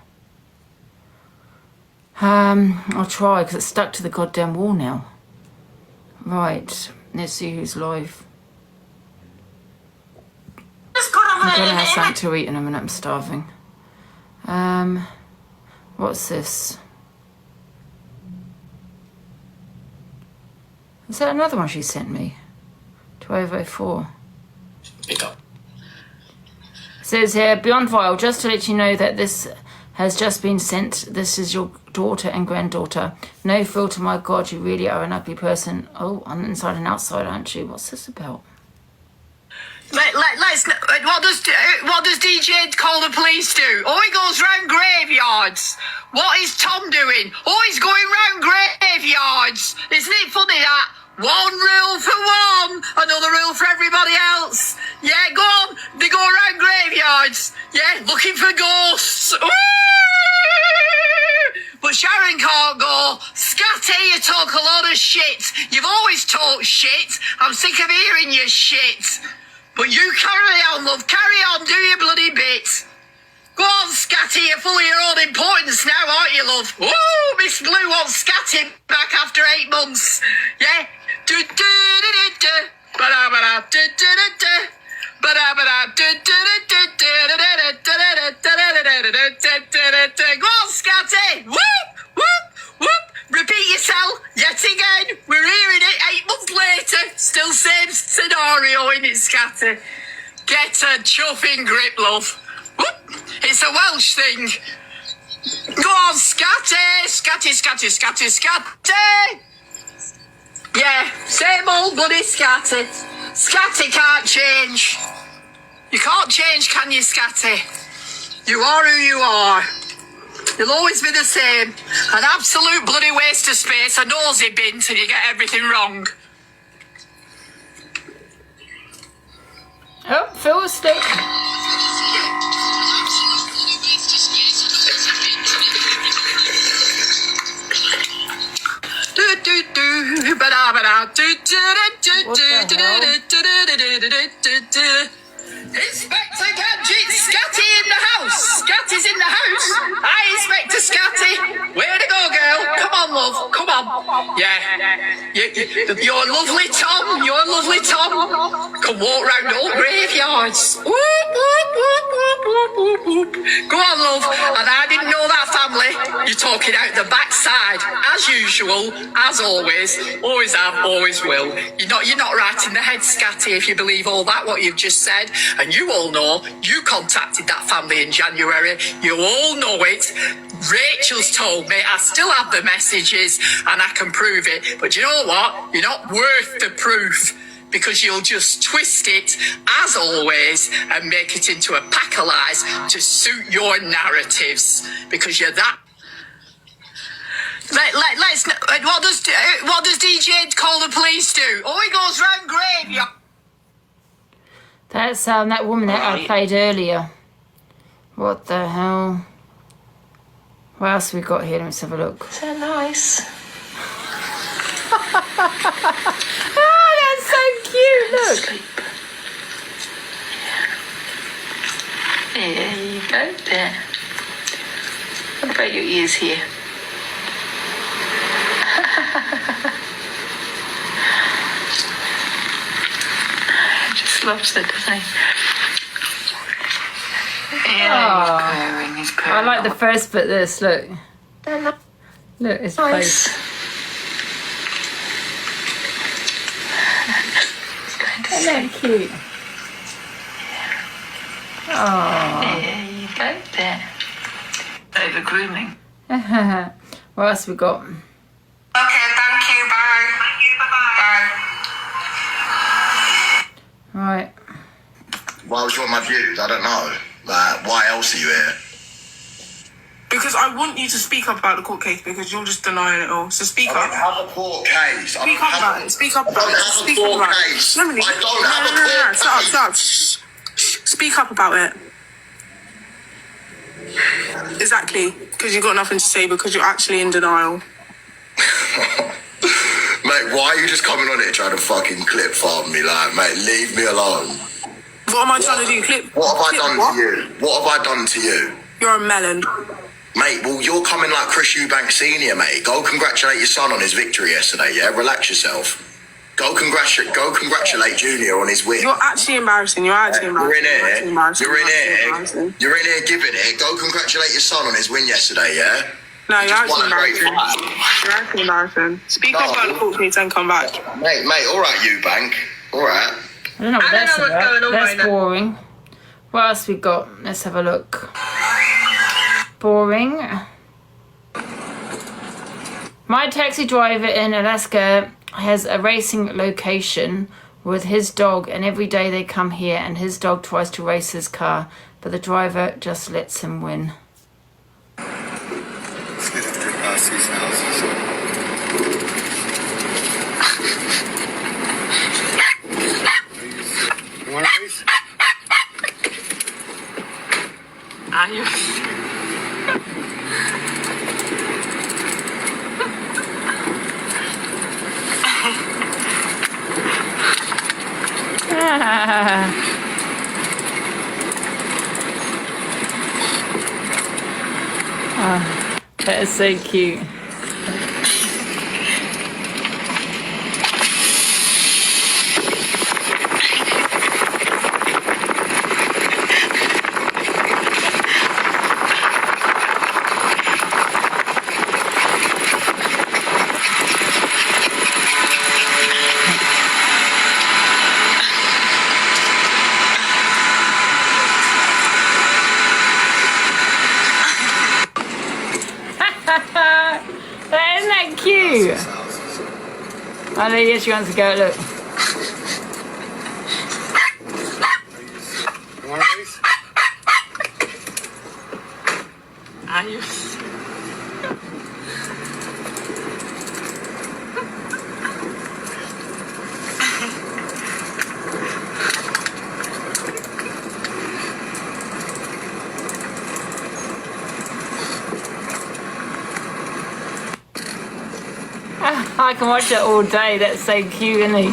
I'll try because it's stuck to the goddamn wall now. Right, let's see who's live. I'm gonna have something to eat in a minute. I'm starving. What's this? Is that another one she sent me? 1204. Pick up. Says here, Beyond Vile, just to let you know that this has just been sent. This is your daughter and granddaughter. No filter, my God, you really are an ugly person. Oh, I'm inside and outside, aren't you? What's this about? Let's. What does DJ call the police do? Oh, he goes round graveyards. What is Tom doing? Oh, he's going round graveyards. Isn't it funny that? One rule for one, another rule for everybody else. Yeah, go on. They go around graveyards. Yeah, looking for ghosts. Ooh! But Sharon can't go. Scatty, you talk a lot of shit. You've always talked shit. I'm sick of hearing your shit. But you carry on, love. Carry on. Do your bloody bit. Go on, Scatty. You're full of your own importance now, aren't you, love? Ooh, Miss Blue wants Scatty back after 8 months. Yeah? Go on, Scatty. Whoop, whoop, whoop. Repeat yourself yet again. We're hearing it 8 months later. Still same scenario in it, Scatty. Get a chuffing grip, love. Whoop. It's a Welsh thing. Go on, Scatty. Scatty, Scatty, Scatty, Scatty. Yeah, same old bloody Scatty. Scatty can't change. You can't change, can you, Scatty? You are who you are. You'll always be the same. An absolute bloody waste of space, a nosy bin till you get everything wrong. Oh, Phil was stuck. Inspector Gadget, Scatty in the house. Scatty's in the house. Hi, Inspector Scatty. Where to go, girl? Come on, love. Come on. Yeah. You're lovely, Tom. You're lovely, Tom. Can walk round all graveyards. Whoop, whoop, whoop, whoop, whoop, whoop, whoop. Go on, love. And I didn't know that family. You're talking out the backside, as usual, as always. Always have, always will. You're not right in the head, Scatty, if you believe all that, what you've just said. And you all know, you contacted that family in January. You all know it. Rachel's told me. I still have the messages and I can prove it. But you know what? You're not worth the proof because you'll just twist it, as always, and make it into a pack of lies to suit your narratives because you're that. Let's. What does DJ call the police do? Oh, he goes round graveyard. That's that woman that I played earlier. What the hell? What else we got here? Let's have a look. Is that nice? Oh, that's so cute. Look. There you go. There. What about your ears here? Just loves it, doesn't he? Yeah, he's purring. I like the first bit. This look. Look, his face. Isn't that cute? Oh. There you go, there. Over grooming. What else we got? Okay, thank you. Bye. Bye. Right. Why would you want my views? I don't know. Like, why else are you here? Because I want you to speak up about the court case because you're just denying it all. So speak I up. don't have a court case. Speak up about it. Speak up about it. Speak up about it. I don't have a court case. Shut up. Shh. Speak up about it. Exactly. Because you've got nothing to say because you're actually in denial. Mate, why are you just coming on it trying to fucking clip farm me? Like, mate, leave me alone. What am I trying to do? What have I done to you? What have I done to you? You're a melon. Mate, well, you're coming like Chris Eubank Senior, mate. Go congratulate your son on his victory yesterday, yeah? Relax yourself. Go congratulate Junior on his win. You're actually embarrassing. You're actually embarrassing. You're in here giving it. Go congratulate your son on his win yesterday, yeah? No, you're actually embarrassing. You're actually embarrassing. Speak up about the court case and come back. Mate, all right, Eubank. All right. I don't know what's going on. That's boring. What else we got? Let's have a look. Boring. My taxi driver in Alaska has a racing location with his dog, and every day they come here and his dog tries to race his car, but the driver just lets him win. One of these? Are you? Oh, that is so cute. Isn't that cute? Oh, no, yes, she wants to go. Look. One of these? Are you? I can watch it all day. That's so cute, isn't he?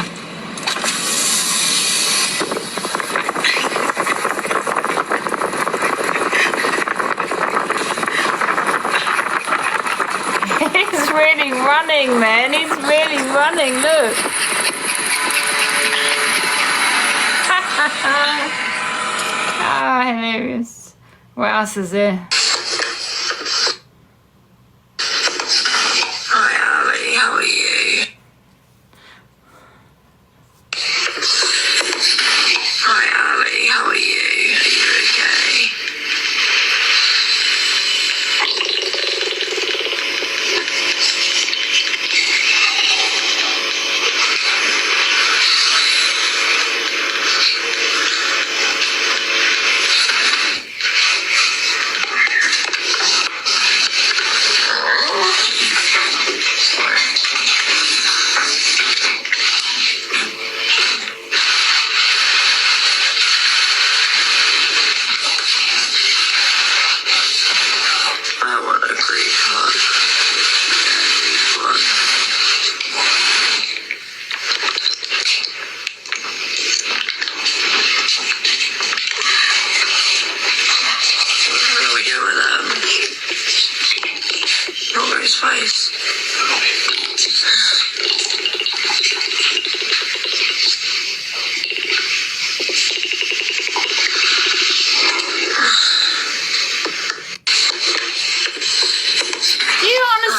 He's really running, man. He's really running. Look. Oh, hilarious. What else is there? How are you? Hi, Ali. How are you? Are you okay?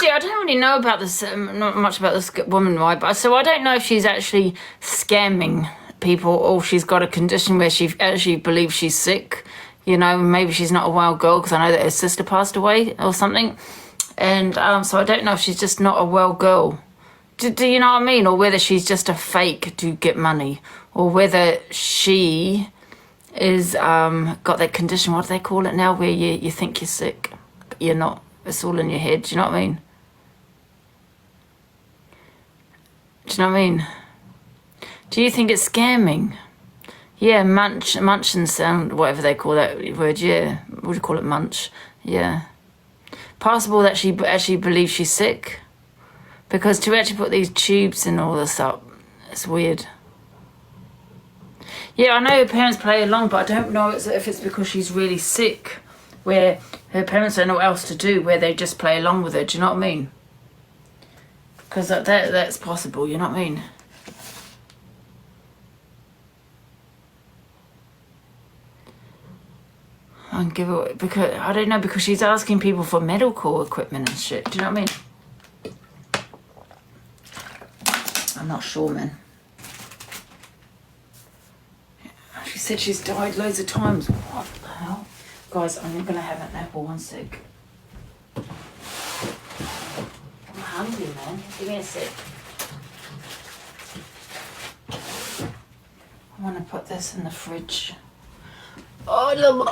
I don't really know about this, not much about this woman, right? But so I don't know if she's actually scamming people, oh, she's got a condition where she actually believes she's sick. You know, maybe she's not a well girl because I know that her sister passed away or something. And so I don't know if she's just not a well girl. Do you know what I mean? Or whether she's just a fake to get money. Or whether she is got that condition, what do they call it now, where you think you're sick. You're not. It's all in your head. Do you know what I mean? Do you know what I mean? Do you think it's scamming? Yeah, munch and sound, whatever they call that word, yeah. What do you call it, munch? Yeah. Possible that she actually believes she's sick. Because to actually put these tubes and all this up, it's weird. Yeah, I know her parents play along, but I don't know if it's because she's really sick, where her parents don't know what else to do, where they just play along with her, do you know what I mean? Because that's possible, you know what I mean? And give it, because I don't know, because she's asking people for medical equipment and shit. Do you know what I mean? I'm not sure, man. She said she's died loads of times. What the hell? Guys, I'm gonna have an apple, 1 sec. I'm hungry, man. Give me a sec. I want to put this in the fridge. Oh, no.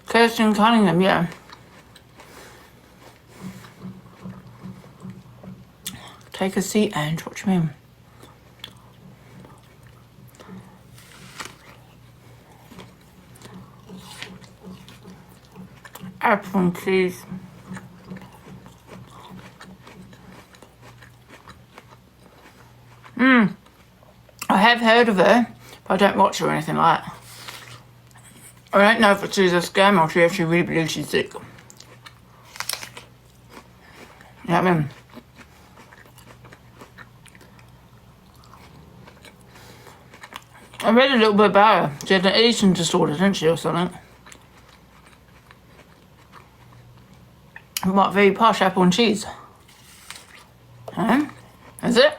Kirsten Cunningham, yeah. Take a seat, Ange. What do you mean? Apple and cheese. I have heard of her, but I don't watch her or anything like that. I don't know if she's a scam or she actually really believes she's sick. You know what I mean? I read a little bit about her. She had an eating disorder, didn't she, or something? What, very posh apple and cheese? Huh? Is it?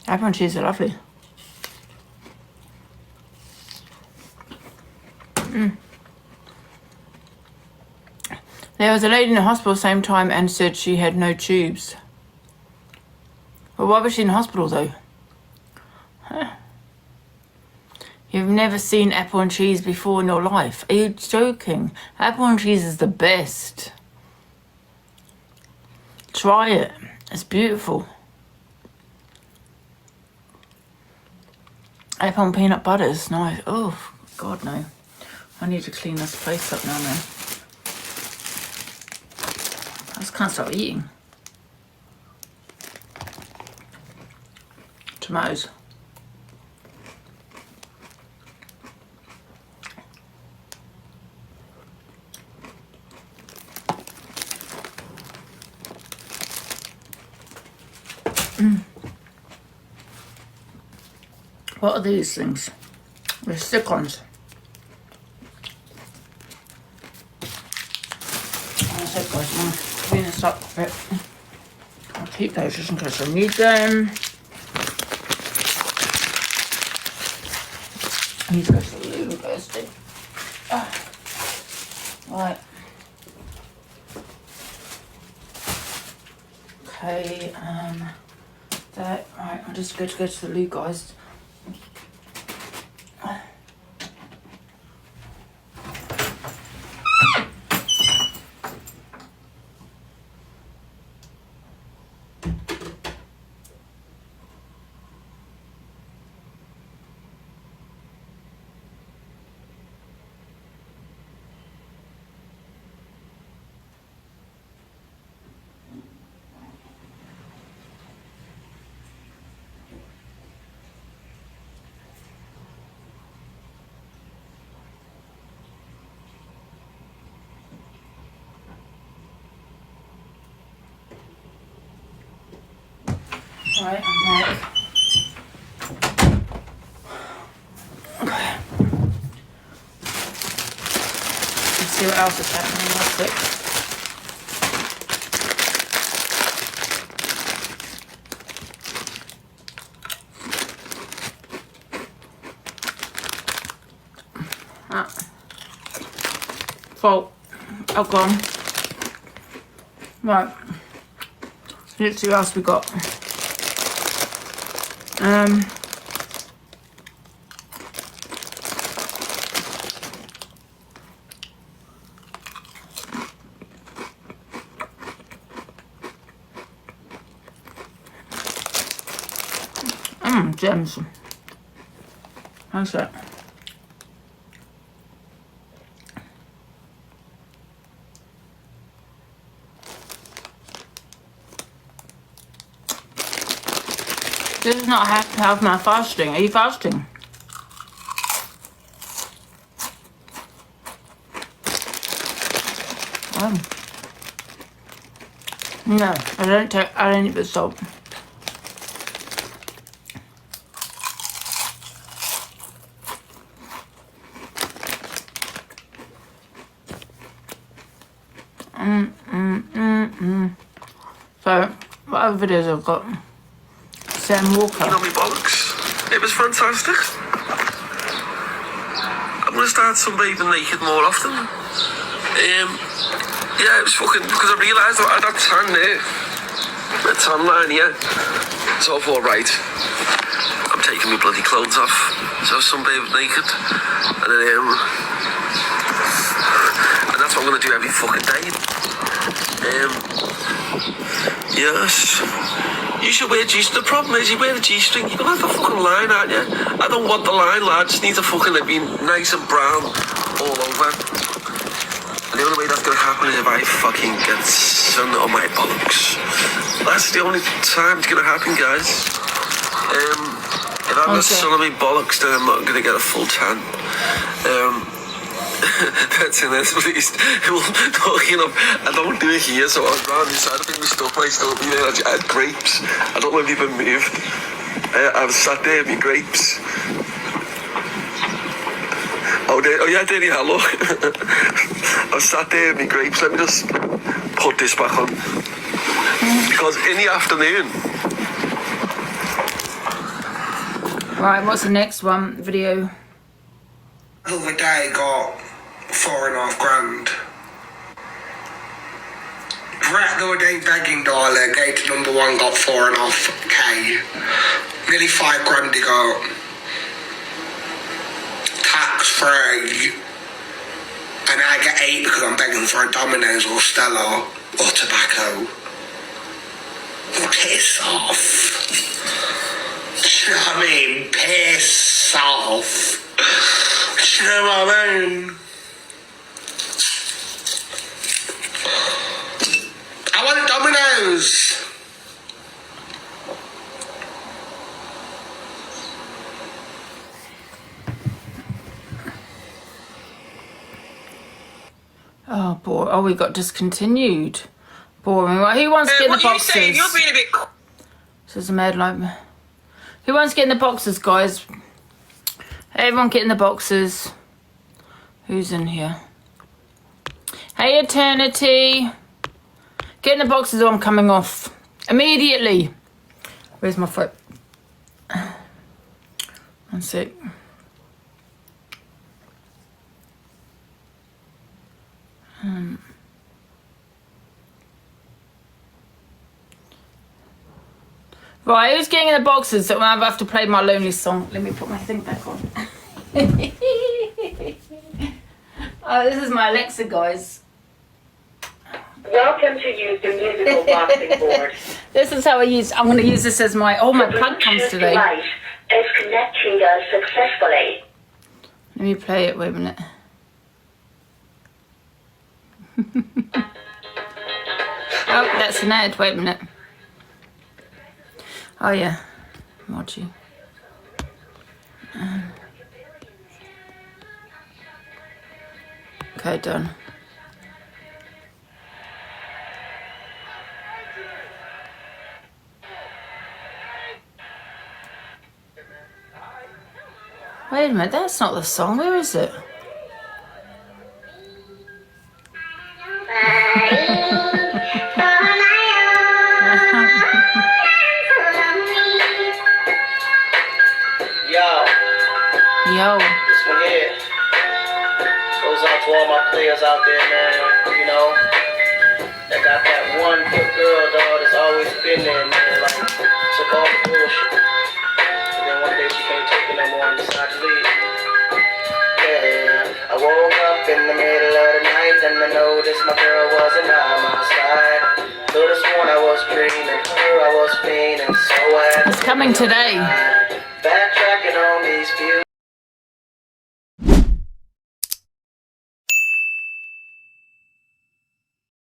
Apple and cheese are lovely. There was a lady in the hospital same time and said she had no tubes. Well, why was she in hospital though? Huh? You've never seen apple and cheese before in your life? Are you joking? Apple and cheese is the best. Try it. It's beautiful. Apple and peanut butter is nice. Oh, God, no. I need to clean this place up now, man. I just can't stop eating. Tomatoes. What are these things? They're stick-ons. That's it, guys. I'm going to clean this up a bit. I'll keep those just in case I need them. I need to go to the loo first. Right. Okay, that, right, I'm just going to go to the loo, guys. Right, I'm right. Okay. Let's see what else is happening real quick. Fault. Oh, gone. Right. Let's see what else we got. Gems. How's that? This is not half my fasting. Are you fasting? Oh. No, I don't eat the salt. So, what other videos I've got? Sam Walker. You know me bollocks. It was fantastic. I'm gonna start sunbathing naked more often. Yeah, it was fucking, because I realised I had that tan there. That tan line, yeah. So I thought, right, I'm taking my bloody clothes off. So I sunbathed naked. And then, and that's what I'm gonna do every fucking day. Yes. You should wear G-string. The problem is you wear a G-string, you're gonna have the fucking line, aren't you? I don't want the line, lad. I just need to fucking be nice and brown all over. And the only way that's gonna happen is if I fucking get sun on my bollocks. That's the only time it's gonna happen, guys. If I'm got sun on my bollocks, then I'm not gonna get a full tan. That's in this, please. Talking of, I don't do it here, so I was round inside. I think my stuff might still be there. I had grapes. I don't know if you've been moved. I was sat there with my grapes. Oh yeah, there you are, look. I was sat there with my grapes. Let me just put this back on. Because in the afternoon. Right, what's the next one? Video. The other day got $4.5 grand. Right the other day begging dollar, gate to number one got 4.5k. Nearly $5 grand he got. Tax free. And I get 8 because I'm begging for a Domino's or Stella or tobacco. Piss off. Do you know what I mean? Piss off. Do you know what I mean? I want Domino's. Oh boy! Oh, we got discontinued. Boring. Right, who wants to get in the boxes? You're being a bit. This is a mad light. Who wants to get in the boxes, guys? Everyone get in the boxes. Who's in here? Hey, Eternity. Get in the boxes or I'm coming off. Immediately. Where's my foot? 1 sec. Right, who's getting in the boxes? So I have to play my lonely song. Let me put my thing back on. Oh, this is my Alexa, guys. Welcome to use the musical boxing board. This is how I'm going to use this as my... Oh, my plug comes today. Device is connecting us successfully. Let me play it. Wait a minute. Oh, that's an ad. Wait a minute. Oh, yeah. Moji. Okay, done. Wait a minute, that's not the song. Where is it? Yo. This one here goes out to all my players out there, man. You know, that got that one good girl, dog, that's always been there, man. Like, took all the bullshit. And then one day she can't take it no more and decided to leave. Yeah, I woke up in the middle of the night and I noticed my girl wasn't by my side. Could've sworn I was dreaming, her I was fiending, so I had It's coming today. backtracking on these few